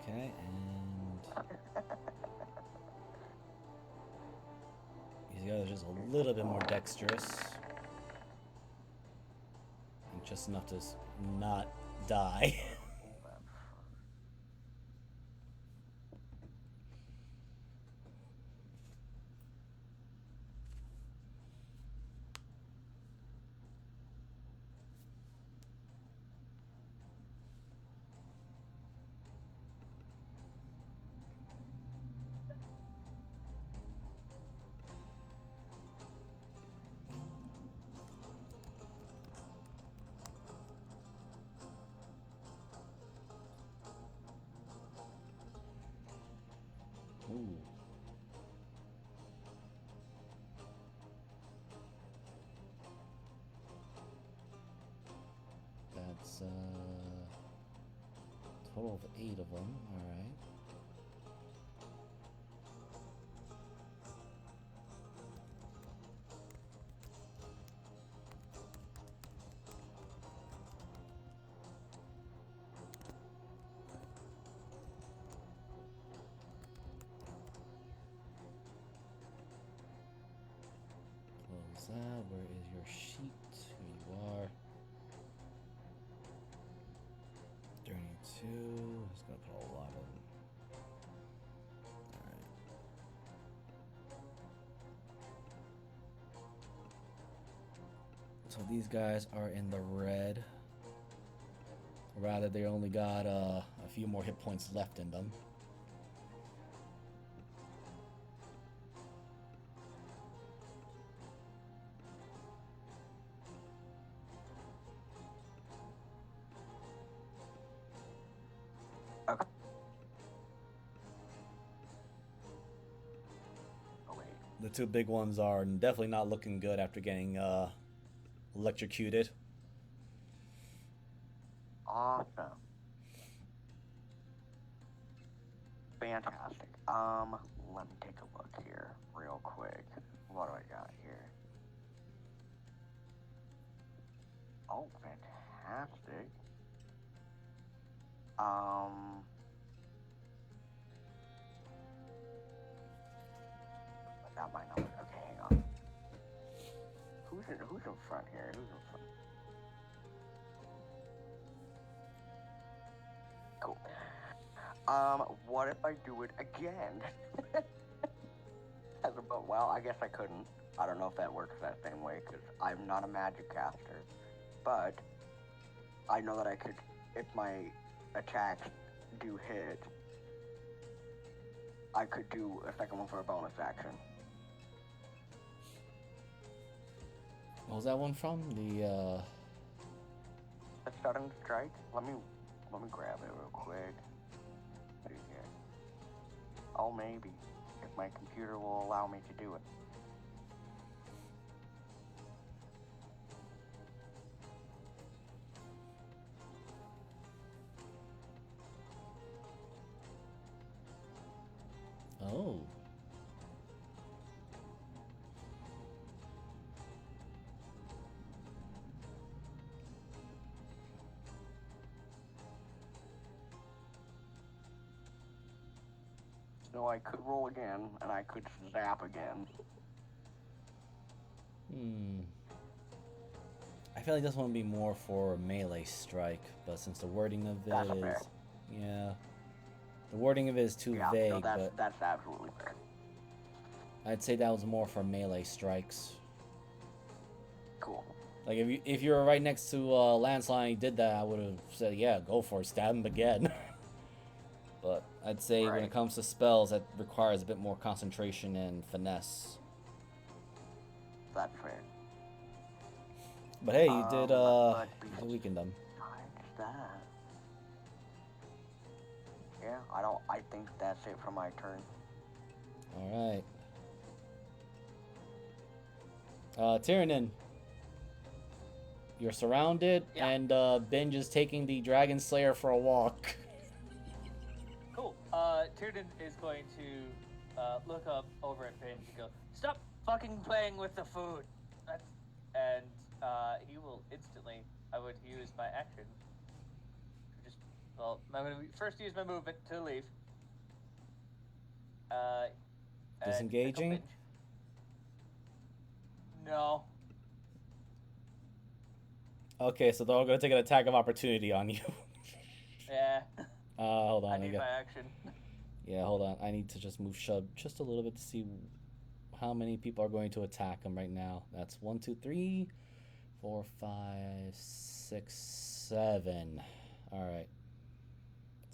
Okay, and... These guys are just a little bit more dexterous. And just enough to not die. Ooh. That's total of 8 of them. All right. is that? Where is your sheet? Here you are. 32. It's gonna put a lot of them. Alright. So these guys are in the red. Rather, they only got a few more hit points left in them. Okay. Oh, wait. The two big ones are definitely not looking good after getting electrocuted. Awesome. Fantastic. Let me take a look here real quick. What do I got here? Oh, fantastic. That might not. Okay, hang on. Who's in front here? Who's in front? Cool. What if I do it again? Well, I guess I couldn't. I don't know if that works that same way, because I'm not a magic caster. But I know that I could, if my attacks do hit, I could do a second one for a bonus action. What was that one from? The sudden strike? Let me grab it real quick. What do you get? Oh, maybe. If my computer will allow me to do it. Oh. So I could roll again, and I could zap again. I feel like this one would be more for melee strike, but since the wording of it That's is, fair. yeah, the wording of it is too Yeah, vague. no, But that's absolutely fair. I'd say that was more for melee strikes. Cool. Like if you were right next to Lancelot and he did that, I would have said, yeah, go for it, stab him again. But I'd say when it Right. comes to spells, that requires a bit more concentration and finesse. That's fair. But hey, you did but weaken them. besides that, yeah, I think that's it for my turn. All right. Tyrannin, you're surrounded, Yeah. and Binge is taking the Dragon Slayer for a walk. Cool. Tiernan is going to look up over at Binge and go, "Stop fucking playing with the food." And he will instantly. I would use my action. I'm going to first use my movement to leave. And pick up Disengaging? Binge. No. Okay, so they're all gonna take an attack of opportunity on you. Yeah. Hold on. I need my action. Yeah, hold on. I need to just move Shub just a little bit to see how many people are going to attack him right now. That's 1, 2, 3, 4, 5, 6, 7. All right.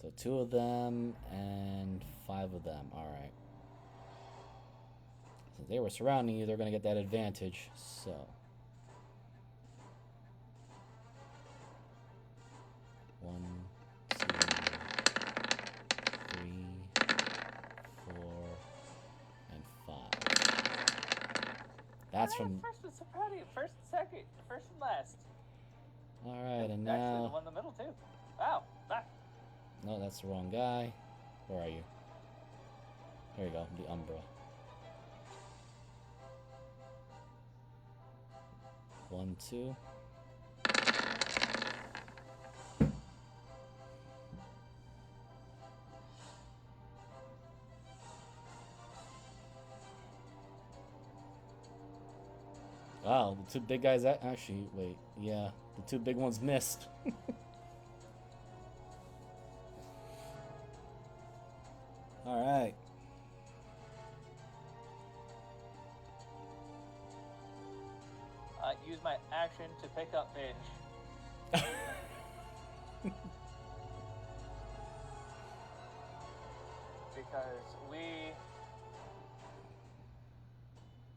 So 2 of them and 5 of them. All right. Since they were surrounding you, they're going to get that advantage. So 1, 2, 3, 4, and 5. That's from. First and so proud of you. First and second. First and last. All right, and Actually, the now. one in the middle too. Wow. Ah. No, that's the wrong guy. Where are you? There you go, the Umbra. 1, 2. Wow, the two big guys actually, wait, yeah, the two big ones missed. Alright. Use my action to pick up Binge. Because we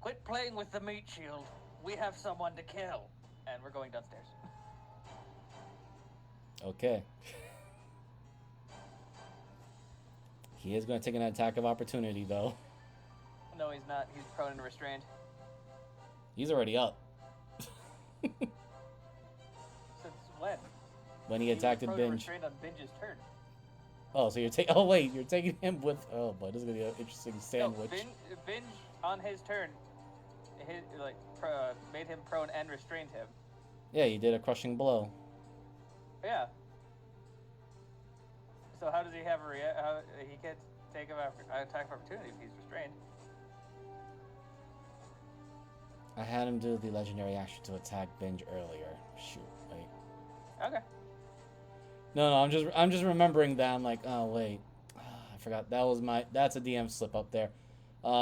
quit playing with the meat shield. We have someone to kill, and we're going downstairs. Okay. He is going to take an attack of opportunity, though. No, he's not. He's prone and restrained. He's already up. Since when? When he attacked He was at prone and Binge. restrained on Binge's turn. Oh, so you're taking... Oh, wait, you're taking him with... Oh, boy, this is going to be an interesting sandwich. No, Binge on his turn, made him prone and restrained him. Yeah, you did a crushing blow. Yeah. So how does he have he can't take an attack of opportunity if he's restrained? I had him do the legendary action to attack Binge earlier. Shoot, wait. Okay. No, I'm just remembering that. I'm like, oh wait, I forgot that's a DM slip up there.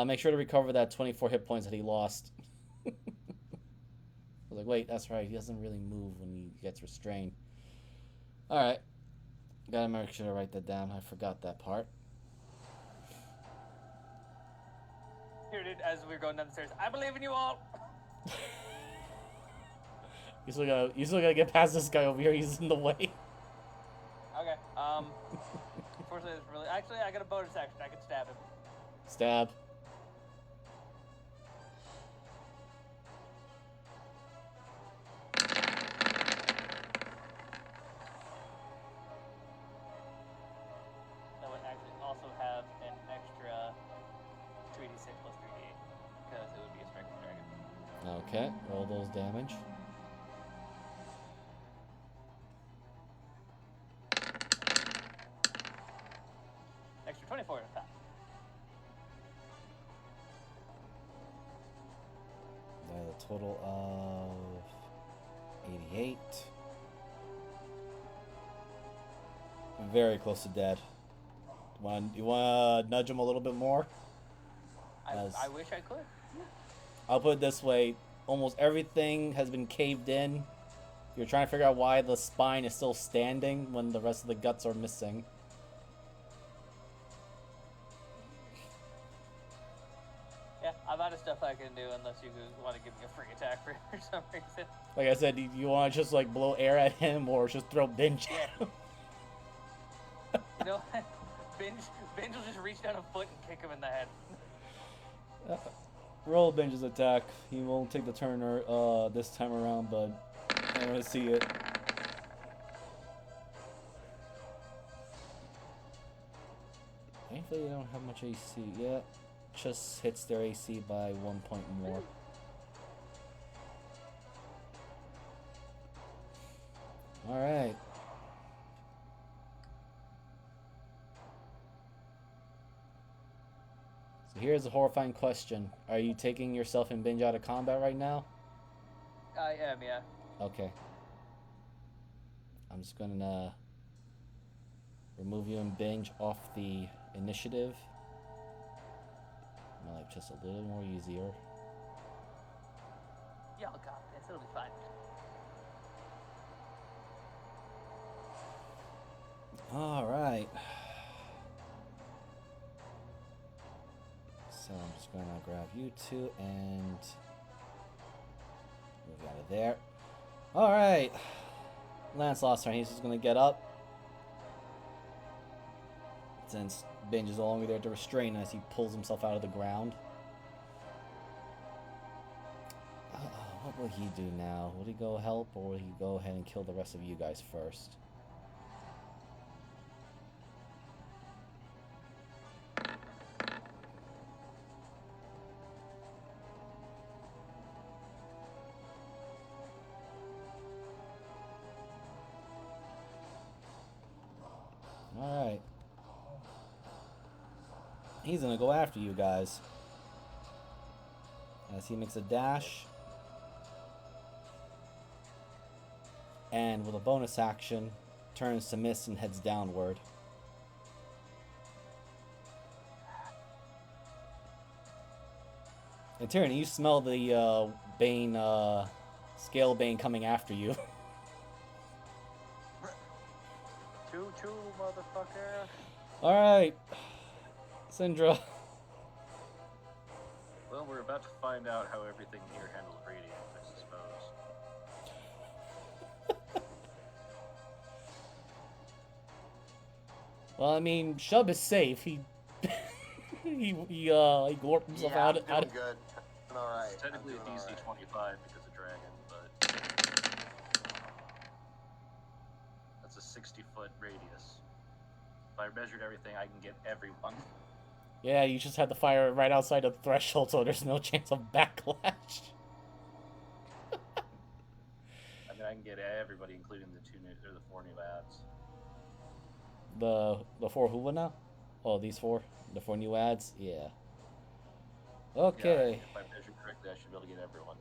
Make sure to recover that 24 hit points that he lost. I was like, wait, that's right. He doesn't really move when he gets restrained. All right, gotta make sure to write that down. I forgot that part. Here, dude, as we're going down the stairs, I believe in you all. You still gotta get past this guy over here. He's in the way. Okay. Unfortunately, it's really. Actually, I got a bonus action. I can stab him. Stab. That would actually also have an extra 3d6 plus 3d8 because it would be a strike with dragon. Okay, roll those damage. Extra 24 at a time. That's a total of 88. Very close to dead. You want to nudge him a little bit more? I wish I could. I'll put it this way. Almost everything has been caved in. You're trying to figure out why the spine is still standing when the rest of the guts are missing. Yeah, I'm out of stuff I can do unless you want to give me a free attack for some reason. Like I said, you want to just like blow air at him or just throw Binge at him? You know, Binge will just reach down a foot and kick him in the head. Roll Binge's attack. He won't take the turn this time around, but I want to see it. Thankfully, they don't have much AC yet. Just hits their AC by 1 point more. Alright. So here's a horrifying question. Are you taking yourself and Binge out of combat right now? I am, yeah. Okay. I'm just gonna remove you and Binge off the initiative. My life just a little more easier. Y'all got this. It'll be fine. Alright. So I'm just gonna grab you two and move out of there. Alright. Lancelot's turn. He's just gonna get up. Since Binge is no longer there to restrain as he pulls himself out of the ground. What will he do now? Will he go help or will he go ahead and kill the rest of you guys first? Alright. He's gonna go after you guys. As he makes a dash. and with a bonus action, turns to mist and heads downward. And Tyrion, you smell the Bane, Scale Bane coming after you. Choo-choo, motherfucker. Alright. Syndra. Well, we're about to find out how everything here handles radiant, I suppose. Well, I mean, Shub is safe. He he gorped himself Yeah, out. I'm doing good. All right. It's technically a I'm doing DC all 25 because of Dragon, but that's a 60-foot radius. If I measured everything, I can get everyone. Yeah, you just had to fire right outside the threshold, so there's no chance of backlash. I mean, I can get everybody, including the four new ads. The four Hula now? Oh, these four? The four new ads? Yeah. Okay. Yeah, if I measured correctly, I should be able to get everyone.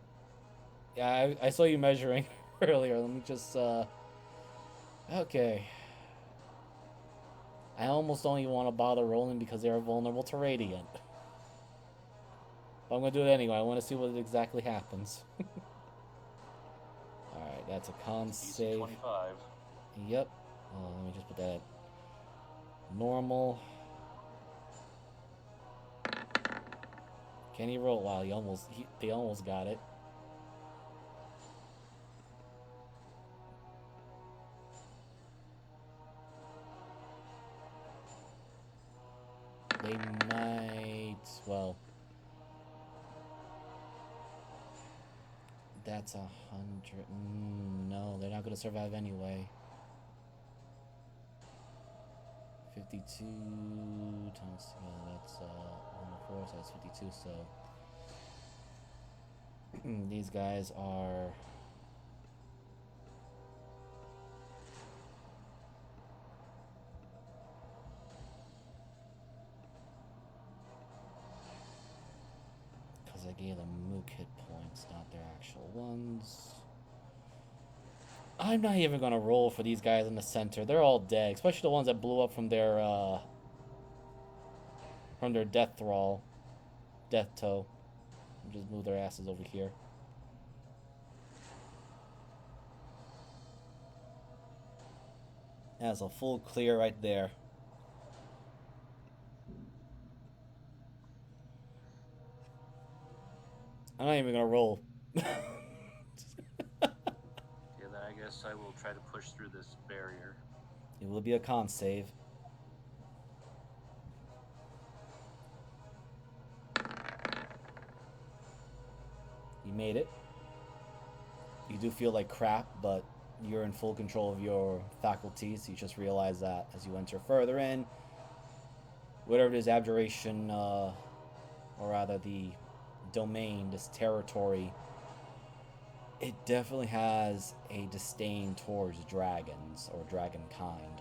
Yeah, I saw you measuring earlier. Let me just, okay. I almost don't even want to bother rolling because they're vulnerable to Radiant. But I'm going to do it anyway. I want to see what exactly happens. Alright, that's a con DC save. 25. Yep. Oh, let me just put that at normal. Can he roll? Wow, they almost got it. They might, well, that's 100. No, they're not going to survive anyway. 52 times, that's 104, so that's 52, so these guys are because I gave them mook hit points, not their actual ones. I'm not even gonna roll for these guys in the center. They're all dead, especially the ones that blew up from their death thrall, death toe. Just move their asses over here. That's a full clear right there. I'm not even gonna roll. Yeah, then I guess I will try to push through this barrier. It will be a con save. You made it. You do feel like crap, but you're in full control of your faculties. You just realize that as you enter further in, whatever it is, abjuration, or rather the domain, this territory, it definitely has a disdain towards dragons or dragonkind.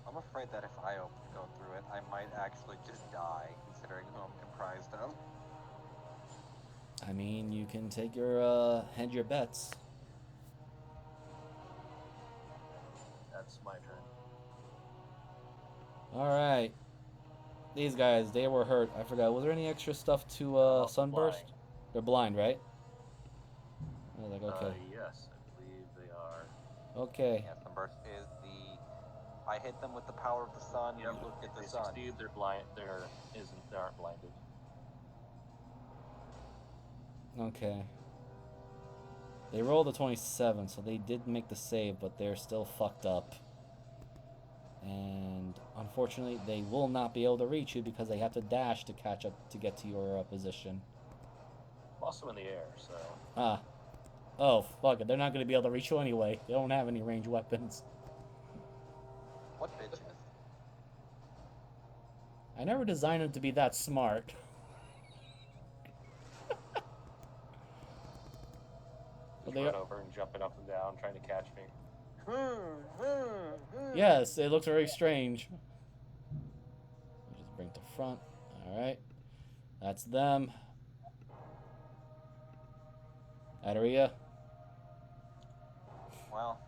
I'm afraid that if I go through it, I might actually just die, considering who I'm comprised of. I mean, you can take your hedge your bets. That's my turn. All right, these guys, they were hurt. I forgot. Was there any extra stuff to sunburst? Blind. They're blind, right? I was like, okay. Yes, I believe they are. Okay. Yeah, sunburst is the. I hit them with the power of the sun. Yep. You look at the They sun. succeed. They're blind. They aren't blinded. Okay. They rolled a 27, so they did make the save, but they're still fucked up. And unfortunately, they will not be able to reach you because they have to dash to catch up to get to your position. I'm also in the air, so. Ah. Oh, fuck it. They're not going to be able to reach you anyway. They don't have any ranged weapons. What bitches? I never designed them to be that smart. Just They run are- over and jumping up and down, trying to catch me. Yes, it looks very strange. Just bring to front. Alright. That's them. Aderia. Well,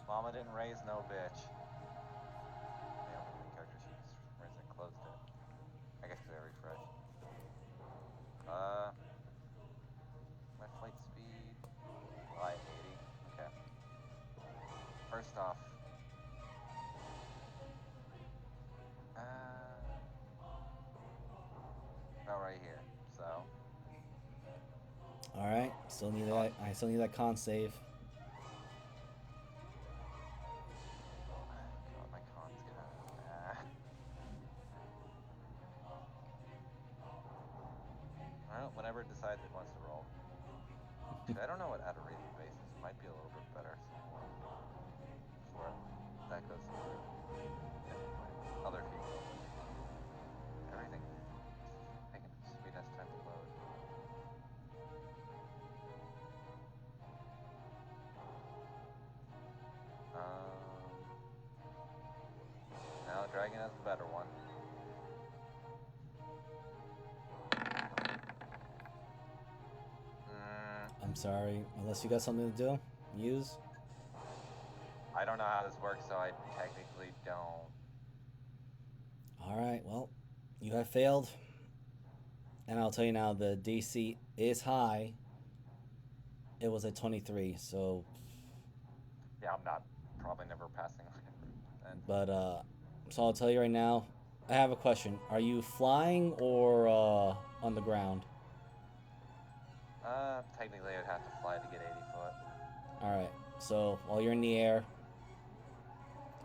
Mama didn't raise no bitch. Yeah, the main character, she just raised and closed it. I guess because I refreshed. My flight speed. I 80. Okay. First off, about right here. So. All right. Still need that. I still need that con save. God, my con's kind of I don't know, whenever it decides it wants to roll. Actually, I don't know what add a reason base is. It might be a little bit better. Before that goes through. Yeah, my other people. Everything taking sweet ass time to load. Now Dragon has the better one. I'm sorry. Unless you got something to do, use. I don't know how this works, so I technically don't. All right. Well, you have failed. And I'll tell you now, the DC is high. It was at 23, so. Yeah, I'm not probably never passing then. But so I'll tell you right now. I have a question. Are you flying or on the ground? Technically I'd have to fly to get 80 foot. All right. So while you're in the air,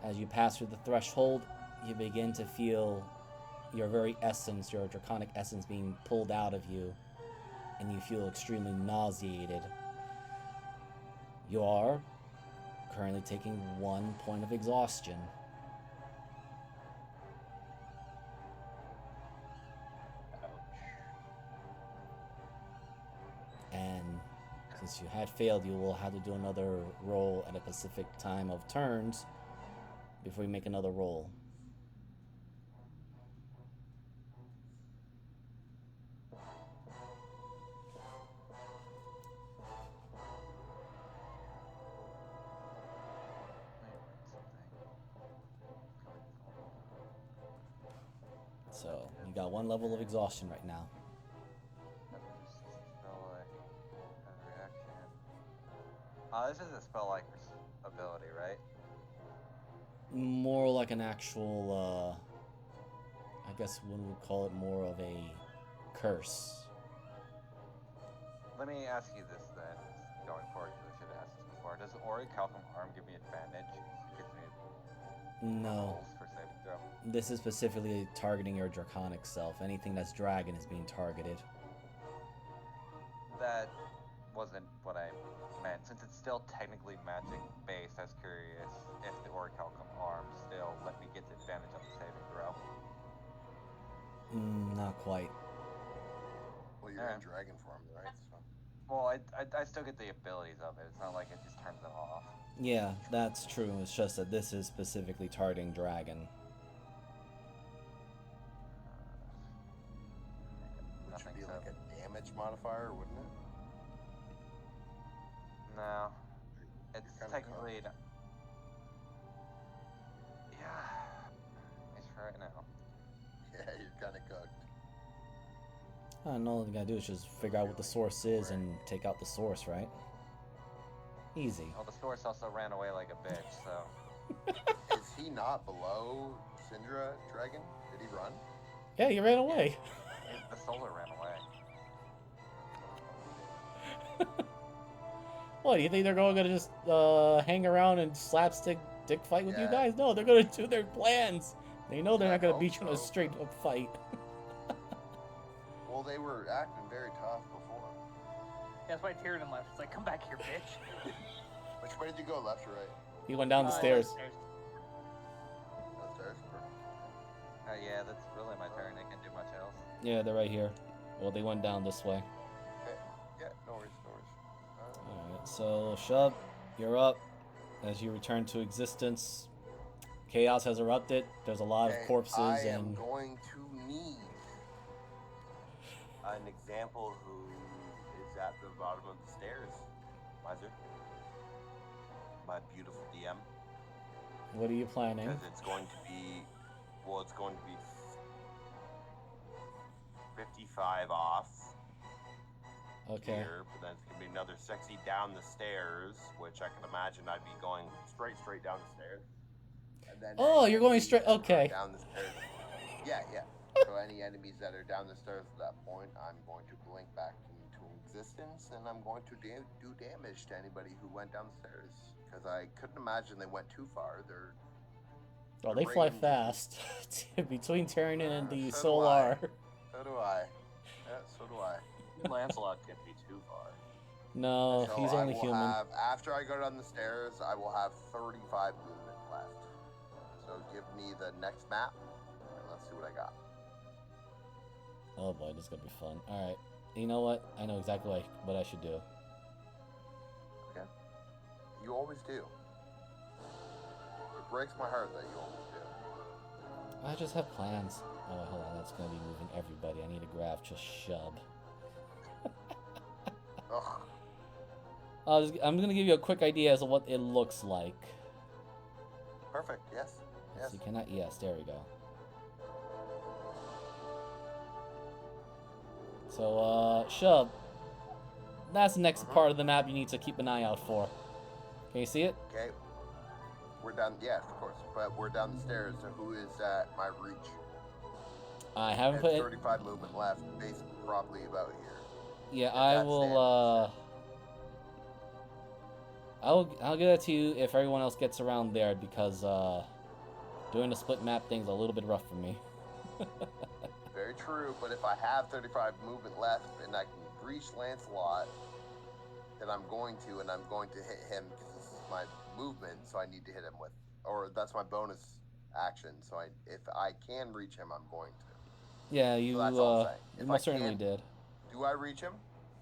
as you pass through the threshold, you begin to feel your very essence, your draconic essence, being pulled out of you, and you feel extremely nauseated. You are currently taking 1 point of exhaustion. And since you had failed, you will have to do another roll at a specific time of turns before you make another roll. So you got 1 level of exhaustion right now. This is a spell-like ability, right? More like an actual, I guess one would call it more of a curse. Let me ask you this then, going forward, because I should have asked this before. Does Orichalcum Arm give me advantage? Gives me No. rolls for saving throw? This is specifically targeting your draconic self. Anything that's dragon is being targeted. That wasn't what I meant. Since it's still technically magic-based, I was curious if the Orichalcum Arm still let me get the advantage on the saving throw. Not quite. Well, you're in dragon form, right? So. Well, I still get the abilities of it. It's not like it just turns it off. Yeah, that's true. It's just that this is specifically targeting dragon. Which would be like a damage modifier, wouldn't it? No. It's technically... Yeah. It's for right now. Yeah, you're kind of cooked. All you gotta do is just figure out what the source is and take out the source, right? Easy. Well, the source also ran away like a bitch, so... Is he not below Syndra Dragon? Did he run? Yeah, he ran away. The solar ran away. What, you think they're gonna just hang around and slapstick dick fight with you Yeah. guys? No, they're gonna do their plans. They know they're Yeah, not gonna I beat you in a hope so. straight up fight. Well, they were acting very tough before. That's why Tyrion left. It's like, come back here, bitch. Which way did you go, left or right? He went down the stairs. Downstairs? Yeah, that's really my turn. I can't do much else. Yeah, they're right here. Well, they went down this way. Okay. Yeah, no worries, no worries. Alright, so Shub, you're up. As you return to existence, chaos has erupted. There's a lot of corpses I am and... going to need an example who is at the bottom of the stairs. Miser. My beautiful DM. What are you planning? Because it's going to be, well, it's going to be 55 off Okay. here, but then it's going to be another 60 down the stairs, which I can imagine I'd be going straight down the stairs. And then Oh, any you're going enemies straight. that are Okay. Down the stairs. Yeah. So any enemies that are down the stairs at that point, I'm going to blink back into existence, and I'm going to do damage to anybody who went down the stairs. Because I couldn't imagine they went too far. Oh, The they fly range- fast. Between Tyrion and the So do Solar. So do I. Yeah, so do I. Lancelot can't be too far. No, So he's I only will human. after I go down the stairs, I will have 35 movement left. So give me the next map, and let's see what I got. Oh boy, this is gonna be fun. Alright. You know what? I know exactly what I should do. Okay. You always do. It breaks my heart that you always do. I just have plans. Oh, hold on. That's gonna be moving everybody. I need to grab just Shub. Ugh. I'm gonna give you a quick idea as to what it looks like. Perfect. Yes. Yes. You cannot. Yes, there we go. So, Shub, that's the next part of the map you need to keep an eye out for. Can you see it? Okay. We're down. Yes, of course. But we're down the stairs. So who is at my reach? I I haven't have put it. 35 movement left, basically probably about here. Yeah, If I that's will. I'll give that to you if everyone else gets around there because doing the split map thing's a little bit rough for me. Very true, but if I have 35 movement left and I can reach Lancelot, then I'm going to, and I'm going to hit him because this is my movement, so I need to hit him with, or that's my bonus action. So if I can reach him, I'm going to. Yeah, you So that's all I'm saying. you If most I certainly can't- did. Do I reach him?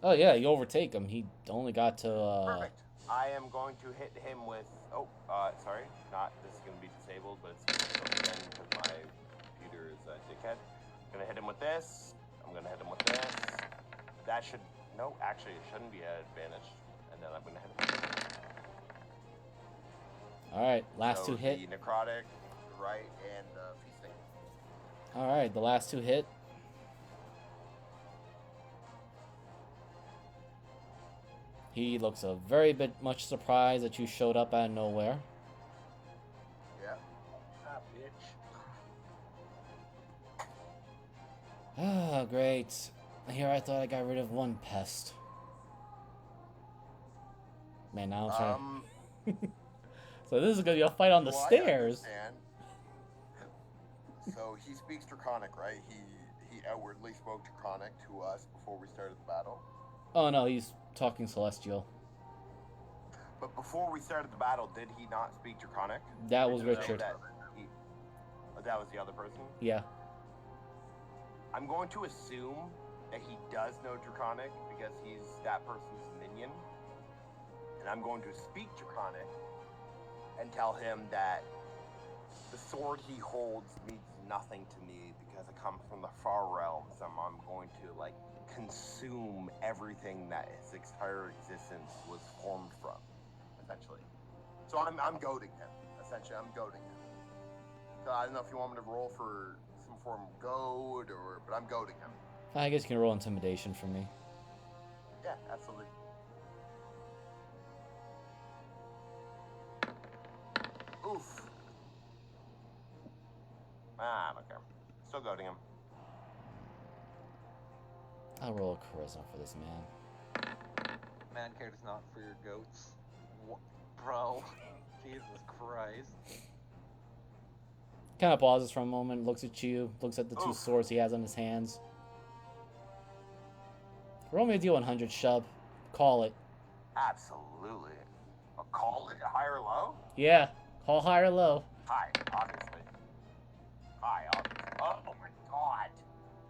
Oh yeah, you overtake him. He only got to. Perfect. I am going to hit him with. Oh, sorry, not. This is going to be disabled, but it's again because my computer is a dickhead. I'm gonna hit him with this. I'm gonna hit him with this. That should. No, actually, it shouldn't be an advantage. And then I'm gonna hit him. All right, last So two hit. The necrotic, right, and feasting. All right, the last two hit. He looks a very bit much surprised that you showed up out of nowhere. Yeah. Ah, bitch. Ah, great. Here I thought I got rid of one pest. Man, now I'm trying. So this is gonna be a fight on the well, I stairs. understand. So he speaks Draconic, right? He outwardly spoke Draconic to us before we started the battle. Oh no, he's talking Celestial. But before we started the battle, did he not speak Draconic? That was Did he say Richard. That was the other person? Yeah. I'm going to assume that he does know Draconic because he's that person's minion. And I'm going to speak Draconic and tell him that the sword he holds means nothing to me because I come from the far realms and I'm going to consume everything that his entire existence was formed from, essentially. So I'm goading him. Essentially, I'm goading him. So I don't know if you want me to roll for some form of goad but I'm goading him. I guess you can roll intimidation for me. Yeah, absolutely. Oof. Ah, okay. Still goading him. I'll roll a charisma for this man. Man cares not for your goats. What? Bro. Jesus Christ. Kind of pauses for a moment, looks at you, looks at the two Oof. swords he has on his hands. Roll me a D100, Shub. Call it. Absolutely. A call it high or low? Yeah, call high or low. High, obviously. High, obviously. Oh my god.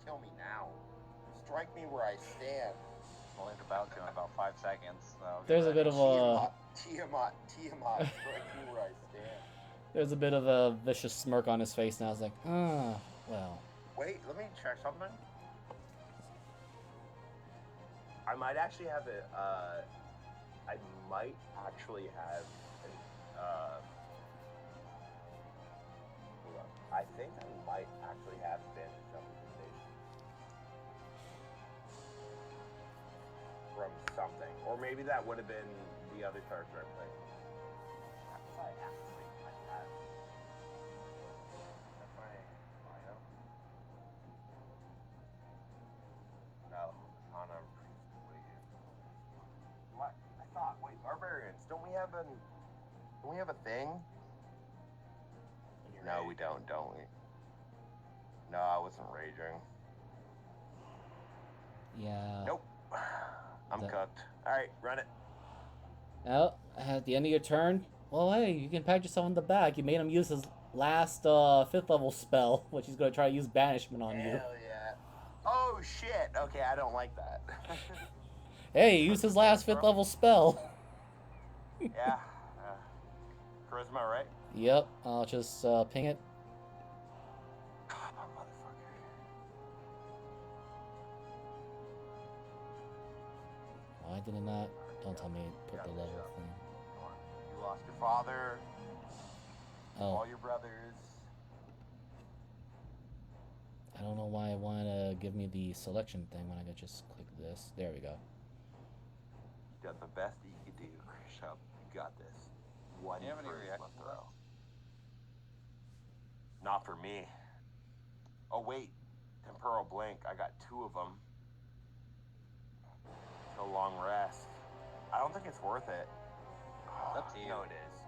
Kill me now. Strike me where I stand. Only about to in about 5 seconds. So There's a bit of a Tiamat, strike me where I stand. there's a bit of a vicious smirk on his face now. I was like, well. Wait, let me check something. I might actually have I might actually have Hold on. I think I might actually have been jumping station from something, or maybe that would have been the other character I played. I actually might have. That's my bio. No, Hana. What? I thought. Wait, barbarians. Don't we have a thing? No, we don't we? No, I wasn't raging. Yeah. Nope. I'm cooked. Alright, run it. Well, at the end of your turn, well, hey, you can pat yourself on the back. You made him use his last 5th level spell, which he's going to try to use banishment on you. Hell yeah. Oh shit. Okay, I don't like that. Hey, use his last 5th level spell. Yeah. Charisma, right? Yep, I'll just ping it. Motherfucker. Why did it not? Don't tell me put the level thing. You lost your father, Oh, all your brothers. I don't know why it wanted to give me the selection thing when I could just click this. There we go. You done the best that you could do, Shub. You got this. One Do you have any charisma reaction throw. left? Not for me. Oh wait, temporal blink. I got 2 of them. It's a long rest. I don't think it's worth it. Up to you. No, it is.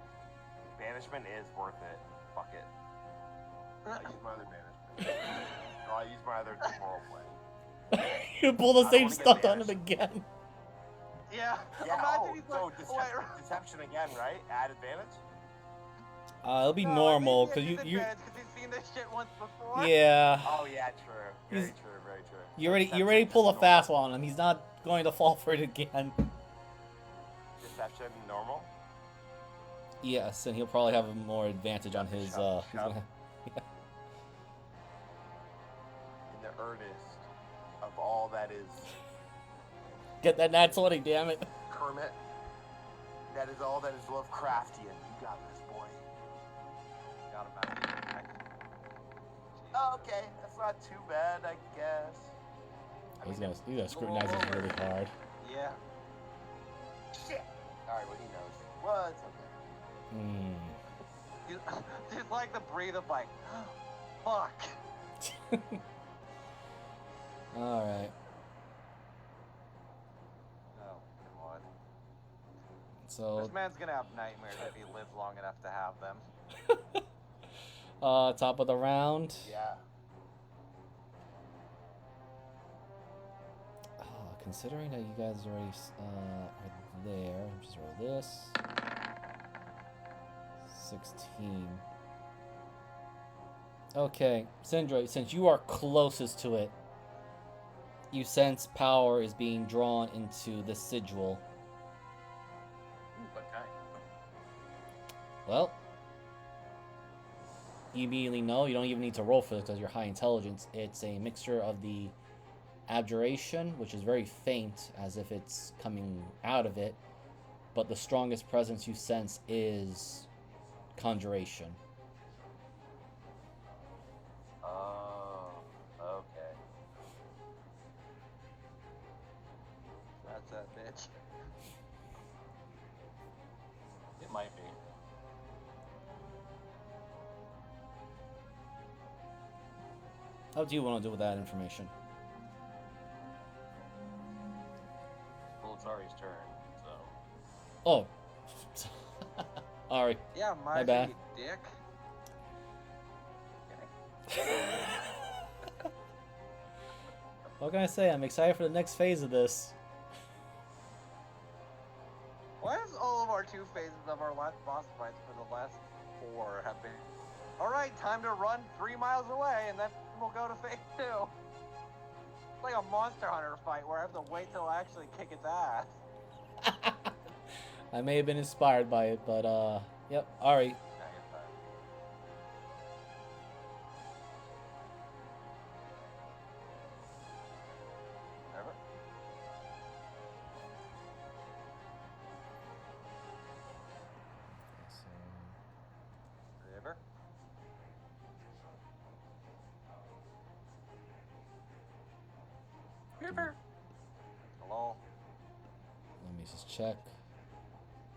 Banishment is worth it. Fuck it. I use my other banishment. No, I use my other temporal blink. You pull the I don't same wanna get stuff on him banished. again. Yeah. Yeah. Imagine he's So like, wait, deception again, right? Add advantage. It'll be no, normal maybe because it's you advantage 'cause he's seen this shit once before. yeah. Oh yeah, true. Very He's- true. Very true. You already Deception pull a is fast normal. one on him. He's not going to fall for it again. Deception normal. Yes, and he'll probably have a more advantage on his. Shove, He's shove. gonna, In the earnest of all that is get that nat 20, damn it. Kermit. That is all that is Lovecraftian. You got this, boy. Got him back. Okay, that's not too bad, I guess. He's gonna scrutinize this really hard. Yeah. Shit. All right, well he knows. Well, it's okay. Hmm. Just like the breathe of like, fuck. All right. Oh, God. So, This man's gonna have nightmares if he lives long enough to have them. top of the round. Yeah. Considering that you guys already are there, I'll just roll this. 16. Okay, Sindri, since you are closest to it, you sense power is being drawn into the sigil. What kind? Well, you immediately know. You don't even need to roll for this because you're high intelligence. It's a mixture of the abjuration, which is very faint, as if it's coming out of it, but the strongest presence you sense is conjuration. Oh, okay. That's that bitch. It might be. How do you want to do with that information? Well, it's Ari's turn, so. Oh. Alright. Yeah, My bad. you dick. What can I say? I'm excited for the next phase of this. Why does all of our 2 phases of our last boss fights for the last 4 have been? All right, time to run 3 miles away, and then we'll go to phase 2. It's like a Monster Hunter fight where I have to wait till I actually kick its ass. I may have been inspired by it, but yep. Alright. Yeah, you're fine. Never. So Trooper. Hello? Let me just check.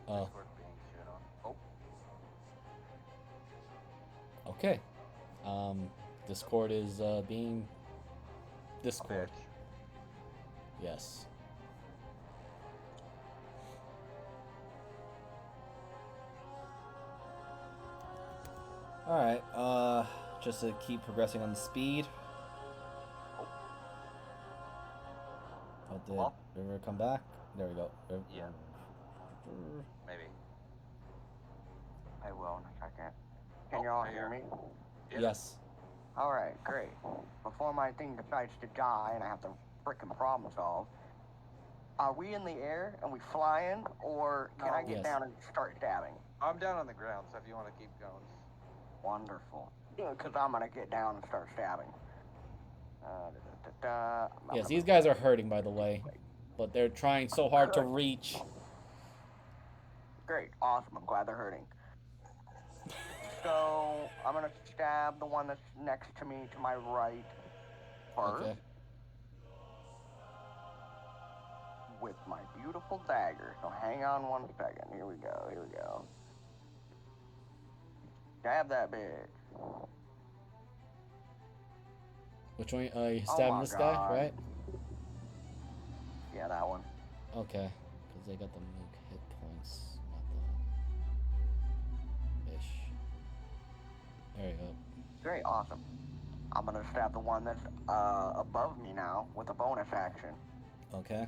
Oh, Discord being shit on. Oh, okay. Discord is being Discord. bitch. Yes. Alright, just to keep progressing on the speed. Oh, did Hello? River come back? There we go. Yeah. Maybe. I will in a second. Can Oh, y'all there hear you me? Yeah. Yes. Alright, great. Before my thing decides to die and I have to frickin' problem solve, are we in the air and we flying, or can I No. get Yes. down and start stabbing? I'm down on the ground, so if you want to keep going. Wonderful. Because I'm gonna get down and start stabbing. Yes, these guys are hurting, by the way. But they're trying so hard to reach. Great, awesome. I'm glad they're hurting. So I'm gonna stab the one that's next to me to my right first Okay. with my beautiful dagger. So hang on 1 second. Here we go. Here we go. Stab that bitch. Which one? You Oh stabbing my this God. guy, right? Yeah, that one. Okay. Because they got the nuke hit points, not the fish. There you go. Great, awesome. I'm gonna stab the one that's above me now with a bonus action. Okay.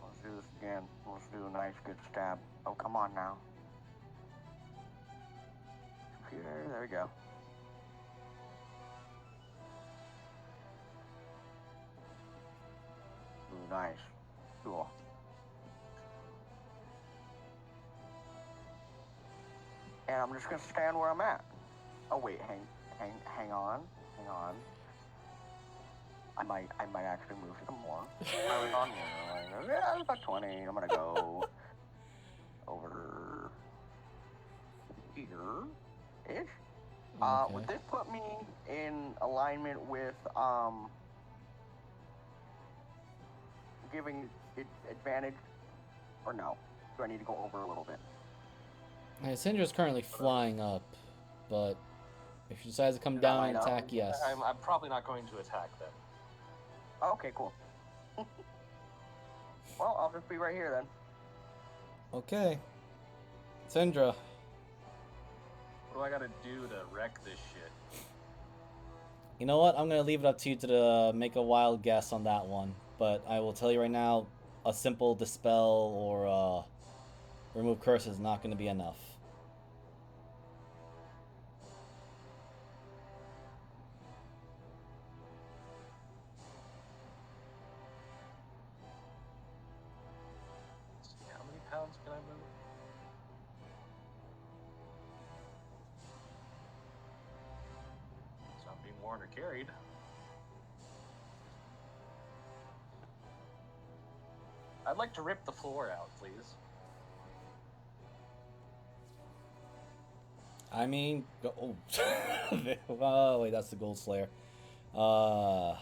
Let's do this again. Let's do a nice good stab. Oh, come on now. Computer, there we go. Ooh, nice. Cool. And I'm just gonna stand where I'm at. Oh wait, hang on. I might actually move some more. I was on yeah, I was about 20. I'm gonna go over here-ish. Okay. Would this put me in alignment with giving it advantage, or no? Do I need to go over a little bit? Syndra's currently flying up, but if she decides to come Should I down and line up? attack, yes. I'm probably not going to attack then. Okay, cool. Well, I'll just be right here then. Okay. Syndra. What do I gotta do to wreck this shit? You know what? I'm gonna leave it up to you to make a wild guess on that one. But I will tell you right now, a simple dispel or remove curse is not gonna be enough. Let's see, how many pounds can I move? So I'm being worn or carried. I'd like to rip the floor out, please. I mean, go. Oh. Oh, wait, that's the Gold Slayer. Sure.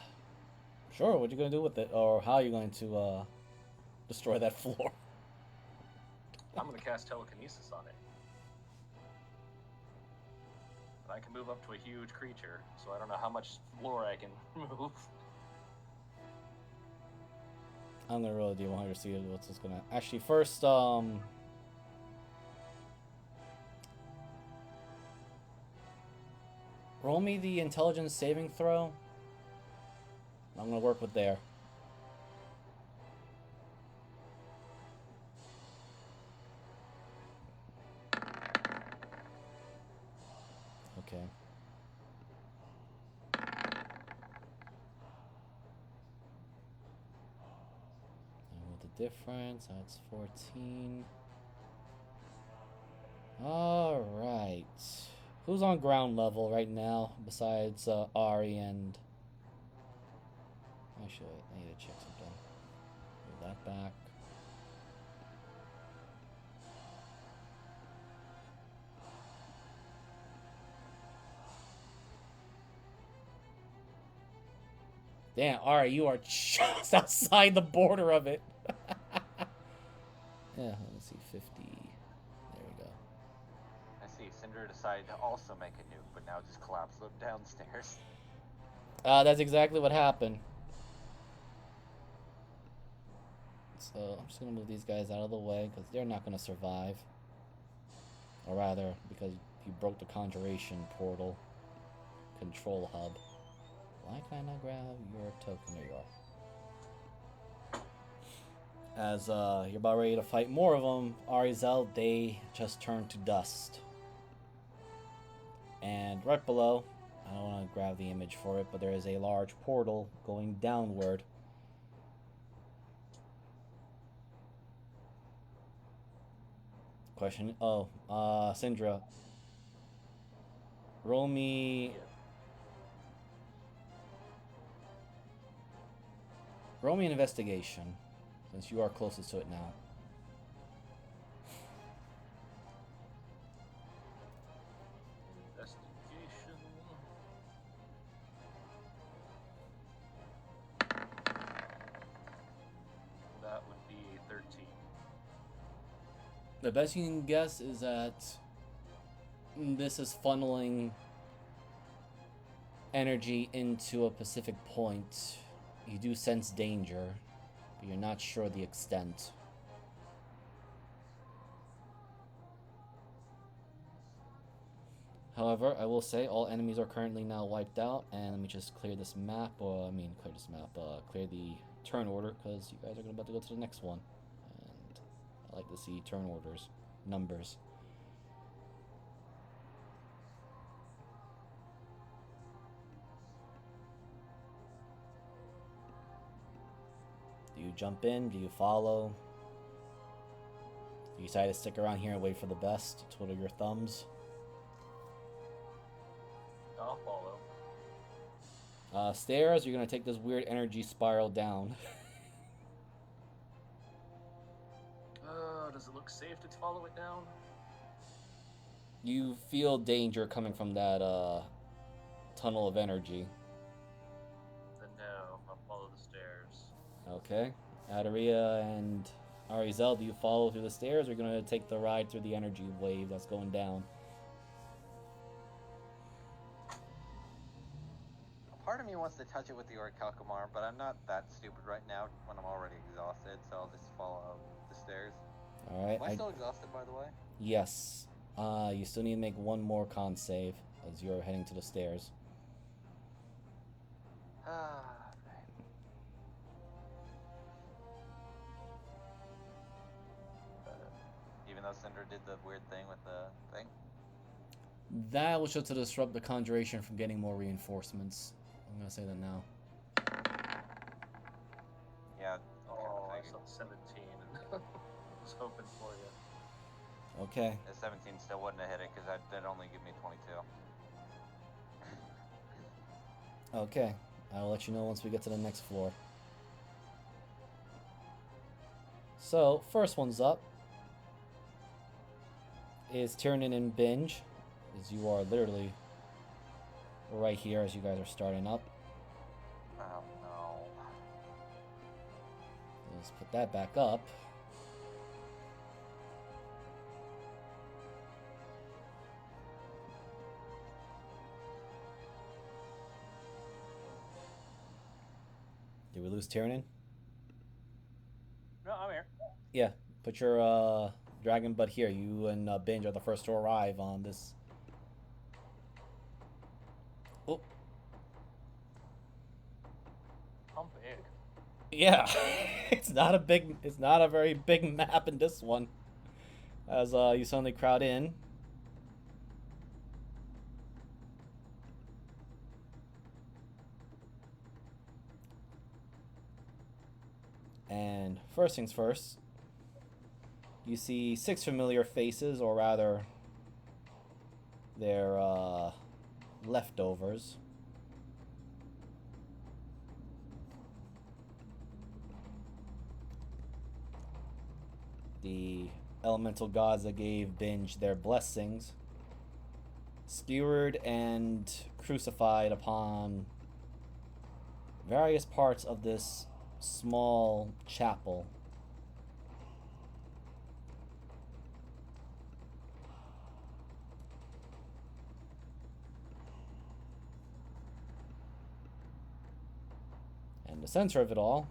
What you gonna do with it, or how are you going to destroy that floor? I'm gonna cast telekinesis on it. And I can move up to a huge creature, so I don't know how much floor I can move. I'm gonna roll a D100 to see what's this gonna. Actually, first, roll me the intelligence saving throw. I'm gonna work with there. Okay. And with the difference, that's 14. Alright. Who's on ground level right now besides Ari and... Actually, wait, I need to check something. Move that back. Damn, alright, you are just outside the border of it. Yeah, let's see, 50. There we go. I see. Cinder decided to also make a nuke, but now just collapsed them downstairs. That's exactly what happened. So I'm just gonna move these guys out of the way because they're not gonna survive. Or rather, because you broke the conjuration portal control hub. Why can I not grab your token? There you are. As you're about ready to fight more of them, Arizel, they just turn to dust. And right below, I don't want to grab the image for it, but there is a large portal going downward. Question. Oh, Syndra. Roll me. Roll me an investigation, since you are closest to it now. Investigation. That would be 13. The best you can guess is that this is funneling energy into a specific point. You do sense danger, but you're not sure the extent. However, I will say all enemies are currently now wiped out, and let me just clear this map, clear the turn order, because you guys are about to go to the next one. And I like to see turn orders, numbers. Do you jump in? Do you follow? Do you decide to stick around here and wait for the best? Twiddle your thumbs? I'll follow. Stairs, you're going to take this weird energy spiral down. Does it look safe to follow it down? You feel danger coming from that tunnel of energy. Then no, I'll follow the stairs. Okay. Adaria and Arizel, do you follow through the stairs, or are you going to take the ride through the energy wave that's going down? Part of me wants to touch it with the Orichalcumar, but I'm not that stupid right now when I'm already exhausted, so I'll just follow the stairs. Alright. Am I still exhausted, by the way? Yes. You still need to make one more con save as you're heading to the stairs. Even though Cinder did the weird thing with the thing? That was just to disrupt the conjuration from getting more reinforcements. I'm going to say that now. Yeah. Oh, I saw 17 and was hoping for you. Okay. The 17 still wouldn't have hit it because that'd only give me 22. Okay. I'll let you know once we get to the next floor. So, first one's up is Tiernan and Binge, as you are literally right here as you guys are starting up. Oh no. Let's put that back up. Did we lose Tiernan? No, I'm here. Yeah, put your dragon butt here. You and Binge are the first to arrive on this. Oh. I'm big. Yeah, it's not a very big map in this one. As you suddenly crowd in. And first things first, you see 6 familiar faces, or rather, they're leftovers. The elemental gods that gave Binge their blessings, skewered and crucified upon various parts of this small chapel. And the center of it all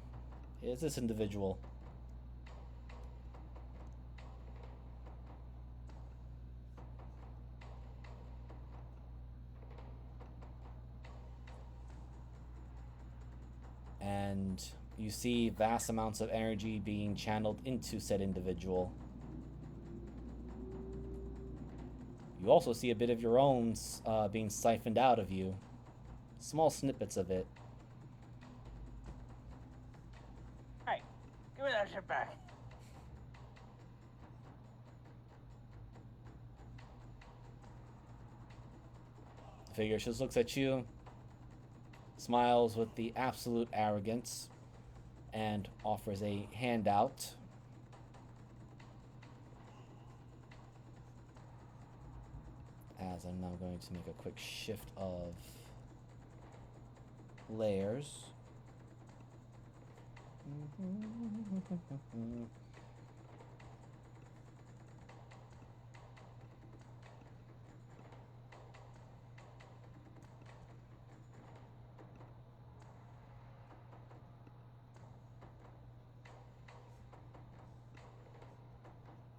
is this individual. And you see vast amounts of energy being channeled into said individual. You also see a bit of your own being siphoned out of you. Small snippets of it. Hey, give me that shit back. The figure just looks at you, smiles with the absolute arrogance, and offers a handout. As I'm now going to make a quick shift of layers.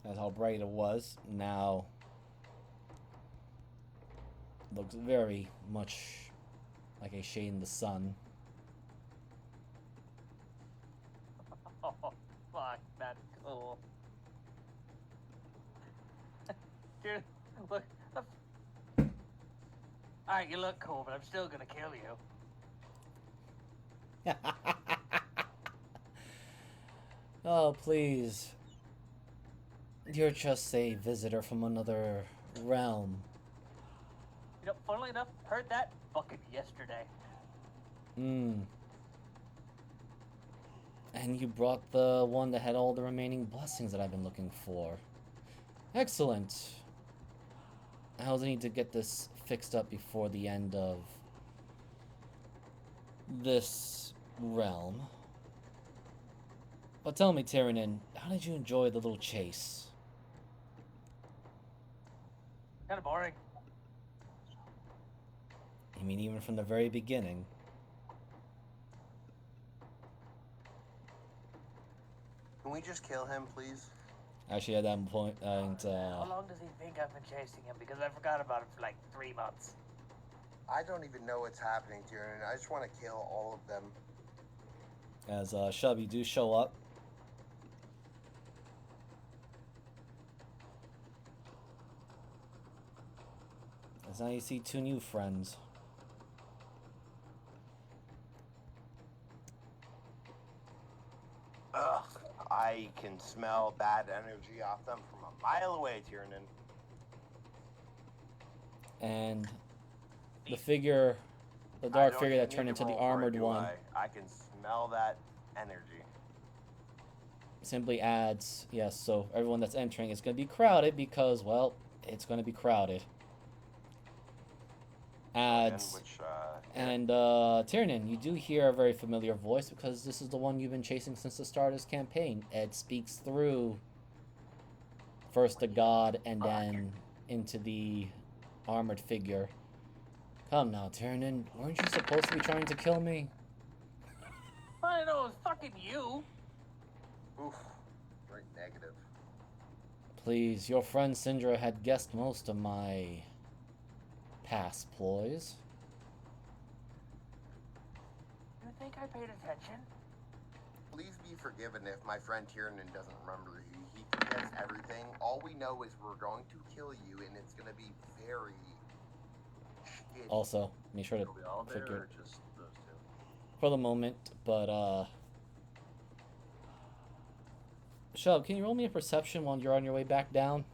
That's how bright it was. Now looks very much like a shade in the sun. Oh, fuck, that's cool. Dude, look. Alright, you look cool, but I'm still gonna kill you. Oh, please. You're just a visitor from another realm. You know, funnily enough, heard that fucking yesterday. And you brought the one that had all the remaining blessings that I've been looking for. Excellent. I'll need to get this fixed up before the end of this realm. But tell me, Tyrannin, how did you enjoy the little chase? Kind of boring. You mean even from the very beginning? Can we just kill him, please? Actually, at that point, How long does he think I've been chasing him? Because I forgot about him for like 3 months. I don't even know what's happening, Tyrion. I just want to kill all of them. as Shub, you do show up. As now you see two new friends. Ugh, I can smell bad energy off them from a mile away, Tiernan. And the figure, the dark figure that turned into the armored one, I can smell that energy. simply adds, yes, so everyone that's entering is going to be crowded because, well, it's going to be crowded. Adds, and Tiernan, you do hear a very familiar voice because this is the one you've been chasing since the start of this campaign. It speaks through first the god and then into the armored figure. Come now, Tiernan, weren't you supposed to be trying to kill me? I didn't know it was fucking you. Oof, very negative. Please, your friend Syndra had guessed most of my past ploys. You think I paid attention? Please be forgiven if my friend Tiernan doesn't remember you. He forgets everything. All we know is we're going to kill you, and it's going to be very shitty. Also, make sure to Are we all there figure or just those two? for the moment, but Shub, can you roll me a perception while you're on your way back down?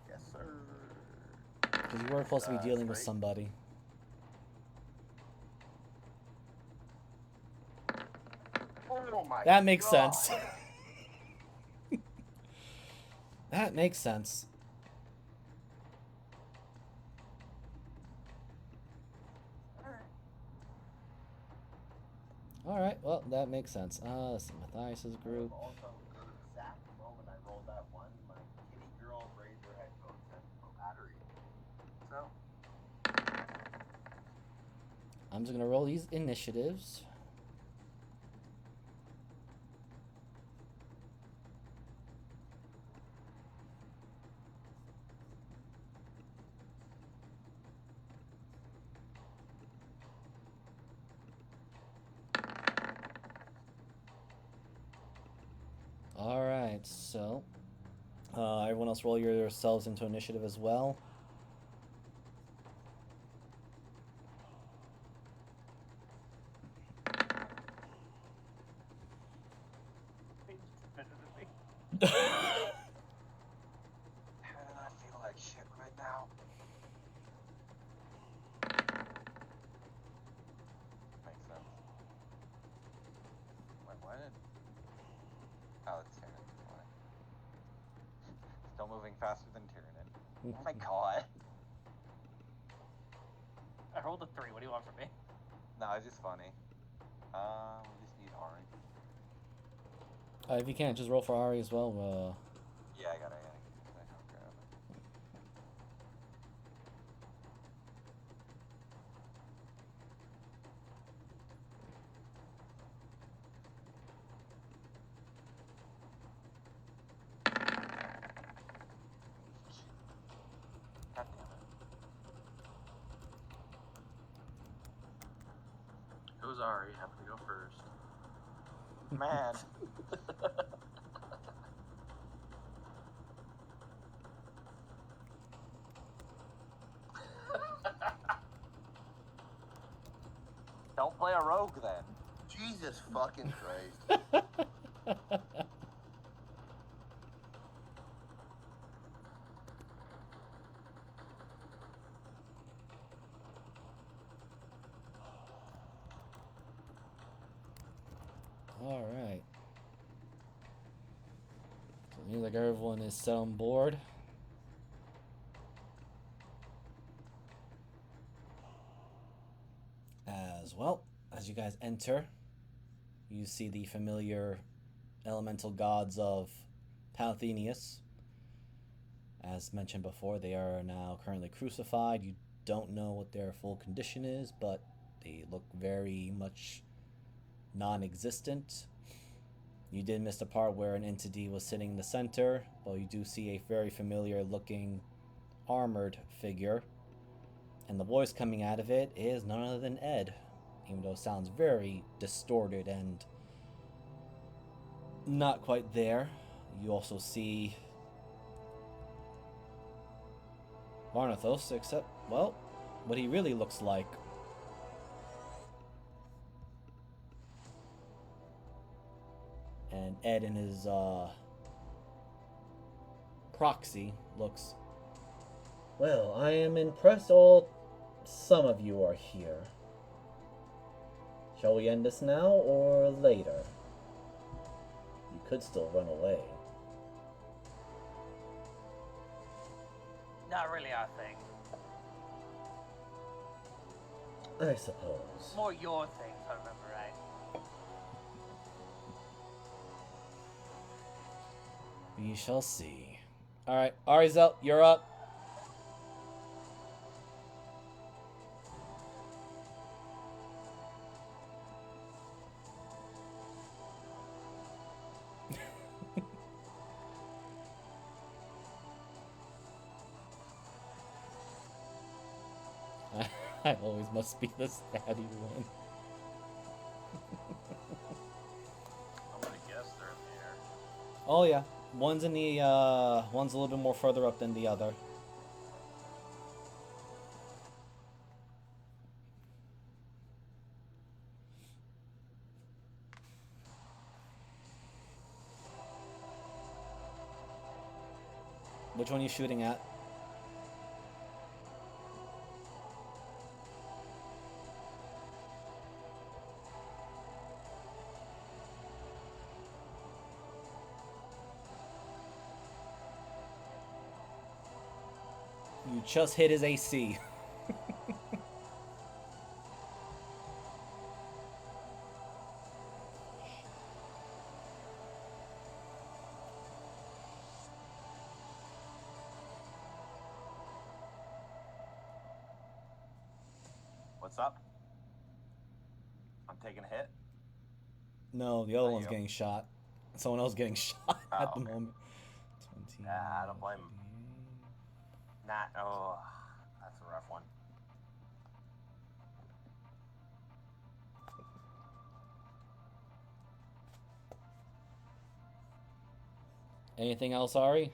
Yes, sir. Because you were supposed to be dealing with Straight. somebody. Oh my That makes God. sense. That makes sense. Alright, well, that makes sense. Let's see, Matthias's group. Also, the exact moment I rolled that one, my kitty girl raised her headphones and no battery. So, I'm just gonna roll these initiatives. Alright, so everyone else roll yourselves into initiative as well. Better than me. Man, I feel like shit right now. Makes sense. Wait, what? Oh, it's Tyranid. Still moving faster than Tyranid. Oh my god. I rolled a 3. What do you want from me? No, it's just funny. We just need Ari. If you can't, just roll for Ari as well. Yeah, I gotta grab it. God damn Who's Ari? Have to go first. it. Man. Don't play a rogue then. Jesus fucking Christ. Alright. So it seems like everyone is set on board. As well, as you guys enter, you see the familiar elemental gods of Panthenius. As mentioned before, they are now currently crucified. You don't know what their full condition is, but they look very much non-existent. You did miss the part where an entity was sitting in the center, but you do see a very familiar looking armored figure. And the voice coming out of it is none other than Ed, even though it sounds very distorted and not quite there. You also see Varnathos, except, well, what he really looks like. And Ed in his proxy looks, well, I am impressed all some of you are here. Shall we end this now or later? You could still run away. Not really our thing. I suppose. More your thing, if I remember right. We shall see. Alright, Arizel, you're up. I always must be the statty one. I'm gonna guess they're in the air. Oh yeah, one's in the one's a little bit more further up than the other. Which one are you shooting at? You just hit his AC. What's up? I'm taking a hit. No, the other Not one's you. getting shot. Someone else getting shot at the okay. moment. 20. Nah, I don't blame him. Not. Oh, that's a rough one. Anything else, Ari?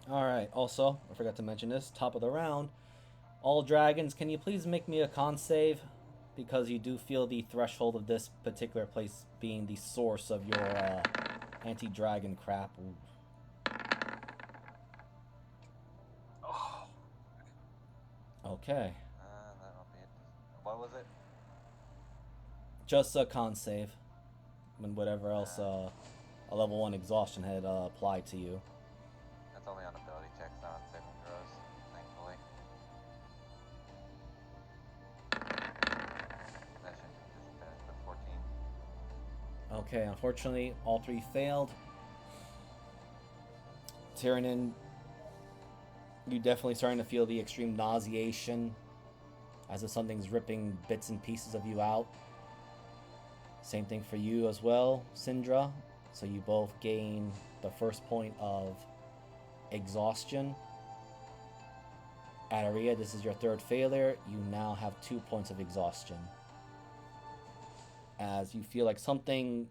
Alright, also, I forgot to mention this, top of the round. All dragons, can you please make me a con save? Because you do feel the threshold of this particular place being the source of your anti-dragon crap. Ooh. Oh, Okay. That'll be it. What was it? Just a con save. And whatever else a level 1 exhaustion had applied to you. That's only on ability checks, not on saving throws, thankfully. That shouldn't be disadvantage, but 14. Okay, unfortunately, all 3 failed. Tyrannin, you definitely starting to feel the extreme nauseation as if something's ripping bits and pieces of you out. Same thing for you as well, Syndra. So you both gain the first point of exhaustion. Adaria, this is your 3rd failure. You now have 2 points of exhaustion. As you feel like something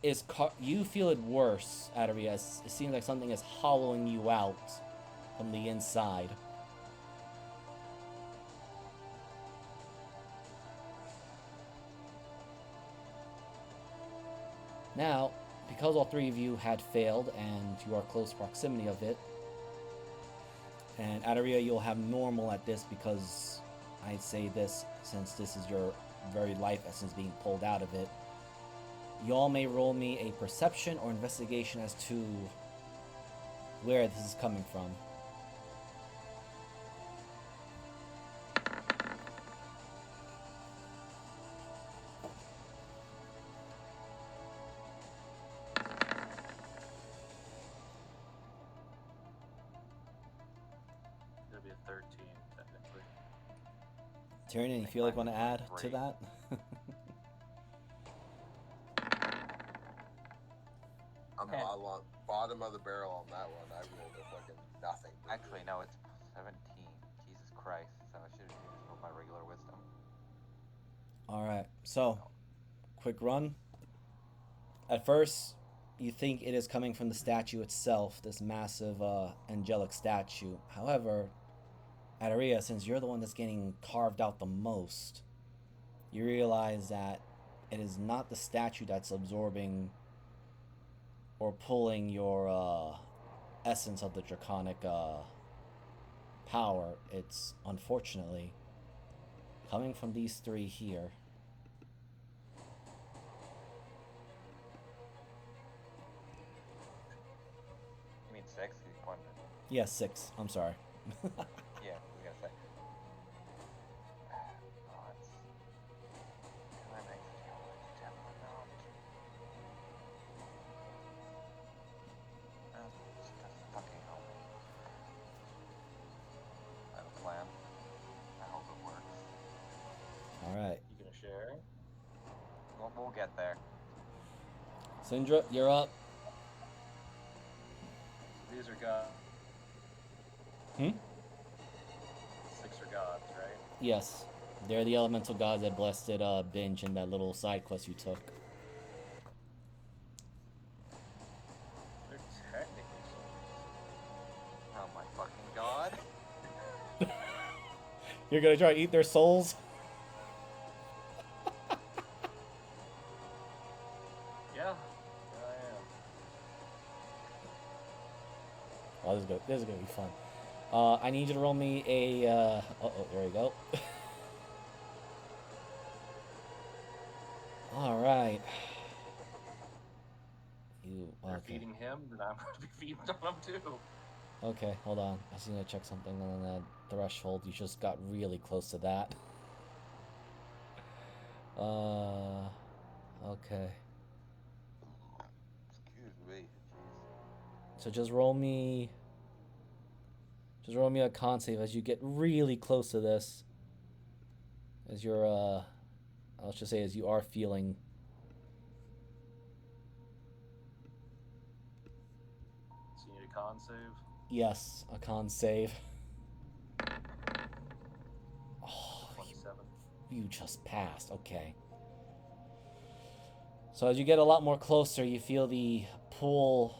is... you feel it worse, Adaria. It seems like something is hollowing you out from the inside. Now, because all 3 of you had failed and you are close proximity of it, and Adaria, you'll have normal at this because I'd say this, since this is your very life essence being pulled out of it. Y'all may roll me a perception or investigation as to where this is coming from. it'll be a 13 technically. Tyrannin, you feel like want to add to that? I'm on bottom of the barrel on that one. I rolled a fucking nothing. Actually, no, it's 17. Jesus Christ. So I should have used my regular wisdom. Alright, so, quick run. At first, you think it is coming from the statue itself, this massive angelic statue. However, Adaria, since you're the one that's getting carved out the most, you realize that it is not the statue that's absorbing or pulling your essence of the draconic power. It's, unfortunately, coming from these 3 here. You mean 6? You pointed it. Yes, 6. I'm sorry. Yeah, we gotta say. Oh, it's... Can I make the deal with you, devil or not? Just fucking help me. I have a plan. I hope it works. Alright. You gonna share? We'll get there. Syndra, you're up. These are gods. Hmm? 6 are gods, right? Yes. They're the elemental gods that blessed Binge in that little side quest you took. They're technically souls. Oh my fucking god. You're gonna try to eat their souls? Yeah, I am. Oh, this is gonna be fun. I need you to roll me a. Uh-oh, there we go. All right. You They're okay? feeding him, then I'm going to be feeding on him too. Okay, hold on. I just need to check something on that threshold. You just got really close to that. Okay. Excuse me. Jeez. So just roll me a con save as you get really close to this. As you're let's just say as you are feeling. So you need a con save? Yes, a con save. Oh, 27. you just passed. Okay. So as you get a lot more closer, you feel the pull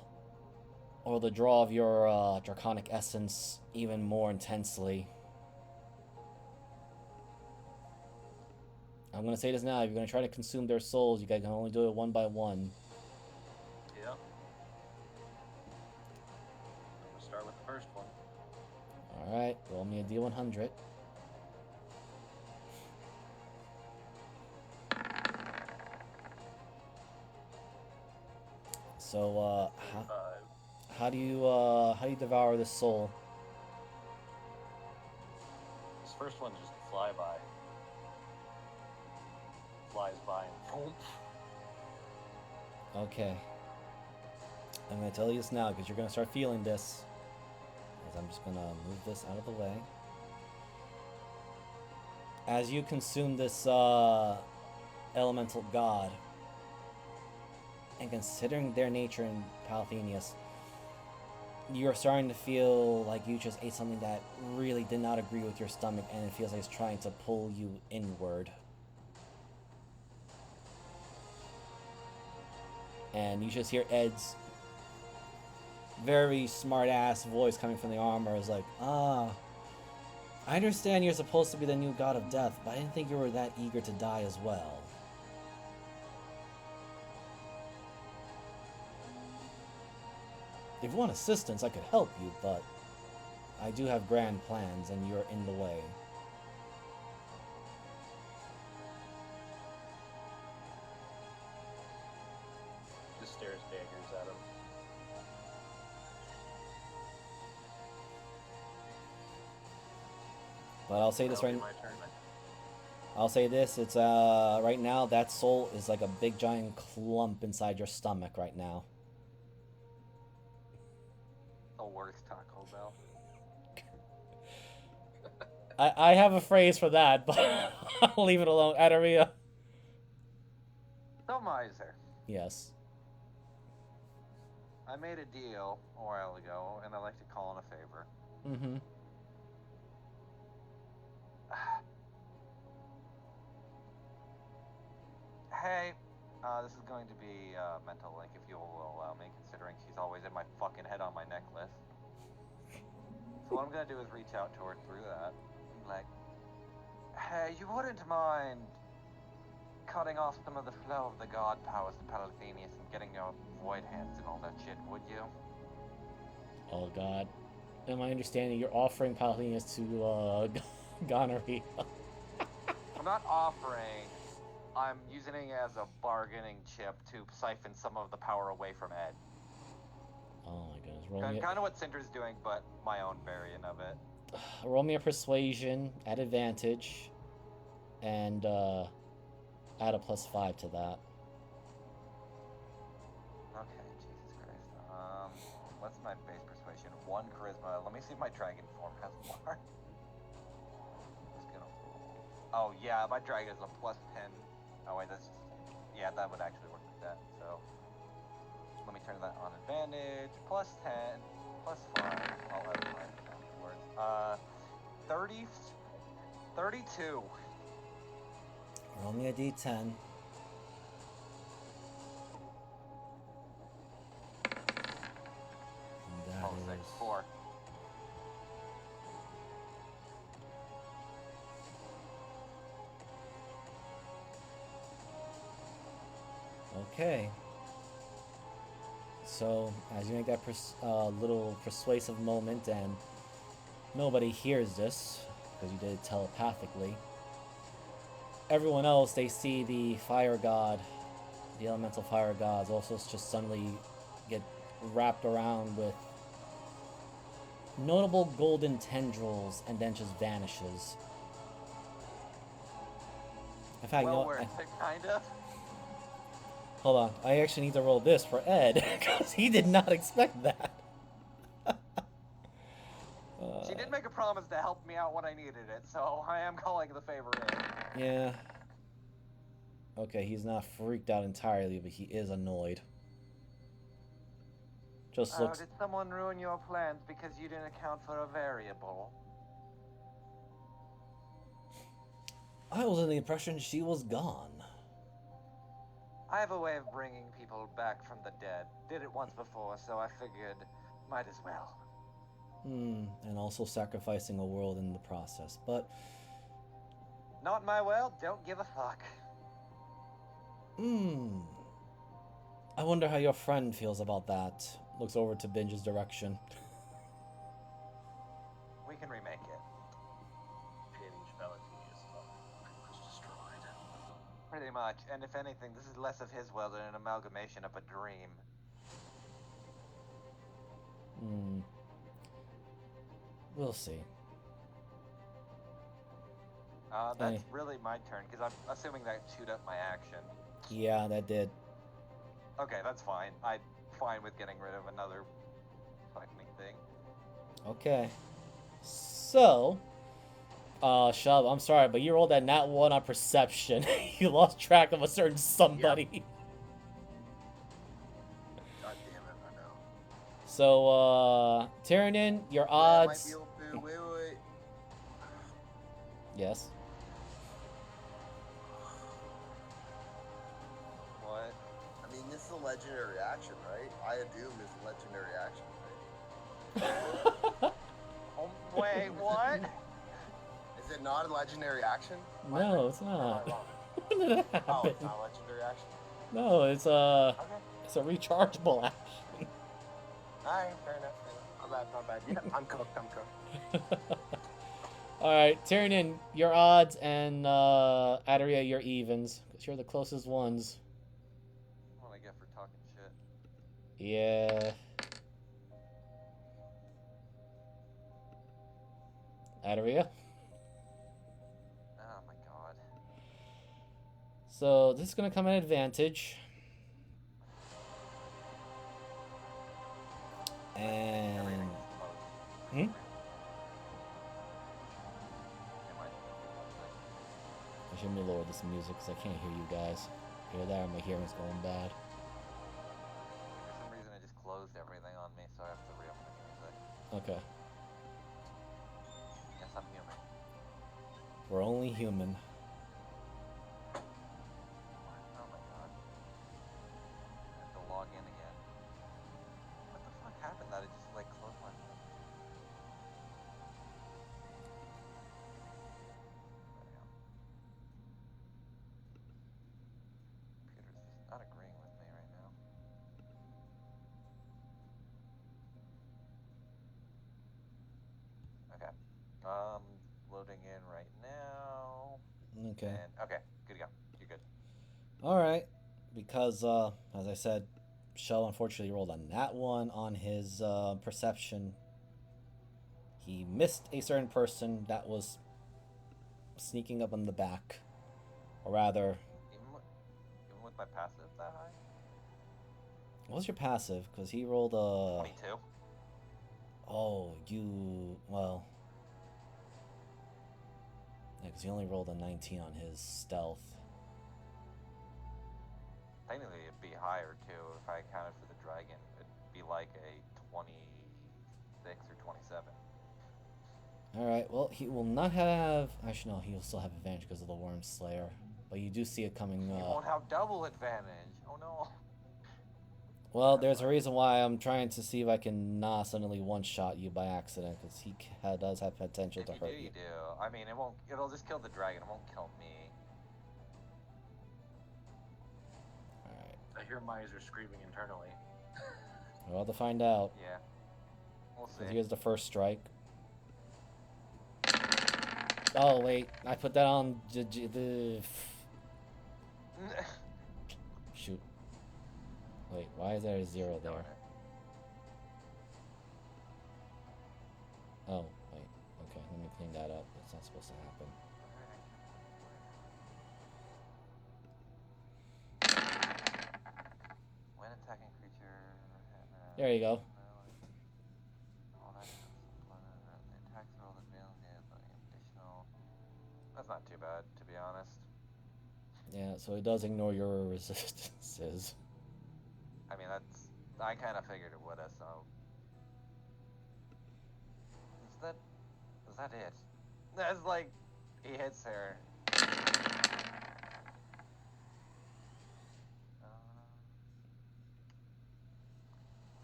or the draw of your draconic essence even more intensely. I'm gonna say this now. If you're gonna try to consume their souls, you guys can only do it one by one. Yep. I'm gonna start with the first one. Alright, roll me a D100. So, how do you devour this soul? This first one just flyby. Flies by and boom. Okay. I'm gonna tell you this now because you're gonna start feeling this. As I'm just gonna move this out of the way. As you consume this elemental god, and considering their nature in Palathenius, you're starting to feel like you just ate something that really did not agree with your stomach, and it feels like it's trying to pull you inward. And you just hear Ed's very smart-ass voice coming from the armor is like, I understand you're supposed to be the new god of death, but I didn't think you were that eager to die as well. If you want assistance, I could help you, but I do have grand plans, and you're in the way. Just stares daggers at him. But I'll say this right now. My turn. I'll say this, it's right now that soul is like a big giant clump inside your stomach right now. The worst Taco Bell. I have a phrase for that, but I'll leave it alone. Adaria. So, Miser, Yes. I made a deal a while ago, and I like to call in a favor. Mm-hmm. Hey, this is going to be mental link, if you will allow me, considering she's always in my fucking head on my necklace. So what I'm gonna do is reach out to her through that. And like, hey, you wouldn't mind cutting off some of the flow of the god powers to Palathenius and getting your void hands and all that shit, would you? Oh god. Am I understanding you're offering Palathenius to Gonorrhea? I'm not offering. I'm using it as a bargaining chip to siphon some of the power away from Ed. Oh my goodness. Roll me Kind of what Cinder's doing, but my own variant of it. roll me a persuasion at advantage, and add a +5 to that. Okay, Jesus Christ. What's my base persuasion? 1 charisma. Let me see if my dragon form has more. Just gonna roll. Oh yeah, my dragon is a +10. Oh wait, that's yeah, that would actually work with that. So let me turn that on advantage. +10, +5. I'll add mine afterwards. 32. Roll me a d10. And that Oh, 6, is 4. okay. So as you make that little persuasive moment, and nobody hears this because you did it telepathically. Everyone else, they see the fire god, the elemental fire gods, also just suddenly get wrapped around with notable golden tendrils, and then just vanishes. In fact, Well you know, worth it, kind of. hold on. I actually need to roll this for Ed, because he did not expect that. She did make a promise to help me out when I needed it, so I am calling the favor in. Yeah. Okay, he's not freaked out entirely, but he is annoyed. Just Oh, looks. did someone ruin your plans because you didn't account for a variable? I was under the impression she was gone. I have a way of bringing people back from the dead. Did it once before, so I figured might as well. And also sacrificing a world in the process, but... Not my world, don't give a fuck. I wonder how your friend feels about that. Looks over to Binge's direction. We can remake it. Page Valentine is pretty much destroyed. Pretty much, and if anything, this is less of his world and an amalgamation of a dream. We'll see. That's really my turn, because I'm assuming that chewed up my action. Yeah, that did. Okay, that's fine. I'm fine with getting rid of another fucking thing. Okay. So... Shub, I'm sorry, but you rolled that nat 1 on perception. You lost track of a certain somebody. God damn it, I know. So, Tyrannin, your odds... Yeah, I might be able to. Wait. Yes. What? I mean, this is a legendary action, right? Eye of Doom is a legendary action, right? Oh, wait, what? Is it not a legendary action? No, it's not. When did that happen? Oh, it's not a legendary action? No, it's Okay. it's a rechargeable action. Alright, fair enough. My bad. Yeah, I'm cooked. Alright, Tyrannin, your odds, and Adaria, your evens. Because you're the closest ones. What I get for talking shit. Yeah. Adaria? Oh my god. So, this is going to come at advantage. And... Everything's closed. Hmm? Am I- I should lower this music because I can't hear you guys. Hear that? My hearing's going bad. For some reason, it just closed everything on me, so I have to reopen the music. Okay. Yes, I'm human. We're only human. Oh my god. I have to log in again. What the fuck happened that it just like closed my phone? There we go. Computer's just not agreeing with me right now. Okay. Loading in right now. Okay. And okay, good to go. You're good. Alright. Because, as I said, Shell unfortunately rolled a nat 1 on his perception. He missed a certain person that was sneaking up on the back. Or rather, Even with my passive that high? what was your passive? Because he rolled a... 22. Oh, you... Well... Yeah, because he only rolled a 19 on his stealth. Technically, it'd be higher too if I accounted for the dragon. It'd be like a 26 or 27. Alright, well, he will not have... Actually, no, he will still have advantage because of the Worm Slayer. But you do see it coming... You won't have double advantage. Oh no. Well, there's a reason why I'm trying to see if I can not suddenly one-shot you by accident, because he does have potential If to you hurt do, you. you do. I mean, it won't. It'll just kill the dragon. It won't kill me. Alright, I hear Miser screaming internally. we'll have to find out. Yeah. We'll So see. here's the first strike. Oh, wait, I put that on the... Shoot. Wait, why is there a 0 there? clean that up. That's not supposed to happen. When attacking creature. There you go. All that the attacks roll additional. That's not too bad, to be honest. Yeah, so it does ignore your resistances. I mean, I kind of figured it would have, so. Is that it? That's like, he hits her. I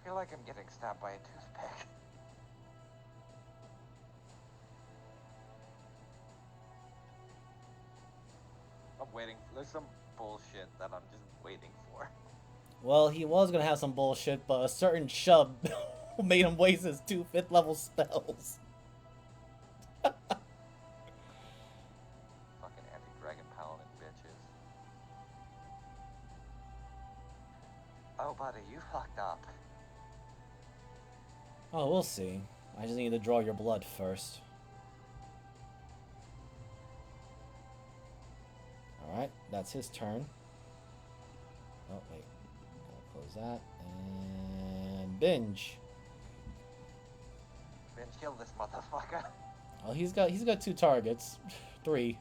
feel like I'm getting stabbed by a toothpick. I'm waiting. There's some bullshit that I'm just waiting for. Well, he was gonna have some bullshit, but a certain shove made him waste his 2 5th level spells. Fucking anti-dragon paladin bitches. Oh, buddy, you fucked up. Oh, we'll see. I just need to draw your blood first. Alright, that's his turn. Oh, wait. Gotta close that. And binge. Binge, kill this motherfucker. Oh, he's got 2 targets. 3.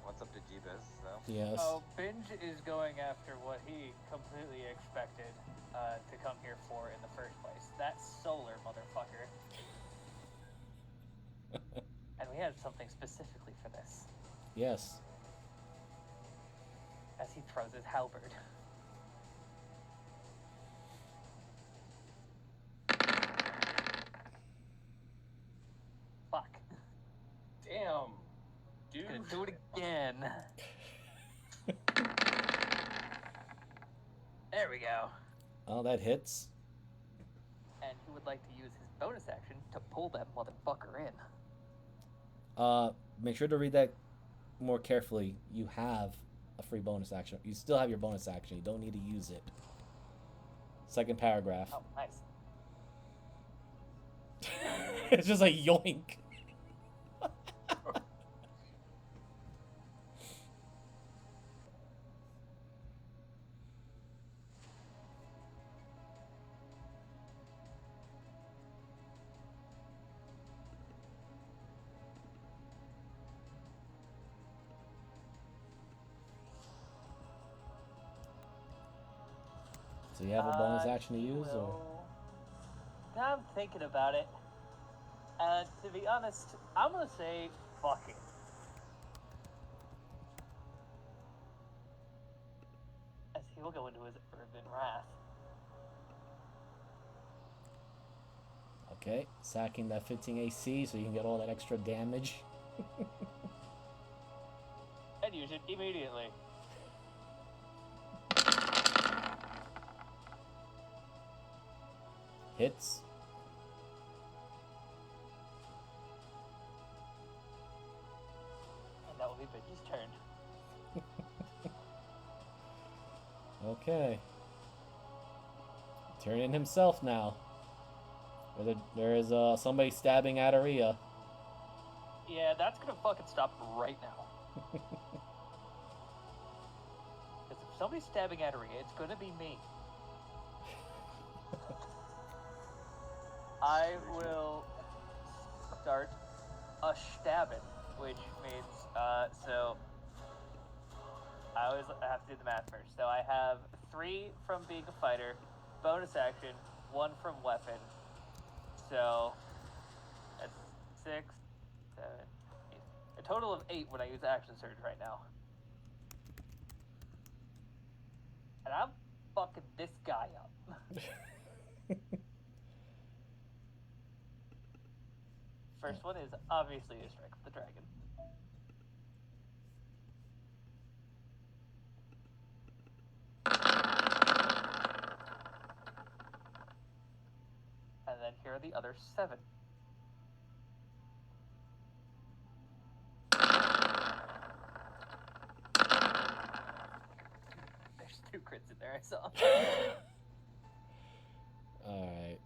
What's up to Jeebus, though? Yes. Oh, Binge is going after what he completely expected to come here for in the first place. That solar motherfucker. And we had something specifically for this. Yes. As he throws his halberd. Fuck. Damn, dude. Gonna do it again. There we go. Oh, that hits. And he would like to use his bonus action to pull that motherfucker in. Make sure to read that more carefully. You have a free bonus action. You still have your bonus action. You don't need to use it. Second paragraph. Oh, nice. It's just like yoink. So you have a bonus action to use, or? I'm thinking about it. And to be honest, I'm gonna say fuck it. As he will go into his Urban Wrath. Okay, sacking that 15 AC so you can get all that extra damage. And use it immediately. Hits. And that will be Bitch's turn. Okay. Turn in himself now. There is somebody stabbing at Aria. Yeah, that's gonna fucking stop right now. Because if somebody's stabbing at Aria, it's gonna be me. I will start a stabbing, which means, so I always have to do the math first. So I have 3 from being a fighter, bonus action, 1 from weapon. So that's 6, 7, 8. A total of 8 when I use action surge right now. And I'm fucking this guy up. First one is obviously a strike with the dragon. And then here are the other 7. There's 2 crits in there, I saw. Alright.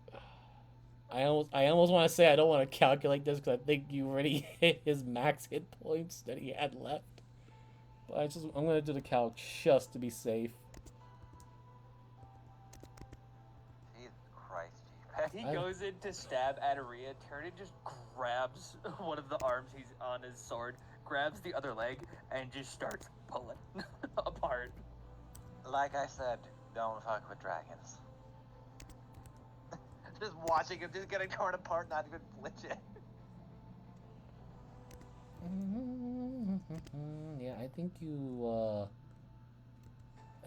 I almost want to say I don't want to calculate this because I think you already hit his max hit points that he had left. But I'm gonna do the calc just to be safe. Jesus Christ, G-Pack. He goes in to stab Adaria. Tyrion just grabs one of the arms he's on his sword, grabs the other leg, and just starts pulling apart. Like I said, don't fuck with dragons. Just watching him just getting torn apart, not even flinching. Yeah, I think you.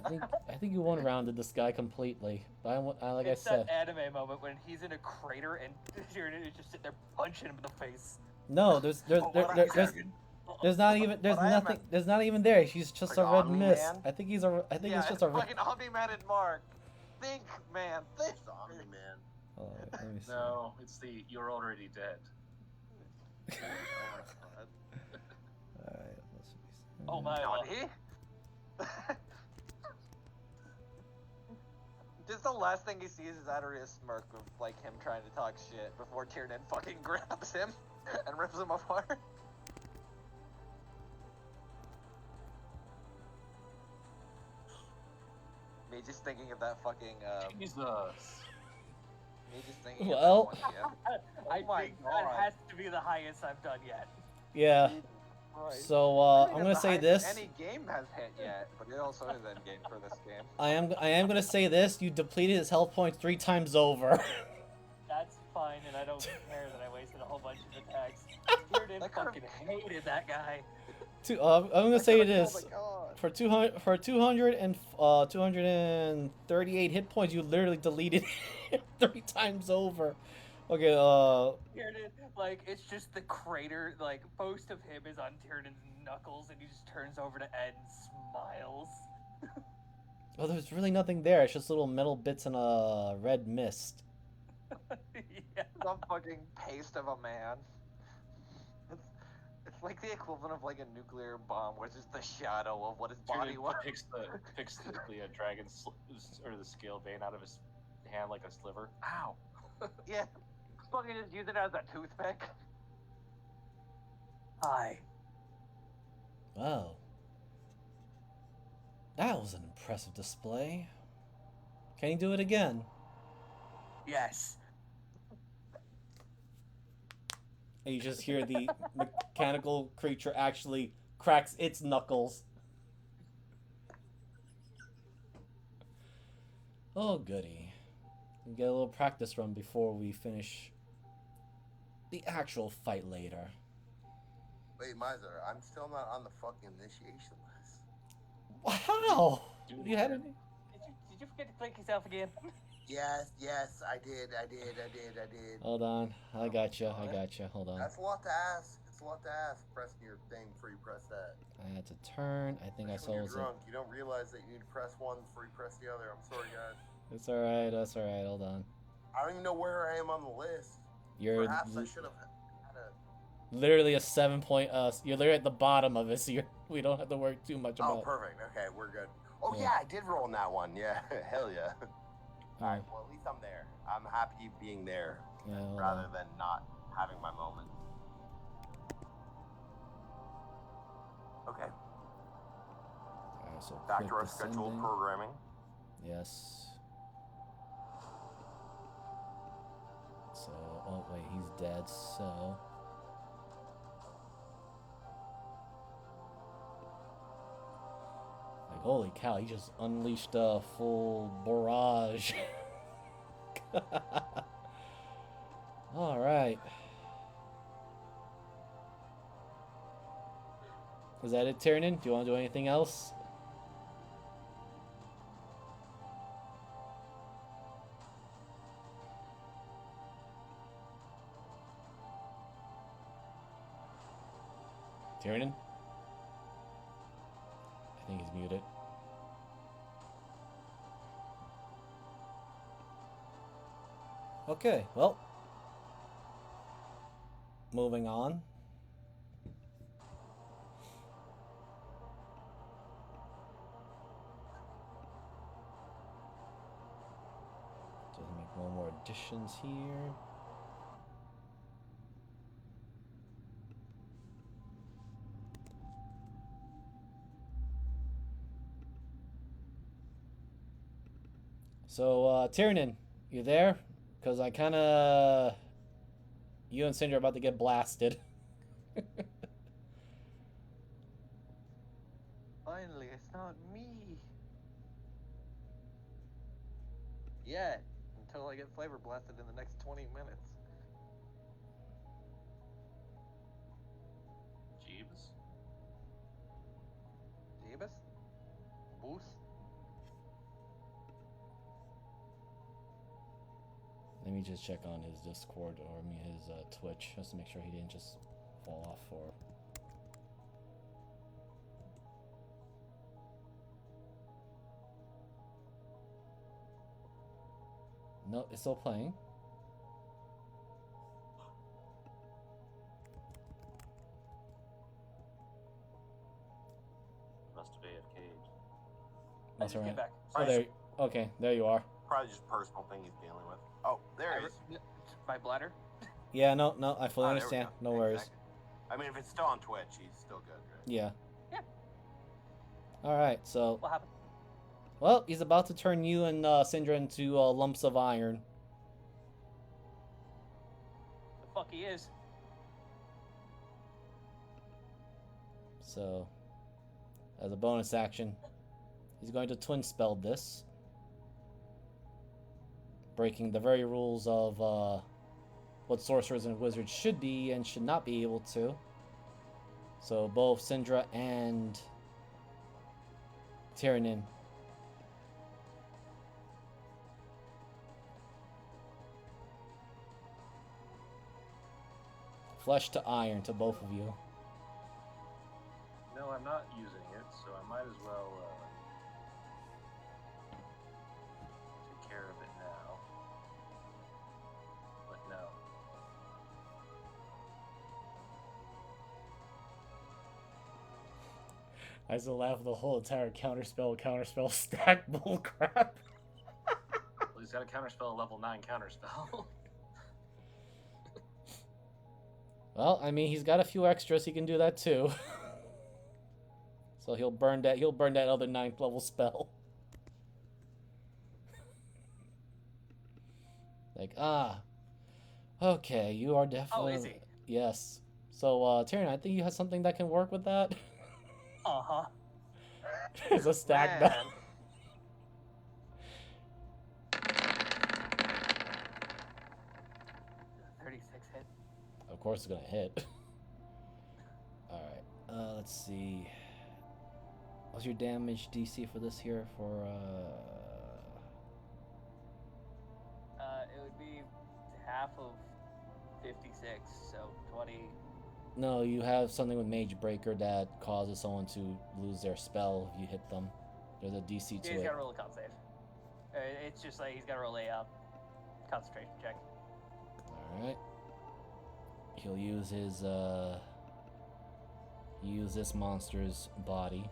I think you one-rounded this guy completely. But like It's I said, that anime moment when he's in a crater and Tyrion is just sitting there punching him in the face. no, there's not even there. He's just Like a red Omni mist. Man? I think he's just a red. fucking Omni-Man and Mark. Think, man. Think. It's the Omni Man. Oh, let me see. No, it's the you're already dead. Alright, let's see. Oh my God, god. he? Just the last thing he sees is Adaria's smirk of like him trying to talk shit before Tiernan fucking grabs him and rips him apart. Me just thinking of that fucking Jesus. me just thinking Well- of that one, yeah. I my think God. that has to be the highest I've done yet. Yeah. Christ. So I I'm think gonna that's the say highest this. any game has hit yet, but it also is end game for this game. I am gonna say this. You depleted his health points 3 times over. That's fine, and I don't care that I wasted a whole bunch of attacks. Tyrion That could've- fucking hated that guy. I'm gonna say Oh this. my God. For 238 hit points, you literally deleted him 3 times over. Okay, Tyrion, like, it's just the crater, like, most of him is on Tyrion's knuckles, and he just turns over to Ed and smiles. well, there's really nothing there. It's just little metal bits and a red mist. Yeah. Some fucking paste of a man. It's like the equivalent of like a nuclear bomb, which is the shadow of what his body Tyrion was. picks the dragon or the scale vein out of his hand like a sliver. Ow. Yeah, fucking just use it as a toothpick. Hi. Wow. That was an impressive display. Can you do it again? Yes. And you just hear the mechanical creature actually cracks its knuckles. Oh, goody. We get a little practice run before we finish the actual fight later. Wait, Miser, I'm still not on the fucking initiation list. Wow! Do it You had again. any? Did you forget to click yourself again? Yes, I did. Hold on. I gotcha. Hold on. That's a lot to ask. It's a lot to ask. Pressing your thing before you press that. I had to turn. I think I Especially when saw you're it. drunk, you don't realize that you need to press one before you press the other. I'm sorry, guys. It's alright. That's alright. Hold on. I don't even know where I am on the list. You're Perhaps I should have had a. literally a 7 point. You're literally at the bottom of it, so we don't have to worry too much Oh, about. perfect. Okay, we're good. Oh Yeah. yeah, I did roll in that one. Yeah, hell yeah. All right. Yeah. Well, at least I'm there. I'm happy being there Yeah, hold rather on. than not having my moment. Okay. Alright, so Back quick to our descending. scheduled programming. Yes. So, oh wait, he's dead. So. Like, holy cow, he just unleashed a full barrage. Alright. Is that it, Tiernan? Do you want to do anything else? Tiernan? I think he's muted. Okay, well. Moving on. Just make one more additions here. So, Tiernan, you there? Because I kind of... You and Cinder are about to get blasted. Finally, it's not me. Yet, until I get flavor blasted in the next 20 minutes. Jeeves? Jeebus? Boos? Let me just check on his Discord, or I mean his Twitch, just to make sure he didn't just fall off for... No, it's still playing. Must have AFK'd. That's Just alright. get back. Oh, there. Okay, there you are. Probably just a personal thing he's dealing with. Oh, there he is. My bladder. Yeah, no, I fully Oh, there we understand. go. No worries. Exactly. I mean, if it's still on Twitch, he's still good, right? Yeah. Yeah. Alright, so... What happened? Well, he's about to turn you and Syndra into lumps of iron. The fuck he is. So, as a bonus action, he's going to twin spell this, breaking the very rules of what sorcerers and wizards should be and should not be able to. So both Syndra and Tiernan flesh to iron to both of you. No, I'm not using it, so I might as well take care of it now. But no. I still laugh at the whole entire counterspell stack bullcrap. Well, he's got a counterspell, a level 9 counterspell. Well, I mean, he's got a few extras. He can do that too. So he'll burn that other 9th level spell. Like, okay, you are definitely... Oh, is he? Yes. So, Tyrion, I think you have something that can work with that. Uh-huh. There's a stack Man. back. 36 hit. Of course it's gonna hit. Alright, let's see. What's your damage DC for this here? It would be half of 56, so 20. No, you have something with Mage Breaker that causes someone to lose their spell if you hit them. There's a DC Yeah, to he's it. got to roll a con save. It's just like he's got to roll a concentration check. Alright. He'll use his, use this monster's body.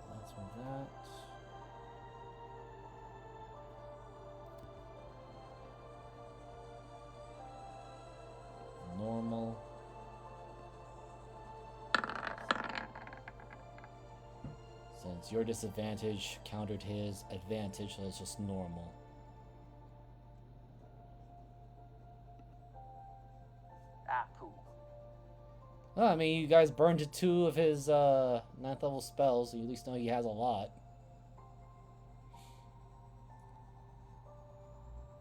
So that's for that. Normal. Since your disadvantage countered his advantage, so it's just normal. Ah, poo. Oh, I mean, you guys burned 2 of his 9th level spells, so you at least know he has a lot.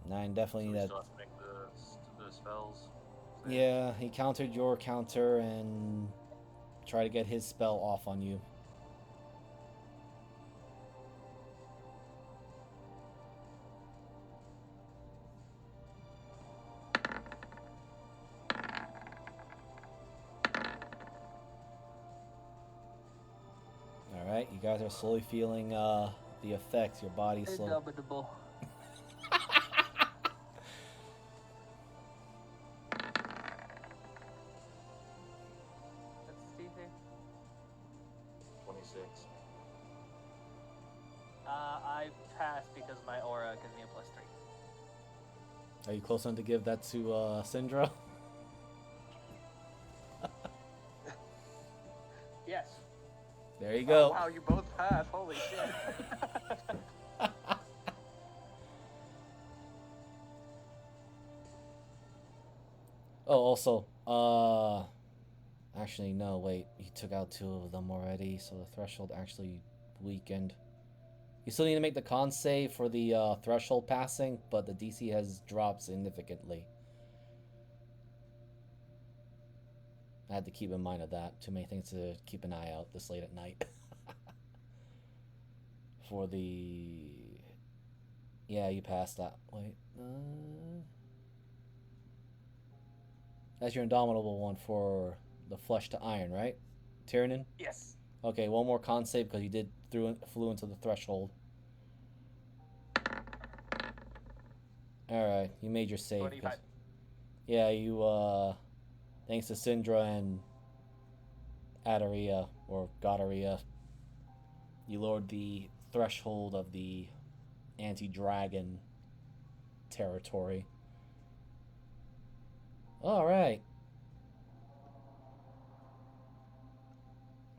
9 definitely So we that. still have to make the spells. Yeah, he countered your counter and tried to get his spell off on you. Alright, you guys are slowly feeling the effects. Your body's slowly... Indomitable. What's his DC? 26. I passed because my aura gives me a +3. Are you close enough to give that to Syndra? There you Oh, go. wow, you both pass. Holy shit. Oh, also, actually, no, wait. He took out 2 of them already, so the threshold actually weakened. You still need to make the con save for the threshold passing, but the DC has dropped significantly. I had to keep in mind of that. Too many things to keep an eye out this late at night. For the... Yeah, you passed that. Wait. That's your indomitable one for the flesh to iron, right? Tyrannin? Yes. Okay, one more con save because you flew into the threshold. Alright, you made your save. 25. Yeah, you, thanks to Syndra and Adaria, or Godaria, you lowered the threshold of the anti-dragon territory. Alright.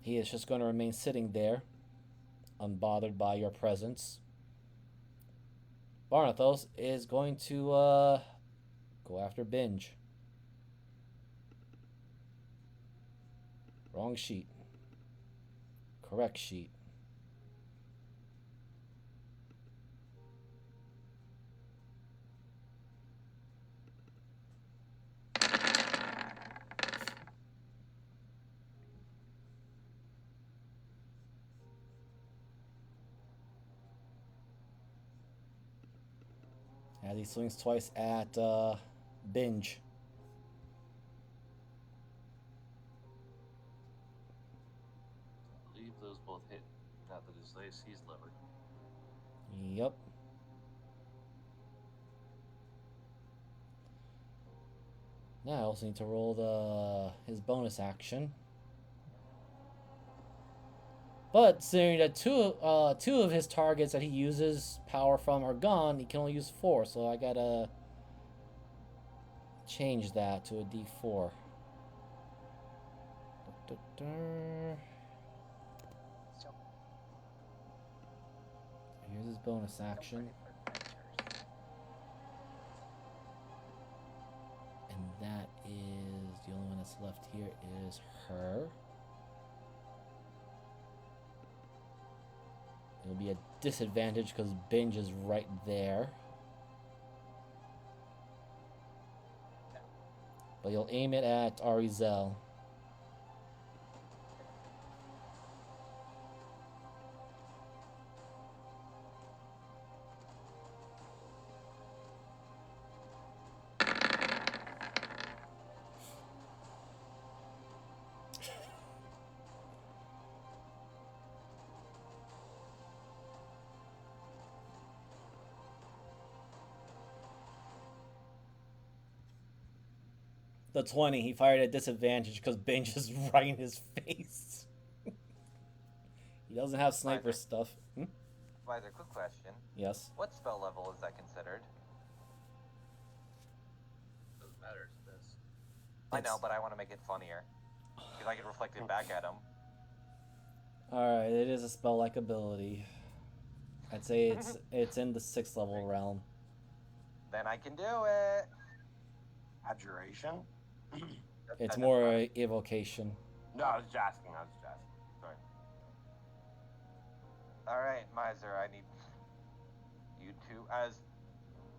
He is just going to remain sitting there, unbothered by your presence. Barnathos is going to go after Binge. Wrong sheet. Correct sheet. As he swings twice at Binge. I believe those both hit. Now that his AC is lowered. Yep. Now I also need to roll his bonus action. But considering that two of his targets that he uses power from are gone, he can only use 4, so I gotta change that to a D4. Here's his bonus action. And that is the only one that's left here is her. It'll be a disadvantage because Binge is right there. But you'll aim it at Arizel. The 20, he fired at disadvantage because Binge is right in his face. He doesn't have sniper Visor. stuff. Visor, quick question. Yes. What spell level is that considered? Doesn't matter to this. I know, but I want to make it funnier. Because I can reflect it back at him. Alright, it is a spell-like ability. I'd say it's in the 6th level realm. Then I can do it. Abjuration? It's more a evocation. No, I was just asking. Sorry. Alright, Miser, I need you two. As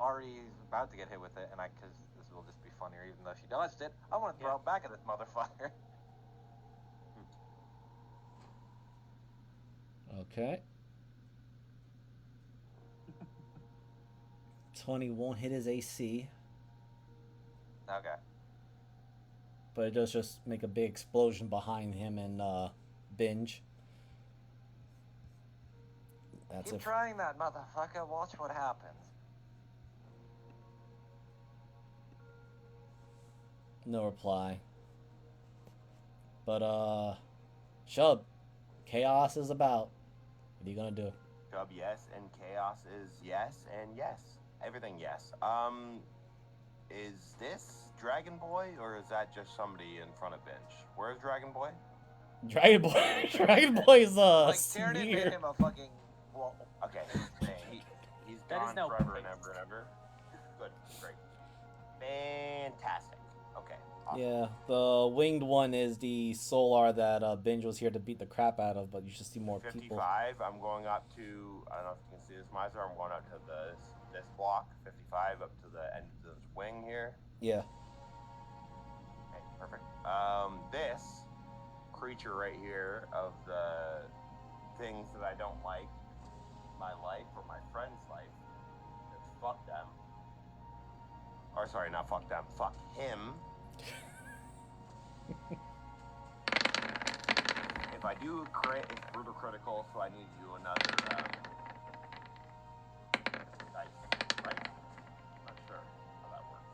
Ari's about to get hit with it, and because this will just be funnier even though she dodged it, I want to throw it back at this motherfucker. Okay. 20 won't hit his AC, Okay. but it does just make a big explosion behind him and Binge. That's Keep it. trying that, motherfucker. Watch what happens. No reply. But Shub, chaos is about. What are you gonna do? Chub, yes, and chaos is yes, and yes. Everything, yes. Is this Dragon Boy, or is that just somebody in front of Binge? Where's Dragon Boy? Dragon Boy. Dragon Boy is Like Tyranid made smear. him a fucking. Well, Okay, he's That is gone now forever and praised. ever and ever. Good, great, fantastic. Okay, awesome. Yeah, the winged one is the Solar that Binge was here to beat the crap out of, but you should see more 55. people. I'm going up to. I don't know if you can see this, Miser. I'm going up to this block. 55 up to the end of this wing here. Yeah. Okay, perfect. This creature right here of the things that I don't like, my life or my friend's life, fuck them. Or sorry, not fuck them. Fuck him. If I do crit, it's brutal critical, so I need to do another dice, right? Not sure how that works.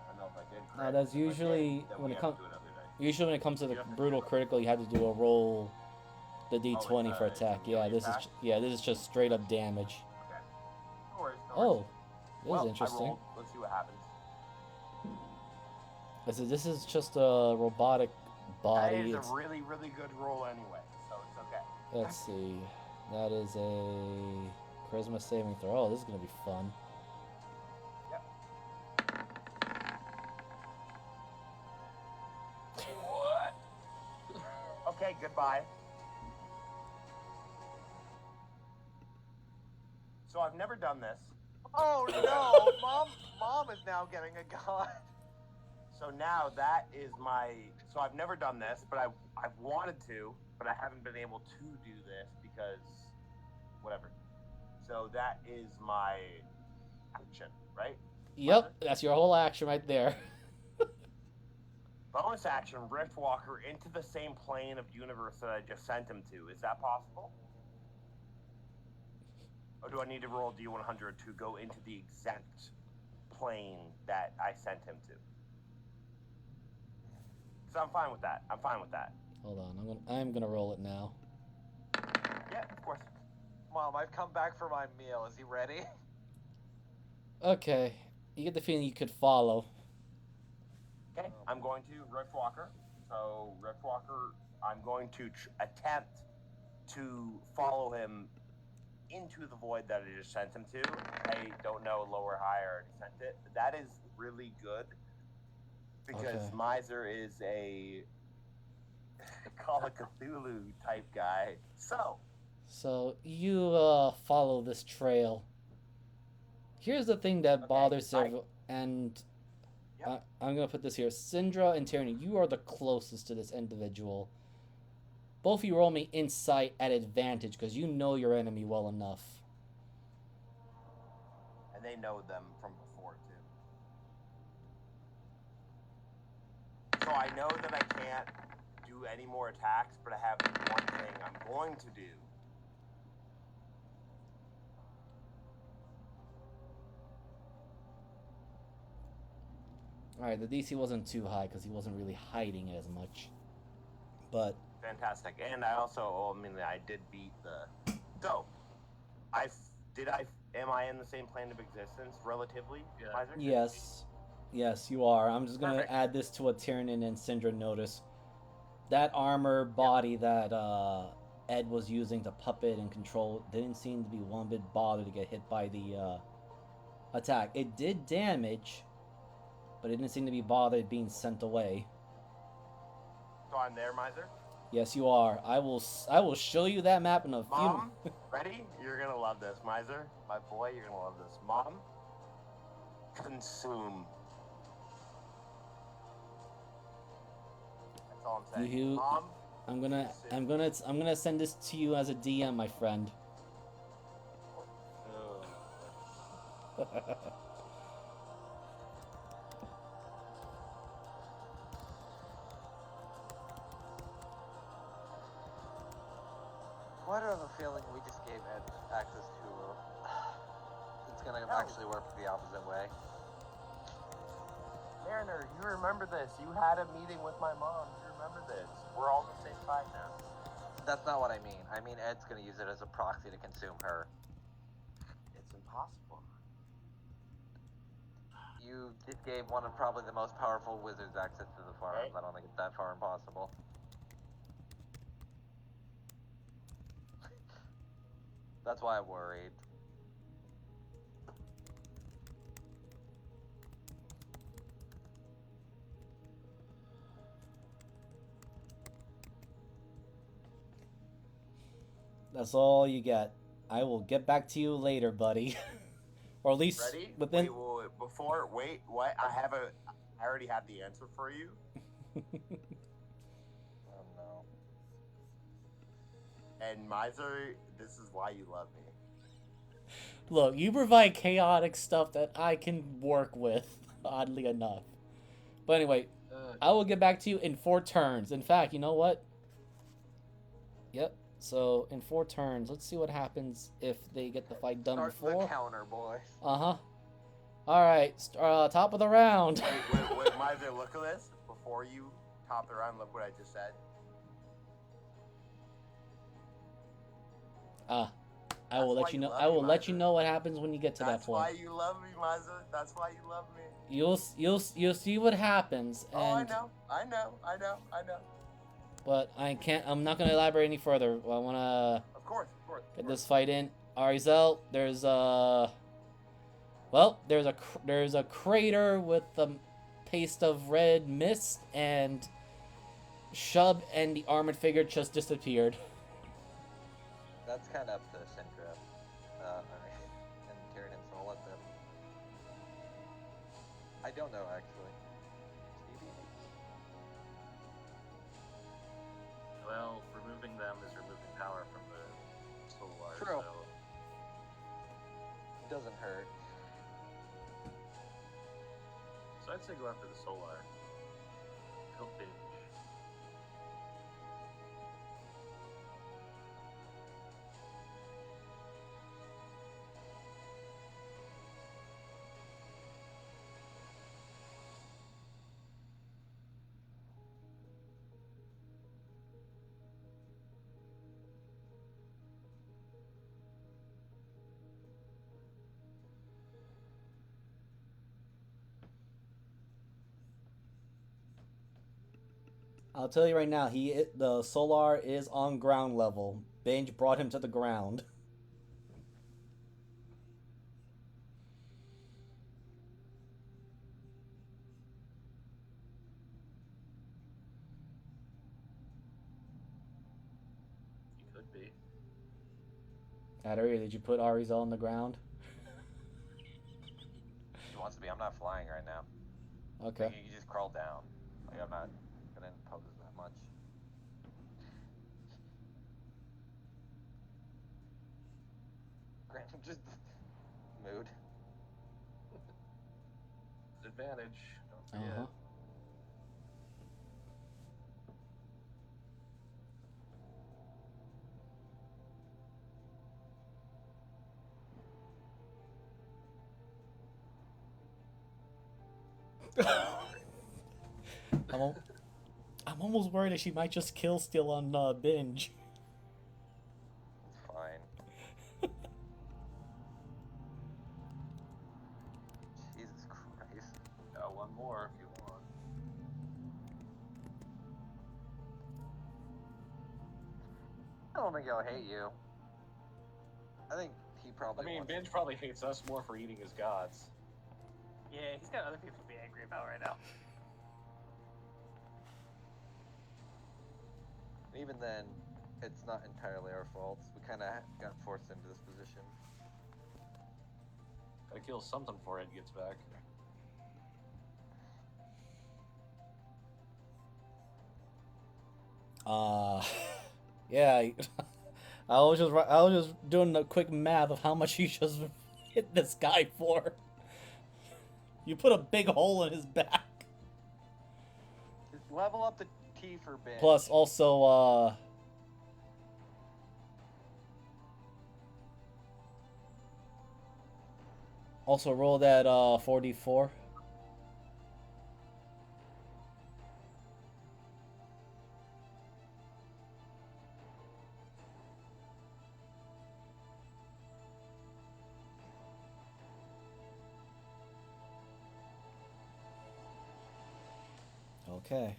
I know if I did crit. That's if I did, usually then when we it have comes. to do another dice. Usually when it comes to the You have to brutal do- critical, you have to do a roll, the D20 it's for a- it's a attack. melee Yeah, this attack? is just straight up damage. Okay. No worries. No Oh, worries. this Well, is interesting. I rolled. Let's see what happens. This is just a robotic body. That is It's- a really, really good roll anyway, so it's okay. Let's see. That is a charisma saving throw. Oh, this is gonna be fun. What? Okay, goodbye. So I've never done this. oh no, mom is now getting a gun. So now that is my. So I've never done this, but I've wanted to, but I haven't been able to do this because whatever. So that is my action, right? Yep, that's your whole action right there. Bonus action: Riftwalker into the same plane of universe that I just sent him to. Is that possible? Or do I need to roll D100 to go into the exact plane that I sent him to? So I'm fine with that. I'm fine with that. Hold on, I'm gonna roll it now. Yeah, of course. Mom, I've come back for my meal. Is he ready? Okay, you get the feeling you could follow. Okay, I'm going to Riftwalker. So Riftwalker, I'm going to attempt to follow him into the void that I just sent him to. I don't know lower or high. I already sent it. But that is really good because Okay. Miser is a Call of Cthulhu type guy. So you follow this trail. Here's the thing that Okay, bothers I- everyone, and Yep. I'm gonna put this here. Syndra and Tyranny, you are the closest to this individual. Both of you roll me insight at advantage because you know your enemy well enough. And they know them from before too. So I know that I can't do any more attacks, but I have one thing I'm going to do. All right, the DC wasn't too high because he wasn't really hiding as much. But Fantastic. And I also, I did beat the. So, am I in the same plane of existence relatively? Yeah. Miser? yes, you are. I'm just gonna Perfect. add this to what Tyranny and Syndra notice. That armor body that Ed was using to puppet and control didn't seem to be one bit bothered to get hit by the attack. It did damage, but it didn't seem to be bothered being sent away. So I'm there, Miser? Yes, you are. I will show you that map in a few. Mom, ready? You're gonna love this, Miser. My boy, you're gonna love this. Mom, consume. That's all I'm saying. You- Mom, I'm gonna send this to you as a DM, my friend. Why do I have a feeling we just gave Ed access to? It's gonna No. actually work the opposite way. Mariner, you remember this. You had a meeting with my mom. You remember this. We're all on the same side now. That's not what I mean. I mean Ed's gonna use it as a proxy to consume her. It's impossible. You just gave one of probably the most powerful wizards access to the farms. Right. I don't think it's that far impossible. That's why I'm worried. That's all you get. I will get back to you later, buddy. Or at least Ready? within. Wait, before, wait, what? I already have the answer for you. Oh no. And Miser, this is why you love me. Look, you provide chaotic stuff that I can work with, oddly enough. But anyway, I will get back to you in 4 turns. In fact, you know what? Yep. So in 4 turns, let's see what happens if they get the fight done Start before. the counter, boy. Uh-huh. Alright, top of the round. Wait, Miser, look at this. Before you top the round, look what I just said. I will let you know. I will let you know what happens when you get to that point. That's why you love me, Miser. That's why you love me. You'll see what happens. And, Oh, I know. But I'm not gonna elaborate any further. I wanna Of course. get this fight in. Arizel, there's a crater with a paste of red mist, and Shub and the armored figure just disappeared. That's kind of up to Centra and Tyranid, so I'll let them. I don't know, actually. Stevie? Well, removing them is removing power from the solar. True. So It doesn't hurt. So I'd say go after the solar. Kill Binge. I'll tell you right now, the Solar is on ground level. Binge brought him to the ground. He could be. Adaria, did you put Arizel on the ground? He wants to be. I'm not flying right now. Okay. Like, you just crawl down. Like, I'm not gonna impose that much. Grant, just mood. Advantage. Don't forget. Uh-huh. I'm almost worried that she might just kill Steel on Binge. It's fine. Jesus Christ. Got one more if you want. I don't think he'll hate you. I think he probably I mean, wants Binge probably hates us more for eating his gods. Yeah, he's got other people to be angry about right now. Even then, it's not entirely our fault. We kind of got forced into this position. Gotta kill something before Ed gets back. Yeah. I was just doing a quick math of how much you just hit this guy for. You put a big hole in his back. Just level up the T for Binge. Plus, also, roll that 4d4. Okay.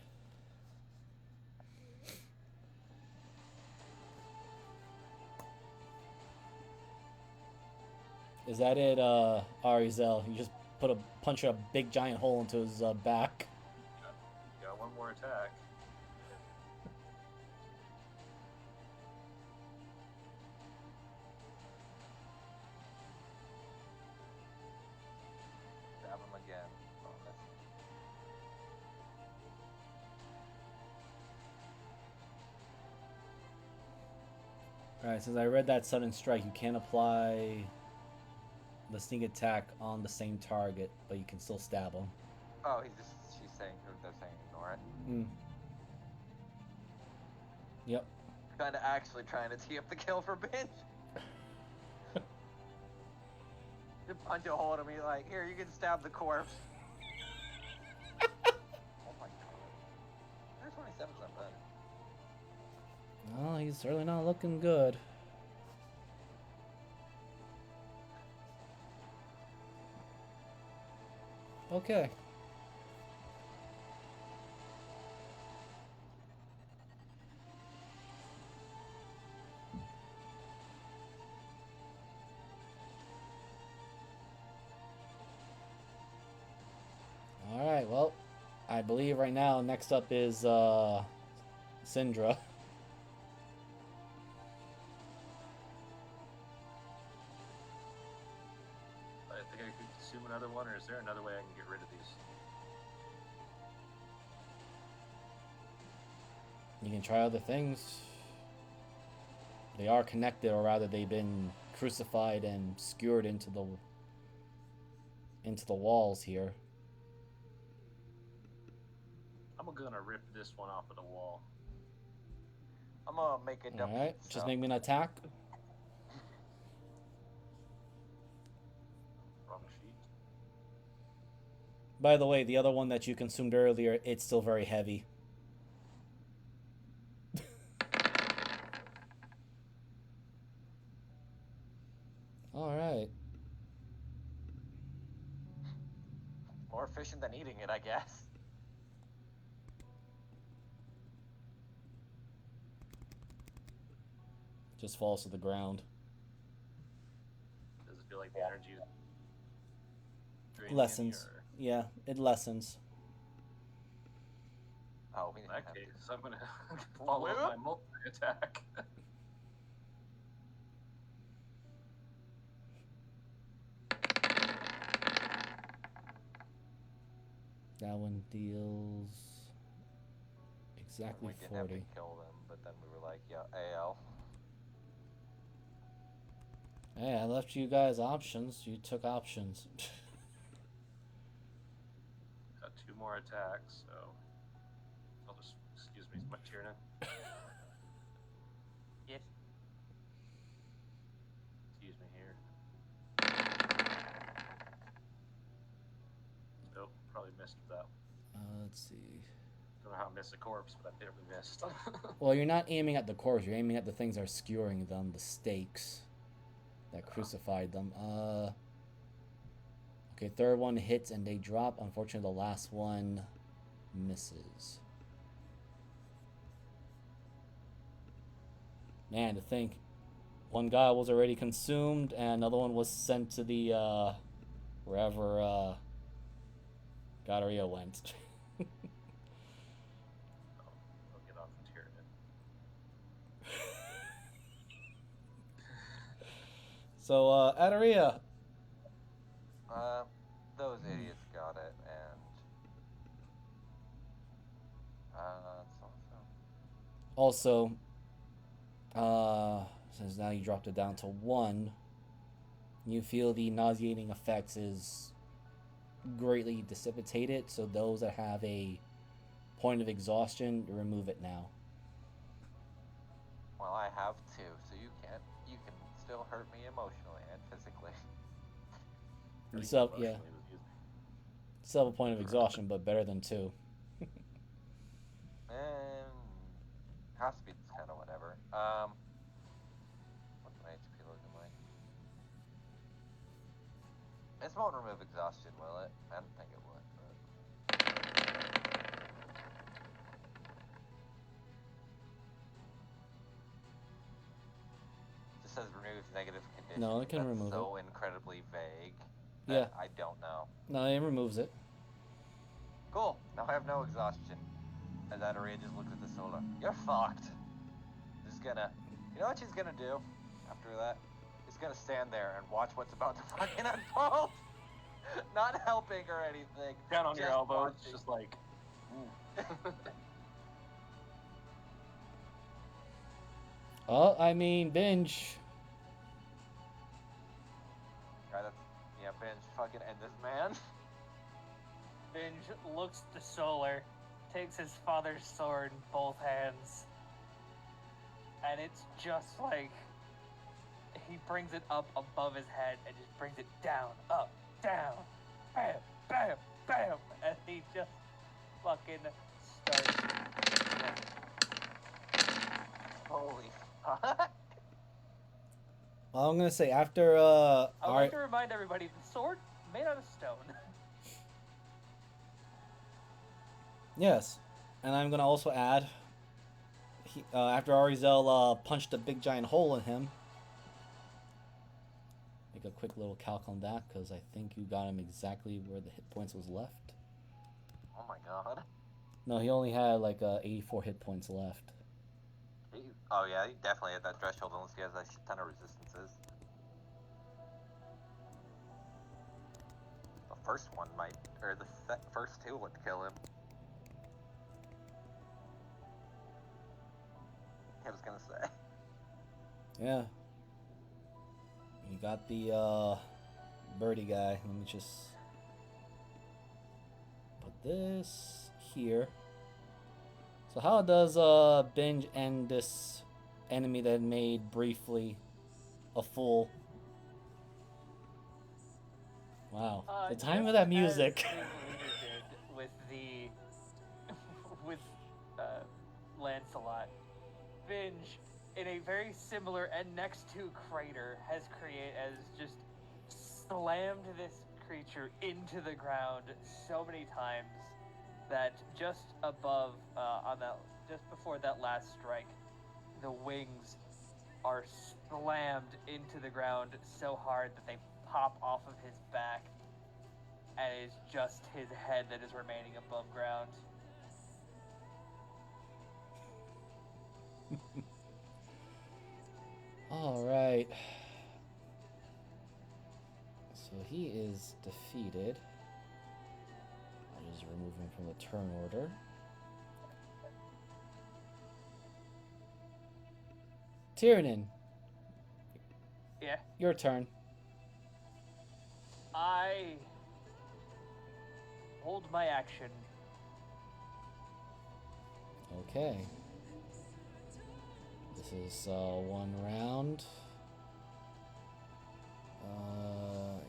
Is that it, Arizel? You just punch a big giant hole into his back. Got one more attack. Stab him again. Bonus. Alright, since I read that sudden strike, you can't apply the sneak attack on the same target, but you can still stab him. Oh, she's saying, they're saying ignore it. Mm. Yep. Kind of actually trying to tee up the kill for Binge. You punch a hole in him, you're like, here, you can stab the corpse. Oh my god. 27's not bad. Well, he's certainly not looking good. Okay. Alright, well, I believe right now next up is Syndra. I think I could consume another one, or is there another way I can get rid of these? You can try other things. They are connected, or rather they've been crucified and skewered into the walls here. I'm gonna rip this one off of the wall. I'm gonna make it up. Alright, just make me an attack. Wrong sheet. By the way, the other one that you consumed earlier, it's still very heavy. Alright. More efficient than eating it, I guess. Just falls to the ground. Does it feel like the energy is draining Lessens. Yeah, it lessens. Oh, we In didn't that have case, to. I'm gonna follow up my multi-attack. That one deals exactly We didn't have 40. to kill them, but then we were like, yeah, AL. Hey, I left you guys options. You took options. Got 2 more attacks, so I'll just, excuse me, my Tiernan. Yes. Excuse me here. Nope, probably missed with that. Let's see. Don't know how I missed a corpse, but I barely missed. Well, you're not aiming at the corpse. You're aiming at the things that are skewering them, the stakes that crucified them. Okay, third one hits and they drop. Unfortunately, the last one misses. Man, to think, one guy was already consumed and another one was sent to the wherever Galleria went. I'll get off the Tiernan. So, Adaria. Those idiots got it, and Also, since now you dropped it down to 1, you feel the nauseating effects is greatly dissipated, so those that have a point of exhaustion, remove it now. well, I have 2, so you can't. You can still hurt me emotionally and physically. You still, yeah, still have a point of exhaustion, but better than 2. Half speed's kind of whatever. What's my HP looking like? This won't remove exhaustion, will it? I don't think it would, but... Just says says removes negative conditions. No, it can That's remove so incredibly vague. Yeah. That I don't know. No, it removes it. Cool. Now I have no exhaustion. As Adoree just looks at the solar. You're fucked. She's gonna. You know what she's gonna do after that? She's gonna stand there and watch what's about to fucking unfold. Not helping or anything. Down on your just elbows, watching. just like. Oh, I mean, binge. Alright, that's. Yeah, binge. Fucking end this man. Binge looks to Solar, takes his father's sword in both hands, and it's just like he brings it up above his head and just brings it down, up, down, bam, bam, bam, and he just fucking starts. Holy fuck. Well, I'm gonna say after I would like to remind everybody the sword made out of stone. Yes, and I'm gonna also add. After Arizel punched a big giant hole in him. Make a quick little calc on that because I think you got him exactly where the hit points was left. Oh my god. No, he only had like 84 hit points left. Oh yeah, he definitely hit that threshold unless he has a shit ton of resistances. The first one might, or the first two would kill him. I was gonna say. Yeah. You got the birdie guy. Let me just put this here. So how does Binge end this enemy that made briefly a fool? Wow. The time of that music. As the leader did with the with Lancelot. Binge, in a very similar and next to crater, has just slammed this creature into the ground so many times that just above just before that last strike, the wings are slammed into the ground so hard that they pop off of his back, and it's just his head that is remaining above ground. Alright. So he is defeated. I'll just remove him from the turn order. Tiernan. Yeah. Your turn. I hold my action. Okay. This is one round.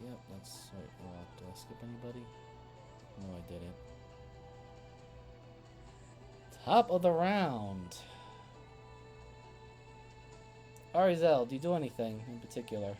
Yep, that's right. Did I skip anybody? No, I didn't. Top of the round. Arizel, do you do anything in particular?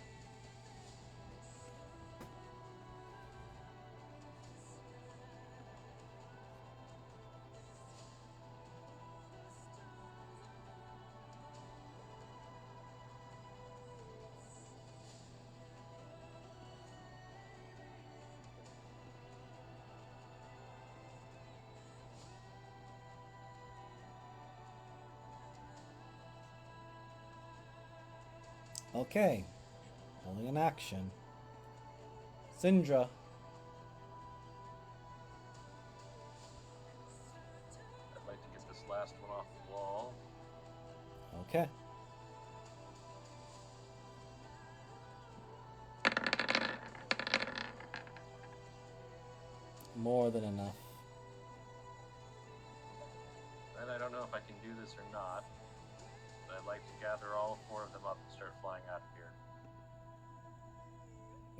Okay. Only an action. Syndra. I'd like to get this last one off the wall. Okay. More than enough. And I don't know if I can do this or not. But I'd like to gather all four of them up and start flying out of here.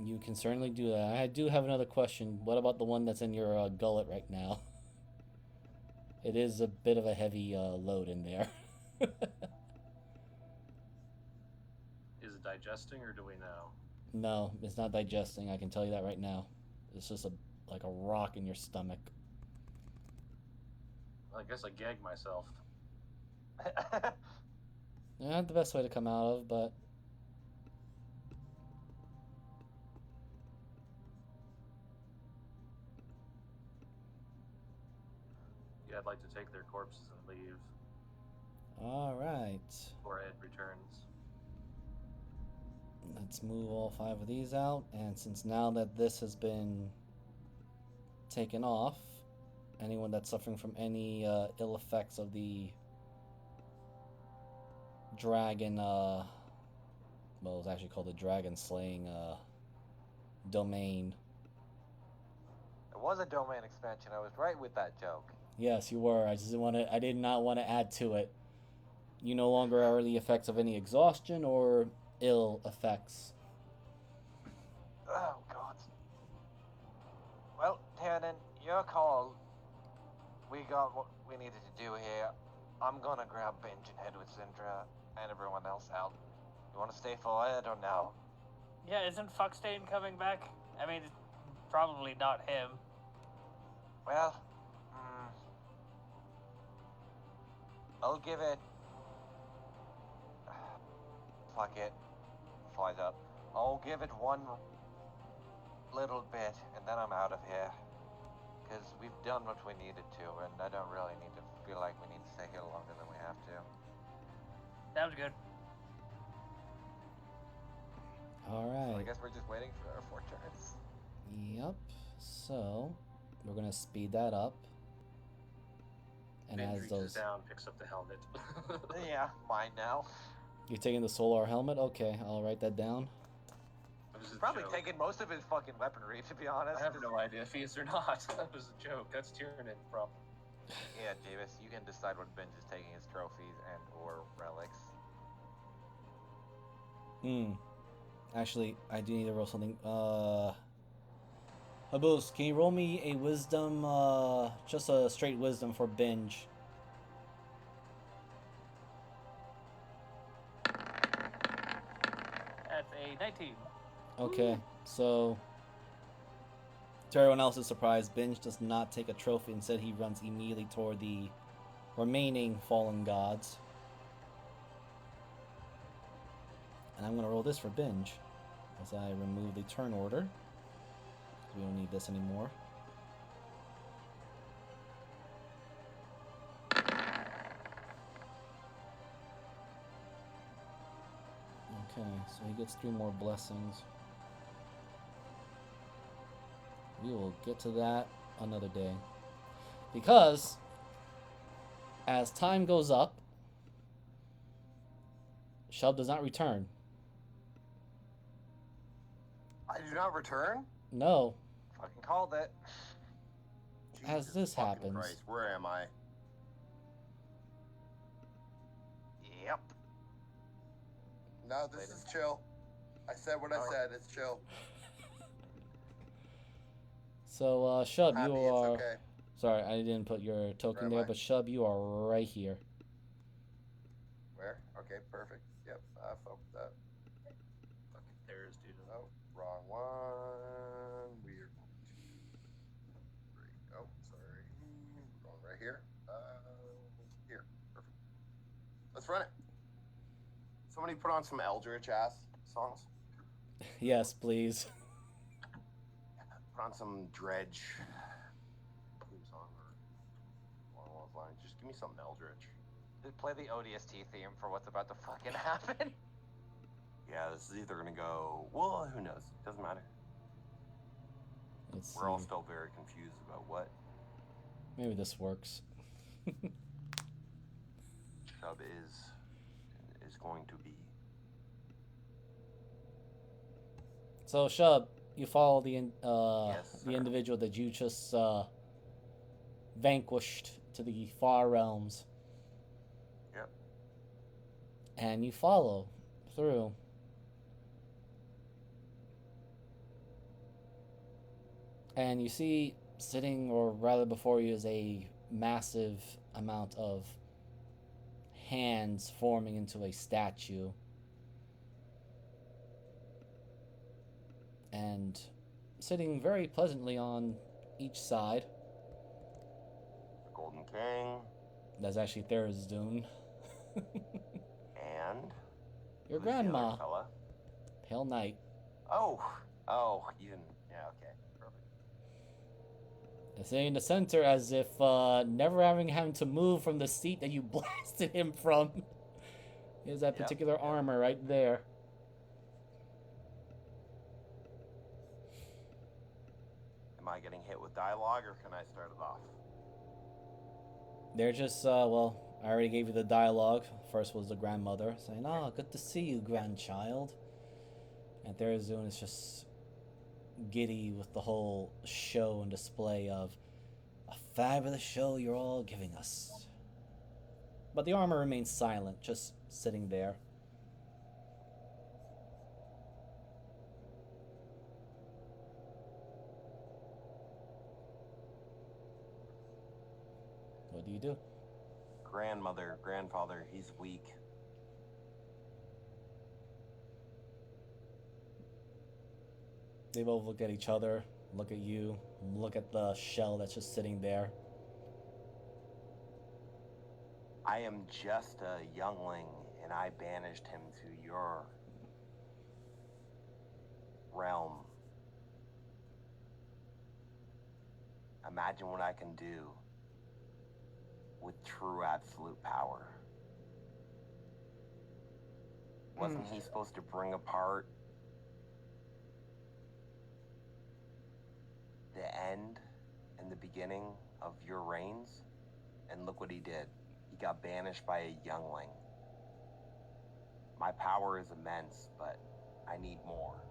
You can certainly do that. I do have another question. What about the one that's in your gullet right now? It is a bit of a heavy load in there. Is it digesting or do we know? No, it's not digesting. I can tell you that right now. It's just like a rock in your stomach. Well, I guess I gagged myself. Not the best way to come out of, but I'd like to take their corpses and leave Alright. before Ed returns. Let's move all 5 of these out, and since now that this has been taken off, anyone that's suffering from any ill effects of the dragon, well, it's actually called the dragon slaying domain. It was a domain expansion. I was right with that joke. Yes, you were. I did not want to add to it. You no longer are the effects of any exhaustion or ill effects. Oh, God. Well, Tiernan, your call. We got what we needed to do here. I'm gonna grab Benj and head with Syndra and everyone else out. You want to stay for Ed or no? Yeah, isn't Fuckstain coming back? I mean, probably not him. Well, I'll give it. Fuck it. Flies up. I'll give it one little bit, and then I'm out of here. Because we've done what we needed to, and I don't really need to feel like we need to stay here longer than we have to. Sounds good. So I Alright. guess we're just waiting for our 4 turns. Yep. So, we're going to speed that up. And Ben as reaches those... down, picks up the helmet. Yeah, mine now. You're taking the solar helmet? Okay, I'll write that down. That was a Probably joke. taking most of his fucking weaponry, to be honest. I have no idea if he is or not. That was a joke. That's Tyranid problem. Yeah, Davis, you can decide when Benj is taking his trophies and or relics. Actually, I do need to roll something. Abus, can you roll me a wisdom, just a straight wisdom for binge? That's a 19. Okay, so to everyone else's surprise, Binge does not take a trophy. Instead, he runs immediately toward the remaining fallen gods. And I'm going to roll this for Binge as I remove the turn order. We don't need this anymore. Okay, so he gets 3 more blessings. We will get to that another day. Because, as time goes up, Shub does not return. I do not return? No. Fucking called it. As Jesus this fucking happens. Christ, where am I? Yep. No, this is chill. I said what I said. It's chill. So, Shub, Happy you it's are... okay. Sorry, I didn't put your token Where there, am I? but Shub, you are right here. Where? Okay, perfect. Yep, I fuck with that. Fucking There's, dude. No, wrong one. Weird. Oh, sorry. We're going right here. Here. Perfect. Let's run it. Somebody put on some Eldritch ass songs. Yes, please. Put on some Dredge theme song or along those lines. Just give me something Eldritch. Just play the ODST theme for what's about to fucking happen. Yeah, this is either gonna go. Well, who knows? Doesn't matter. Let's We're all see. still very confused about what Maybe this works. Shub is going to be. So, Shub, you follow the Yes, the sir. individual that you just vanquished to the far realms. Yep. And you follow through. And you see sitting, or rather before you, is a massive amount of hands forming into a statue. And sitting very pleasantly on each side, The Golden King that's actually Tharizdun. and Your who's the grandma, other fella? Pale Knight. Oh, even yeah. Okay, perfect. Sitting in the center as if never having to move from the seat that you blasted him from. Is that Yep, particular yep. armor right there. Am I getting hit with dialogue, or can I start it off? They're just, well, I already gave you the dialogue. First was the grandmother saying, "Ah, good to see you, grandchild." And Therazun is just giddy with the whole show and display of a fabulous show you're all giving us. But the armor remains silent, just sitting there. What do you do? Grandmother, grandfather, he's weak. They both look at each other, look at you, look at the shell that's just sitting there. I am just a youngling, and I banished him to your realm. Imagine what I can do with true absolute power. Wasn't he supposed to bring apart the end and the beginning of your reigns? And look what he did. He got banished by a youngling. My power is immense, but I need more.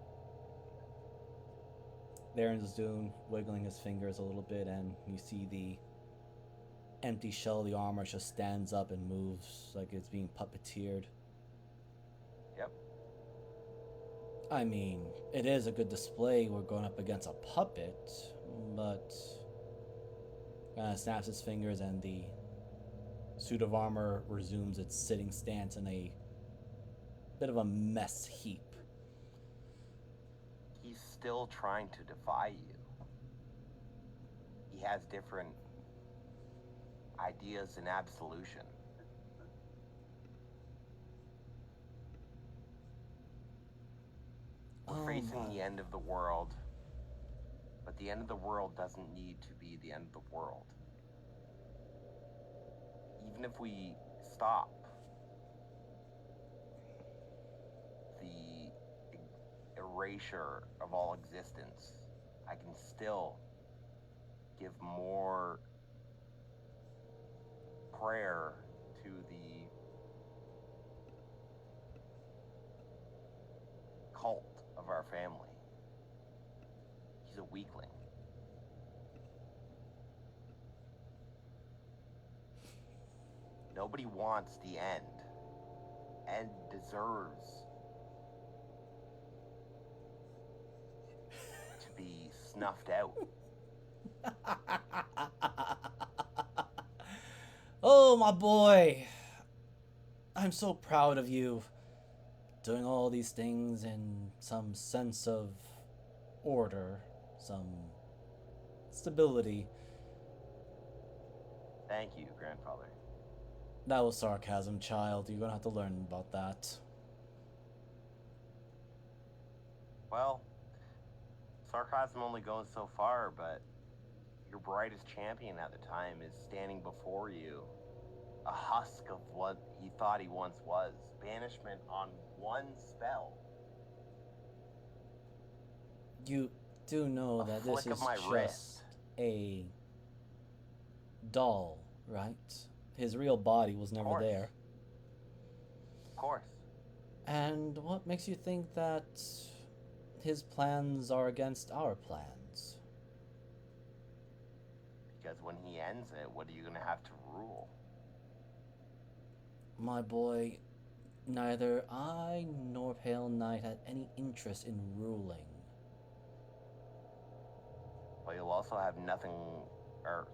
Theron's doing, wiggling his fingers a little bit, and you see the empty shell of the armor just stands up and moves like it's being puppeteered. Yep. I mean, it is a good display. We're going up against a puppet, but snaps his fingers and the suit of armor resumes its sitting stance in a bit of a mess heap. He's still trying to defy you. He has different ideas in absolution. We're facing the end of the world, but the end of the world doesn't need to be the end of the world. Even if we stop the erasure of all existence, I can still give more prayer to the cult of our family. He's a weakling. Nobody wants the end. End deserves to be snuffed out. Oh, my boy. I'm so proud of you. Doing all these things in some sense of order, some stability. Thank you, grandfather. That was sarcasm, child. You're gonna have to learn about that. Well, sarcasm only goes so far, but your brightest champion at the time is standing before you. A husk of what he thought he once was. Banishment on one spell. You do know A that this flick of is my just wrist. a doll, right? His real body was never course. there. Of course. And what makes you think that his plans are against our plans? Because when he ends it, what are you going to have to rule? My boy, neither I nor Pale Knight had any interest in ruling. But you'll also have nothing, or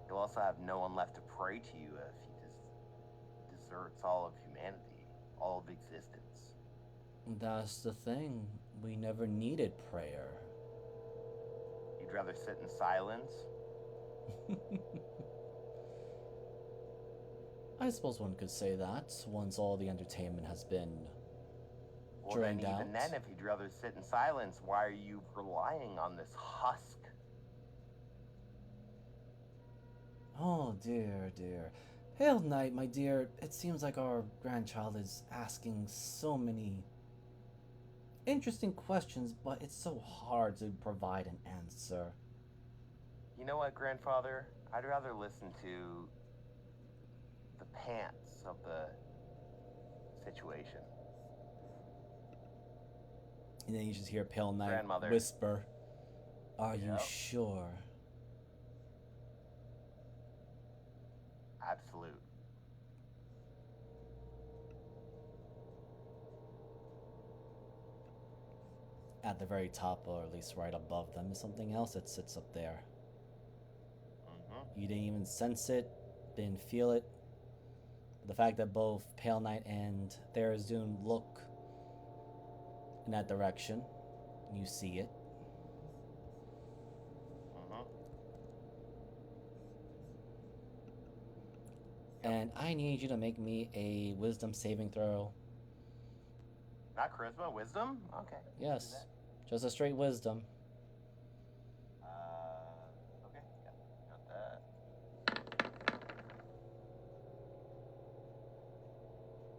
you'll also have no one left to pray to you if he just deserts all of humanity, all of existence. That's the thing. We never needed prayer. You'd rather sit in silence? I suppose one could say that once all the entertainment has been Well, drained then, out. even then, if you'd rather sit in silence, why are you relying on this husk Oh dear, dear. Hail Knight, my dear, it seems like our grandchild is asking so many interesting questions, but it's so hard to provide an answer. You know what, grandfather? I'd rather listen to the pants of the situation. And then you just hear Pale Knight Grandmother. whisper, "Are you Yep. sure?" Absolute. At the very top, or at least right above them, is something else that sits up there. Mm-hmm. You didn't even sense it, didn't feel it. The fact that both Pale Knight and Tharizdun look in that direction, you see it. Mm-hmm. And I need you to make me a wisdom saving throw. Not charisma, wisdom? Okay. Yes, Do just a straight wisdom. that. Okay. Yeah, got that.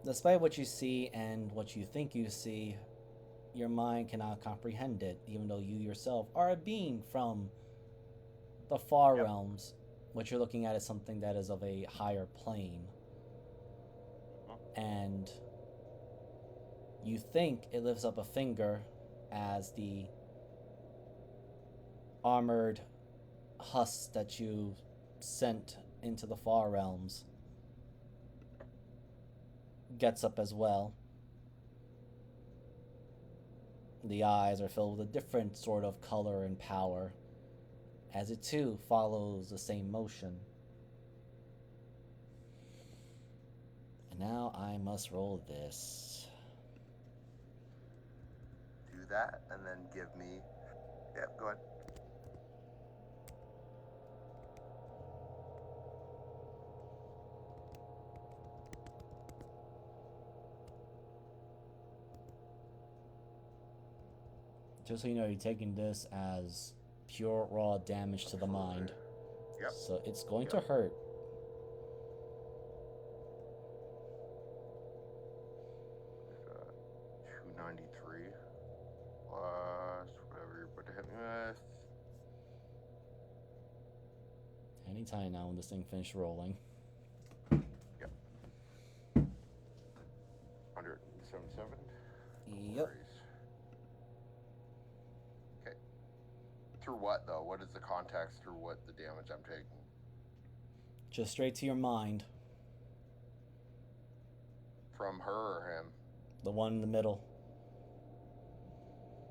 Despite what you see and what you think you see, your mind cannot comprehend it, even though you yourself are a being from the far Yep. realms. What you're looking at is something that is of a higher plane. And you think it lifts up a finger as the armored husks that you sent into the far realms gets up as well. The eyes are filled with a different sort of color and power, as it too follows the same motion. And now I must roll this. Do that, and then give me. Yep, go ahead. Just so you know, you're taking this as pure raw damage to the mind. Yep. So it's going to Yep. hurt. It's, 293 plus whatever you're about to hit me with. Anytime now when this thing finished rolling. 177. Yep. Okay. Through what though? What is the context through what the damage I'm taking? Just straight to your mind. From her or him? The one in the middle.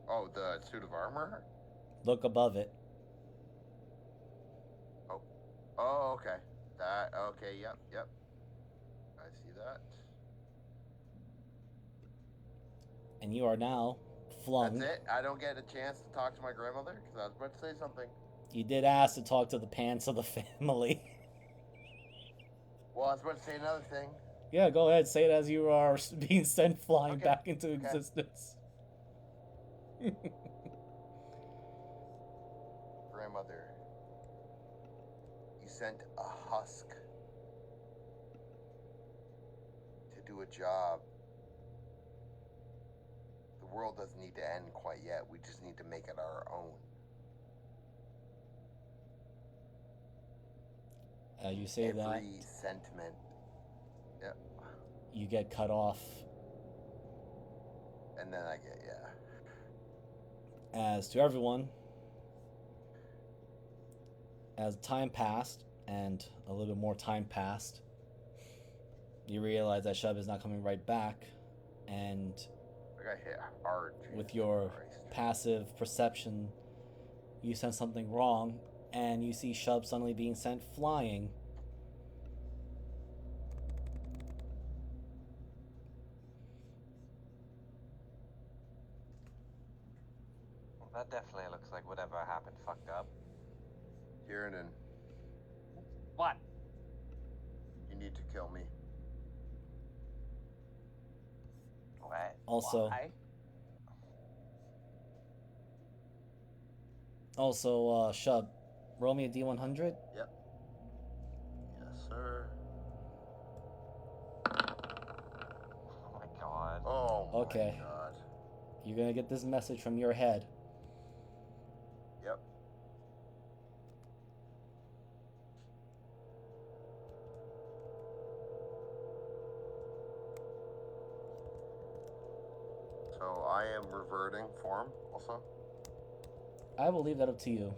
Oh, the suit of armor? Look above it. Oh, okay. That, okay, yep. I see that. And you are now flung. That's it? I don't get a chance to talk to my grandmother? Because I was about to say something. You did ask to talk to the pants of the family. Well, I was about to say another thing. Yeah, go ahead. Say it as you are being sent flying Okay. back into existence. Grandmother, you sent a husk to do a job. The world doesn't need to end quite yet. We just need to make it our own. You say that, Every sentiment. Yep. you get cut off. And then I get, yeah. As to everyone, as time passed, and a little bit more time passed, you realize that Shub is not coming right back, and I got hit hard. with Jesus your Christ. passive perception, you sense something wrong, and you see Shub suddenly being sent flying. Well, that definitely looks like whatever happened fucked up. Kieran, What? you need to kill me. What? Also, Why? Shub, roll me a D100. Yep. sir. Oh my god. Oh my Okay. god. You're gonna get this message from your head. Yep. So I am reverting form also? I will leave that up to you.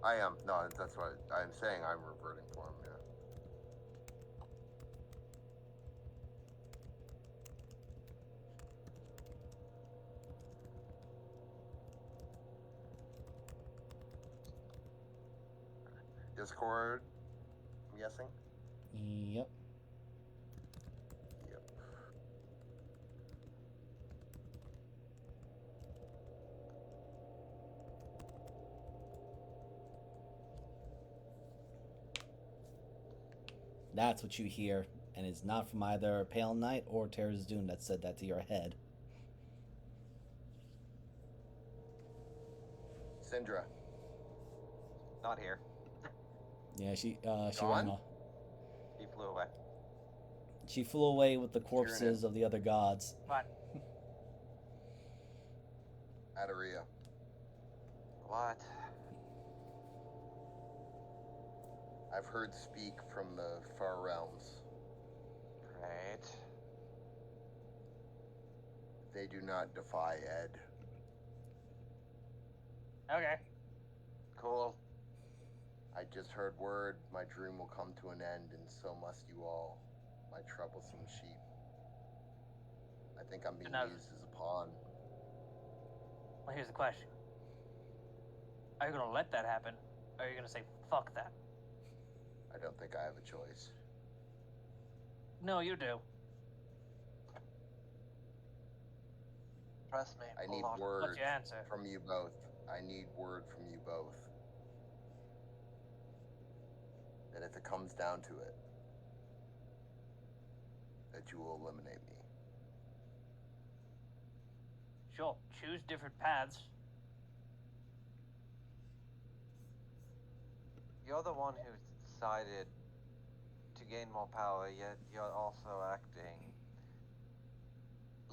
I am. No, that's what I'm saying. I'm reverting form, yeah. Discord, I'm guessing? Yep. Yep. That's what you hear, and it's not from either Pale Knight or Terra's Doom that said that to your head. Syndra. Not here. Yeah, she Gone? ran off. He flew away. She flew away with the corpses of the other gods. Fine. Adaria. What? I've heard speak from the far realms. Great. They do not defy Ed. Okay. Cool. I just heard word my dream will come to an end, and so must you all, my troublesome sheep. I think I'm being No. used as a pawn. Well, here's the question. Are you gonna let that happen? Or are you gonna say, fuck that? I don't think I have a choice. No, you do. Trust me. I need hold on. word What's your answer? from you both. I need word from you both. That if it comes down to it, that you will eliminate me. Sure, choose different paths. You're the one who decided to gain more power, yet you're also acting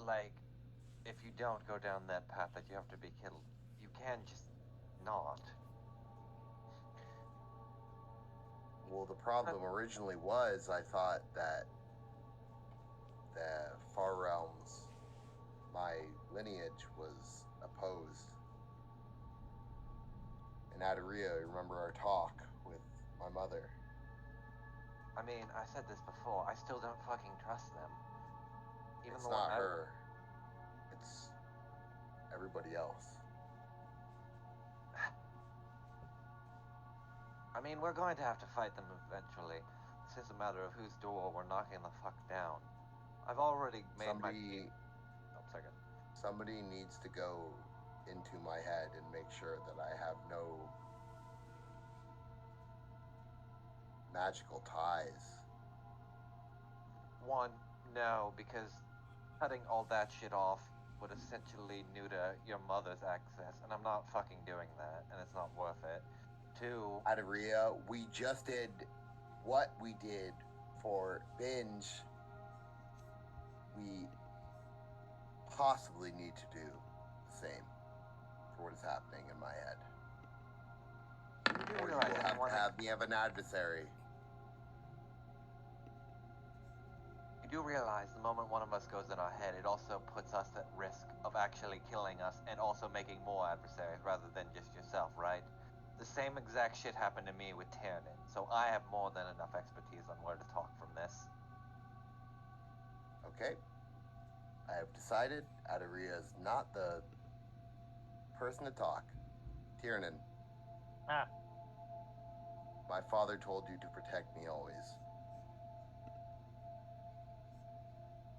like if you don't go down that path that you have to be killed. You can just not. Well, the problem originally was I thought that the far realms, my lineage was opposed. In Adaria, remember our talk with my mother? I mean, I said this before. I still don't fucking trust them. Even It's the not one her. It's everybody else. I mean, we're going to have to fight them eventually. It's just a matter of whose door we're knocking the fuck down. I've already made my peace. Oh, second. Somebody needs to go into my head and make sure that I have no magical ties. One, no, because cutting all that shit off would essentially neuter your mother's access, and I'm not fucking doing that, and it's not worth it. Two, Adaria, we just did what we did for Binge. We possibly need to do the same for what is happening in my head. you do Or you realize will have anyone to have me have an adversary. You do realize the moment one of us goes in our head, it also puts us at risk of actually killing us and also making more adversaries rather than just yourself, right? The same exact shit happened to me with Tyranid, so I have more than enough expertise on where to talk from this. Okay. I have decided Adaria is not the person to talk. Tiernan, Ah, my father told you to protect me always.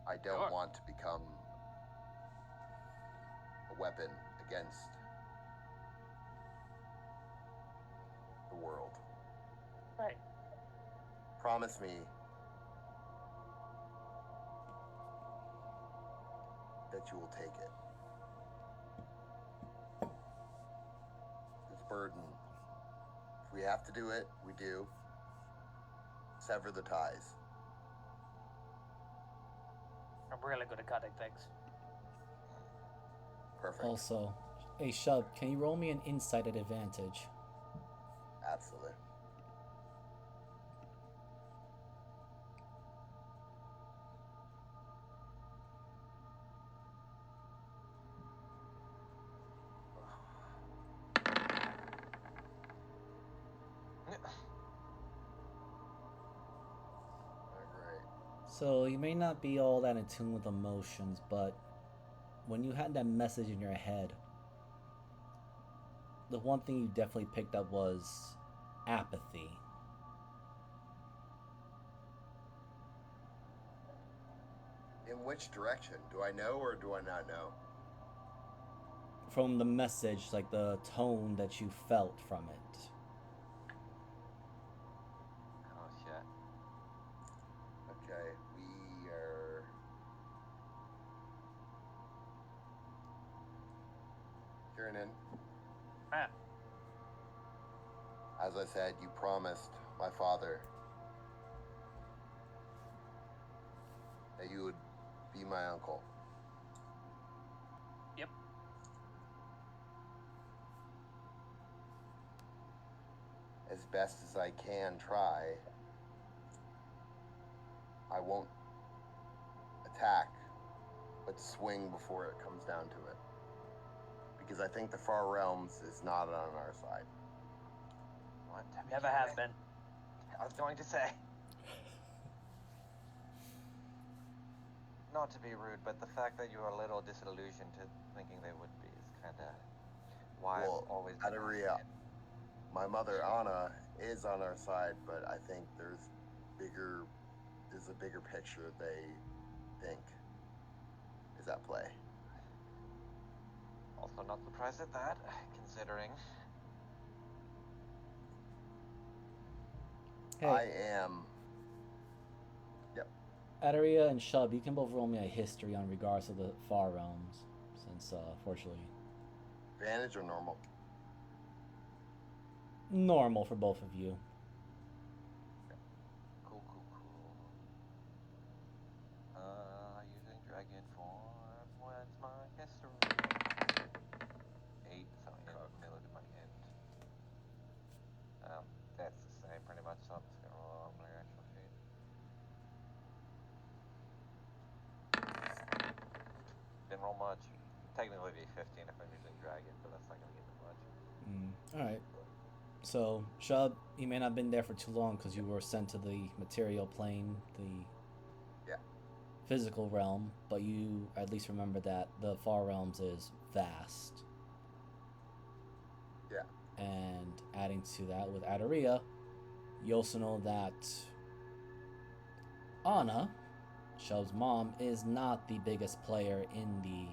I don't Sure. want to become a weapon against the world. right. Promise me that you will take it. It's a burden. If we have to do it, we do. sever the ties. I'm really good at cutting things. Perfect. Also, hey Shub, can you roll me an insight at advantage? Absolutely. So you may not be all that in tune with emotions, but when you had that message in your head, the one thing you definitely picked up was apathy. In which direction? Do I know or do I not know? From the message, like the tone that you felt from it. Oh shit. Okay, we are. Kieran, Ah, as I said, you promised my father that you would be my uncle. yep. As best as I can try, I won't attack, but swing before it comes down to it. Because I think the Far Realms is not on our side. What? Never has been. I was going to say. Not to be rude, but the fact that you're a little disillusioned to thinking they would be is kind of why Well, I've always been Adaria, asking. my mother Anna is on our side, but I think there's a bigger picture they think is at play. Also not surprised at that, considering. Hey, I am. Yep. Adaria and Shub, you can both roll me a history on regards to the Far Realms, since fortunately Advantage or normal? normal for both of you. Cool. Using dragon form. What's my history? 8, so in middle to my end. That's the same pretty much, so I'm just gonna roll on my actual sheet. Didn't roll much. Technically it'd be 15 if I'm using dragon, but that's not gonna give me much. Alright. So, Shub, you may not have been there for too long because you were sent to the material plane, the physical realm, but you at least remember that the Far Realms is vast. Yeah. And adding to that with Adaria, you also know that Anna, Shub's mom, is not the biggest player in the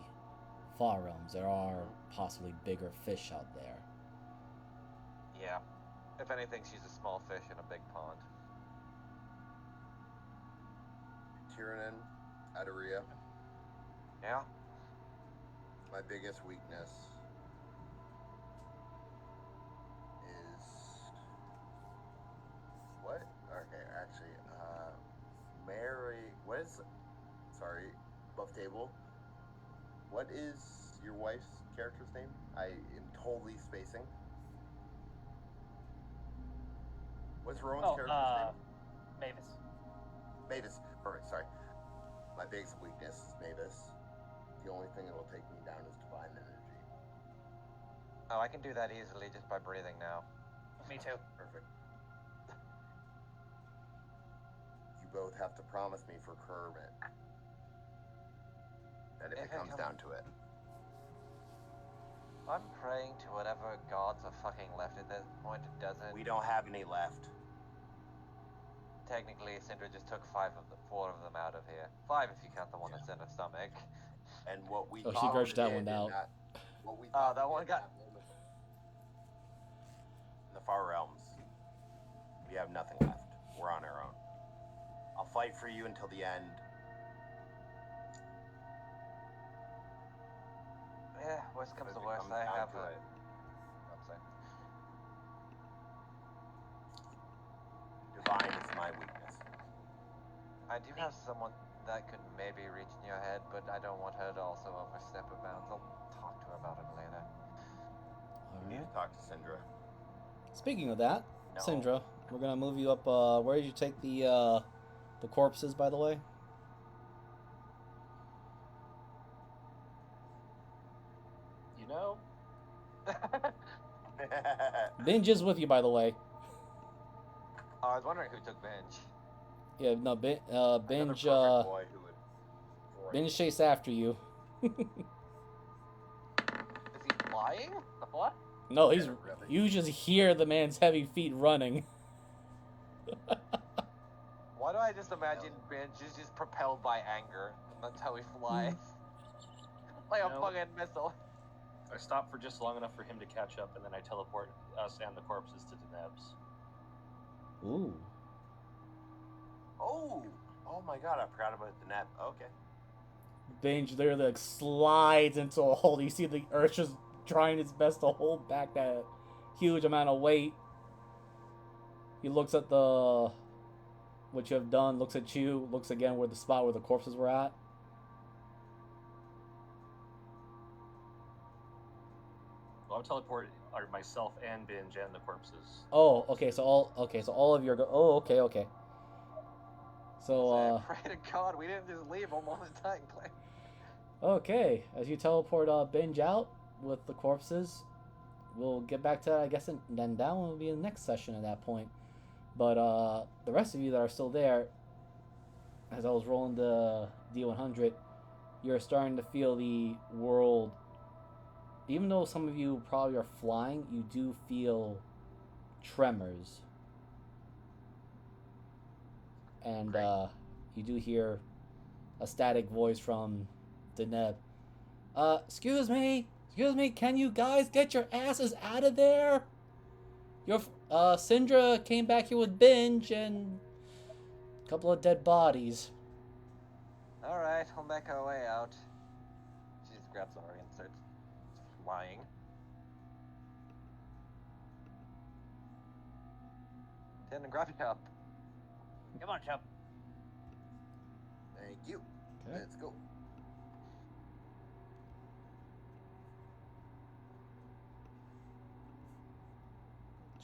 Far Realms. There are possibly bigger fish out there. Yeah. If anything, she's a small fish in a big pond. Kieran, Adaria, Yeah? my biggest weakness is what? Okay, actually, Mary. What is? Sorry, buff table. What is your wife's character's name? I am totally spacing. What's Rowan's character's name? Mavis. Mavis. Perfect. Sorry. My biggest weakness is Mavis. The only thing that will take me down is divine energy. Oh, I can do that easily just by breathing now. Me too. Perfect. You both have to promise me for Kermit that if it comes down to it. I'm praying to whatever gods are fucking left at this point. It doesn't. We don't have any left. Technically, Sindra just took 4 of them out of here. 5 if you count the one that's in her stomach. And what we Oh, she thought grudged we that did one in out. what we Oh, thought that we one did got- in that moment in the Far Realms. We have nothing left. We're on our own. I'll fight for you until the end. Yeah, worst comes If to it worst, comes I down have to a. it. I'm sorry. Divine is my weakness. I do have someone that could maybe reach in your head, but I don't want her to also overstep her bounds. I'll talk to her about it later. You All need right. to talk to Syndra. Speaking of that, No. Syndra, we're gonna move you up. Where did you take the corpses, by the way? You know, Binge is with you, by the way. I was wondering who took Bench. Yeah, no, Binge. Another Binge. perfect boy who would. Binge chase after you. Is he flying? What? No, Yeah, really. you just hear the man's heavy feet running. Why do I just imagine Bench is just propelled by anger? And that's how he flies. Like a No. fucking missile. I stop for just long enough for him to catch up, and then I teleport us and the corpses to Deneb's. Ooh. Oh my god, I forgot about the net. Okay. Binge literally like slides into a hole. You see the Earth just trying its best to hold back that huge amount of weight. He looks at what you have done, looks at you, looks again where the spot where the corpses were at. Well, I'm teleporting myself and Binge and the corpses. Oh, okay, so all of you are okay. So I pray to God we didn't just leave him on the time plane. okay, as you teleport Binge out with the corpses, we'll get back to that, I guess, and then that one will be in the next session at that point. But the rest of you that are still there, as I was rolling the D100, you're starting to feel the world. Even though some of you probably are flying, you do feel tremors. And you do hear a static voice from Deneb. Excuse me, can you guys get your asses out of there? Your Syndra came back here with Binge and a couple of dead bodies. Alright, we'll make our way out. She just grabs Ari and starts flying. Then grab you up. Come on, chump. Thank you. Okay. Let's go.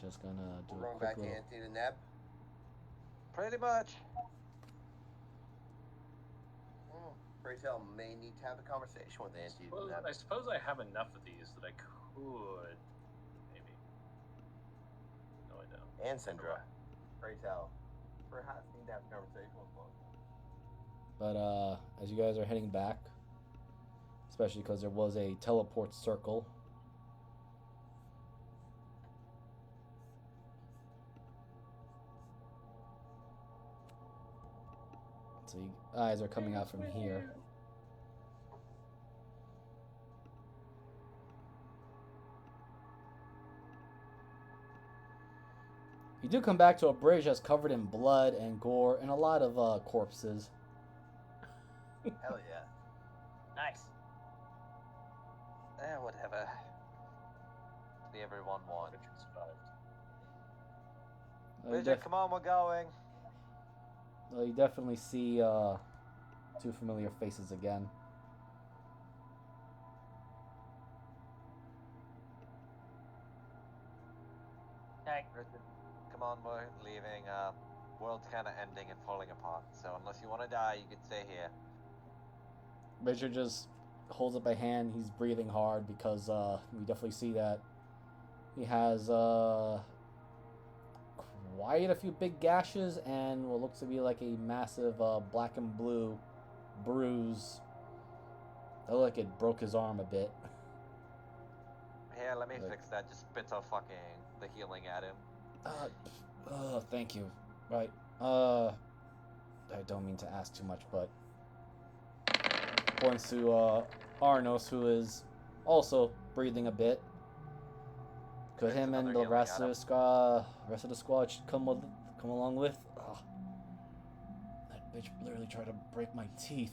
Just gonna do We're a going quick back to little... Anthony the Neb. Pretty much. Pray tell, may need to have a conversation with Anthony the Neb. I suppose I have enough of these that I could, maybe. No, I don't. And Syndra. Pray tell. Perhaps need to have a conversation with both. But as you guys are heading back, especially because there was a teleport circle. So you guys are coming out from here. You do come back to a bridge that's covered in blood and gore and a lot of corpses. Hell yeah. Nice. Whatever. The everyone won. Richard survived. You Bridget, come on, we're going. you definitely see two familiar faces again. Hey, Bridget, come on, we're leaving. World's kind of ending and falling apart. So unless you want to die, you can stay here. Richard just holds up a hand. He's breathing hard because we definitely see that he has quite a few big gashes and what looks to be like a massive black and blue bruise. It looked like it broke his arm a bit. Here, let me Right. fix that. Just spits a fucking the healing at him. Thank you. Right. I don't mean to ask too much, but points to Arnos, who is also breathing a bit. Could There's him and another the rest healing of the squad should come along with. Ugh. That bitch literally tried to break my teeth.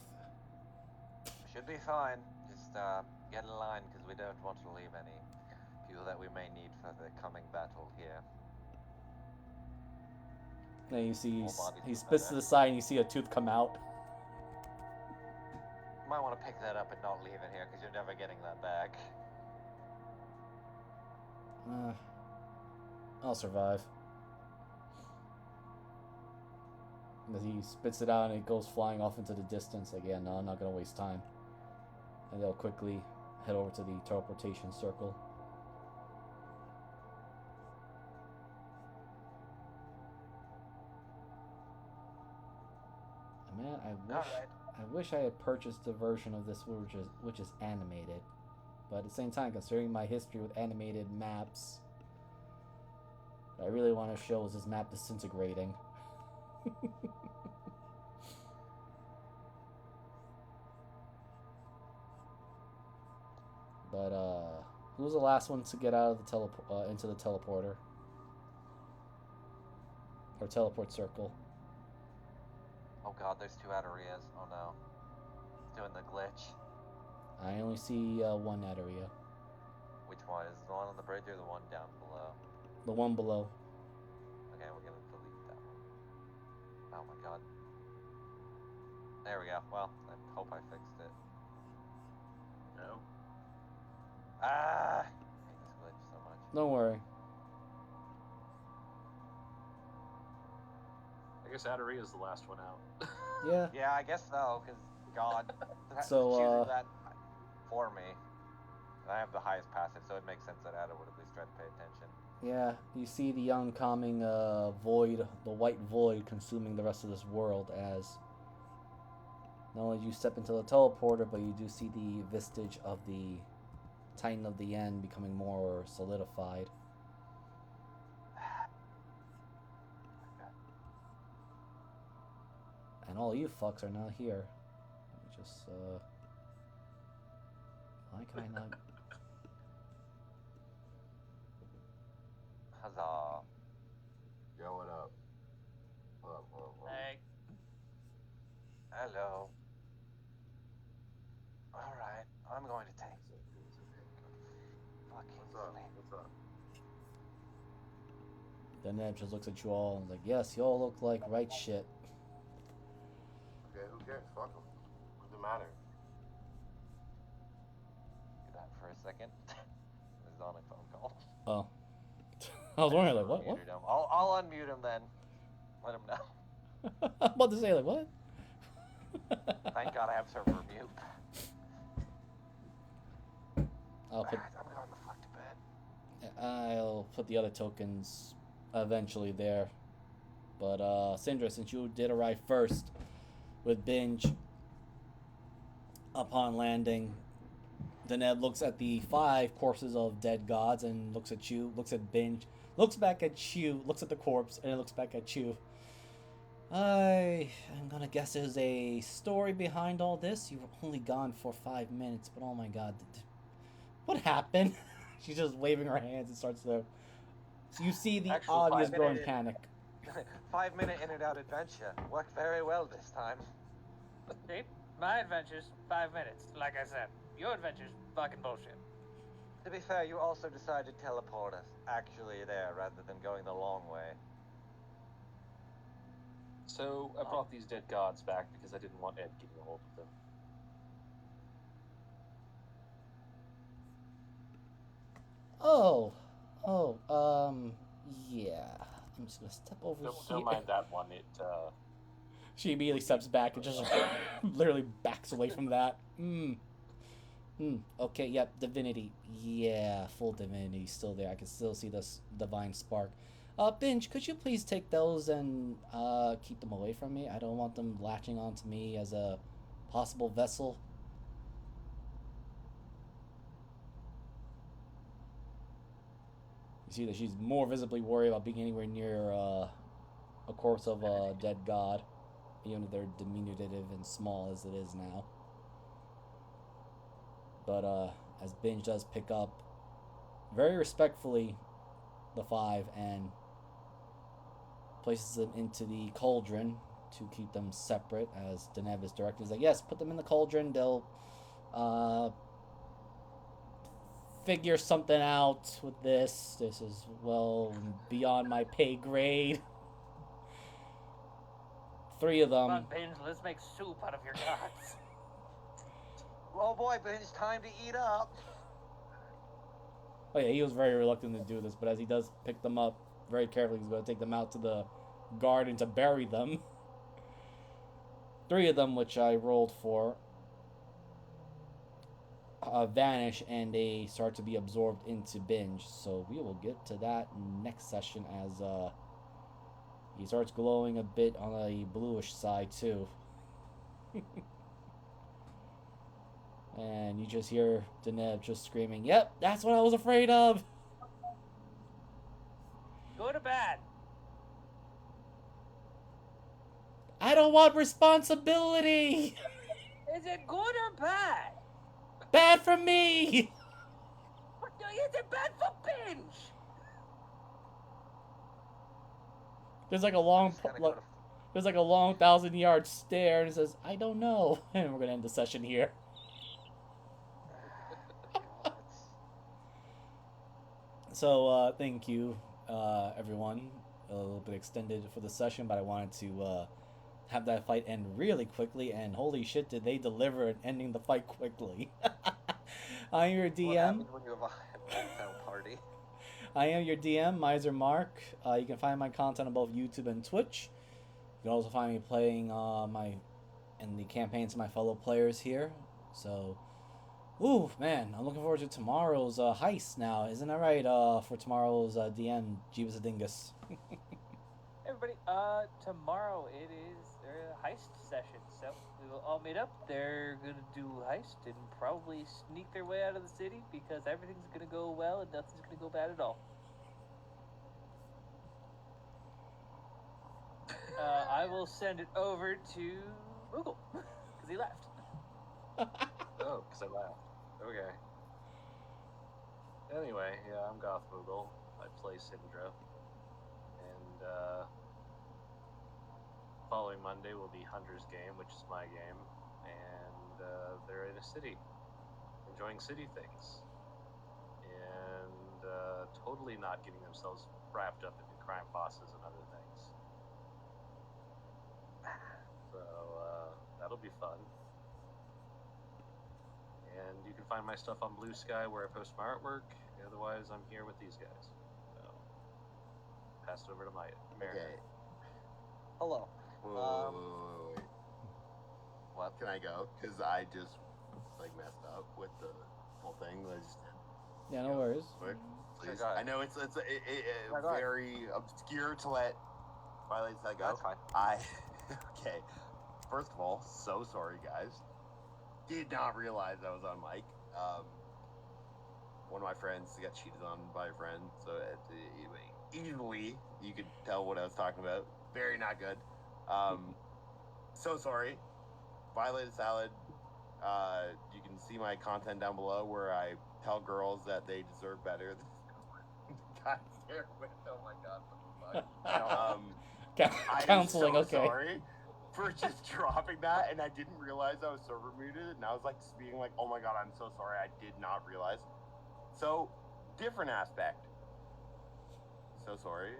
Should be fine. Just get in line because we don't want to leave any people that we may need for the coming battle here. Then you see Whole body's he moving spits to there. the side and you see a tooth come out. You might want to pick that up and not leave it here, because you're never getting that back. I'll survive. As he spits it out and it goes flying off into the distance. Like, yeah, no, I'm not gonna waste time. And they'll quickly head over to the teleportation circle. Man, I wish I had purchased the version of this which is animated. But at the same time, considering my history with animated maps, what I really want to show is this map disintegrating. But who was the last one to get out of the into the teleporter or teleport circle? Oh god, there's 2 areas. Oh no. It's doing the glitch. I only see one area. Which one? Is it the one on the bridge or the one down below? The one below. Okay, we're gonna delete that one. Oh my god. There we go. Well, I hope I fixed it. No. Ah! I hate this glitch so much. Don't worry. I guess Adaria is the last one out. Yeah. Yeah, I guess so, because god, So, choosing that for me. And I have the highest passive, so it makes sense that Ada would at least try to pay attention. Yeah, you see the oncoming void, the white void consuming the rest of this world as not only do you step into the teleporter, but you do see the vestige of the Titan of the End becoming more solidified. And all you fucks are now here. Let me just, why can I not... Huzzah. Yo, what up? What up? Hey. Hello. Alright, I'm going to take fucking What's up? sleep. What's up? Then Neb just looks at you all and is like, yes, you all look like right shit. Okay, who cares? Fuck them. What does it matter? Do that for a second. This is on a phone call. Oh. I was wondering, like, what? Muted him. I'll unmute him then. Let him know. I'm about to say, like, what? Thank God I have server mute. I'll put, I'm going the fuck to bed. I'll put the other tokens eventually there. But, Syndra, since you did arrive first with Binge, upon landing, Deneb looks at the 5 corpses of dead gods and looks at you, looks at Binge, looks back at you, looks at the corpse, and then looks back at you. I'm gonna guess there's a story behind all this. You were only gone for 5 minutes, but oh my god. What happened? She's just waving her hands and starts to... So you see the Actual obvious 5 growing minute- panic. 5 minute in and out adventure. Worked very well this time. See? My adventures, 5 minutes. Like I said, your adventures, fucking bullshit. To be fair, you also decided to teleport us actually there rather than going the long way. So I brought these dead gods back because I didn't want Ed getting a hold of them. Yeah. I'm just gonna step over here. Don't mind that one. She immediately steps back and just literally backs away from that. Okay, yep, divinity. Yeah, full divinity still there. I can still see this divine spark. Binge, could you please take those and keep them away from me? I don't want them latching onto me as a possible vessel. You see that she's more visibly worried about being anywhere near a corpse of a dead god, even if they're diminutive and small as it is now. But as Binge does pick up, very respectfully, the 5 and places them into the cauldron to keep them separate, as Deneb is directed. He's like, yes, put them in the cauldron. They'll figure something out with this. This is well beyond my pay grade. 3 of Come them. on, Binge, let's make soup out of your guts. Oh boy, but it's time to eat up. Oh yeah, he was very reluctant to do this, but as he does pick them up very carefully, he's going to take them out to the garden to bury them. 3 of them, which I rolled for, vanish and they start to be absorbed into Binge. So we will get to that next session as he starts glowing a bit on a bluish side too. And you just hear Deneb just screaming, "Yep, that's what I was afraid of." Good or bad? I don't want responsibility. Is it good or bad? Bad for me. What is it bad for Binge? There's like a long, Just gotta go to- there's like a long 1,000-yard stare, and it says, "I don't know," and we're gonna end the session here. So thank you, everyone. A little bit extended for the session, but I wanted to have that fight end really quickly, and holy shit, did they deliver at ending the fight quickly. I'm your What DM. happens when you have a hotel party? I am your DM, Miser Mark. You can find my content on both YouTube and Twitch. You can also find me playing in the campaigns of my fellow players here. So, ooh, man, I'm looking forward to tomorrow's heist now. Isn't that right? For tomorrow's DM, Jeebus Dingus. Everybody, tomorrow it is their heist session, so we will all meet up. They're gonna do a heist and probably sneak their way out of the city because everything's gonna go well and nothing's gonna go bad at all. I will send it over to Google because he left. Oh, because I laughed. Okay. Anyway, yeah, I'm Goth Moogle. I play Syndra. And following Monday will be Hunter's Game, which is my game. And they're in a city, enjoying city things. And totally not getting themselves wrapped up into crime bosses and other things. So that'll be fun. And you can find my stuff on Blue Sky where I post my artwork. Otherwise, I'm here with these guys. So, pass it over to Maya. Okay. Hello. Wait. What? Can I go? Because I just messed up with the whole thing that I just did. Yeah, no worries. Quick, please. go ahead. I know it's Yeah, go ahead. very obscure to let Violate that go. That's fine. Okay. First of all, so sorry, guys. Did not realize I was on mic. One of my friends got cheated on by a friend, so easily you could tell what I was talking about. Very not good. So sorry. Violated Salad. You can see my content down below where I tell girls that they deserve better than the guys they're with. Oh my god, what the fuck? I am Counseling, so okay. sorry for just dropping that, and I didn't realize I was server muted, and I was like being like, oh my god, I'm so sorry, I did not realize. So, different aspect. So sorry.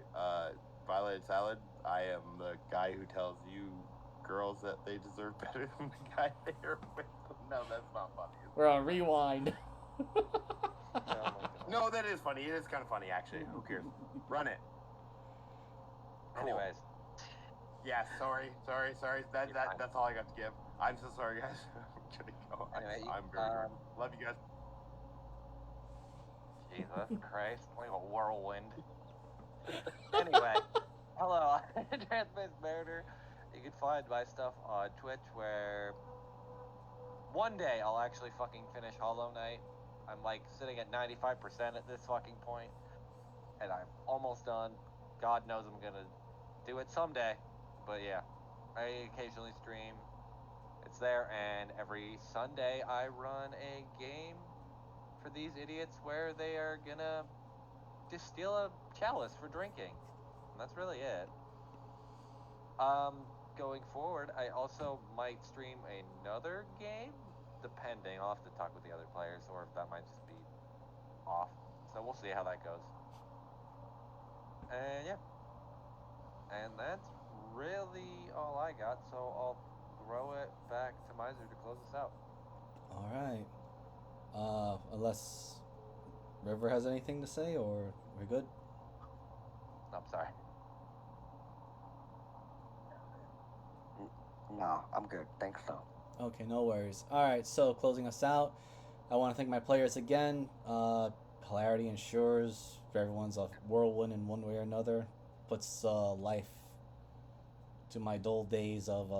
Violated Salad, I am the guy who tells you girls that they deserve better than the guy they're with. No, that's not funny. We're on rewind. No, that is funny. It is kind of funny, actually. Who cares? Run it. Cool. Anyways, Yeah, sorry. That's all I got to give. I'm so sorry, guys. I'm gonna go. Anyway, I'm very love you guys. Jesus Christ, what a whirlwind. Anyway, hello, I'm Transmits Mariner. You can find my stuff on Twitch where one day I'll actually fucking finish Hollow Knight. I'm like sitting at 95% at this fucking point, and I'm almost done. God knows I'm gonna do it someday, but yeah, I occasionally stream. It's there, and every Sunday I run a game for these idiots where they are gonna just steal a chalice for drinking. And that's really it. Going forward, I also might stream another game, depending. I'll have to talk with the other players, or if that might just be off. So we'll see how that goes. And yeah. And that's really all I got, so I'll throw it back to Miser to close us out. All right. Unless River has anything to say, or we're good. I'm sorry. No, I'm good. Thanks, though. Okay, no worries. All right, so closing us out, I want to thank my players again. Hilarity ensures for everyone's a whirlwind in one way or another. Puts life to my dull days of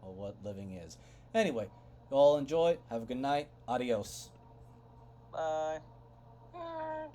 what living is. Anyway, you all enjoy. Have a good night. Adios. Bye. Yeah.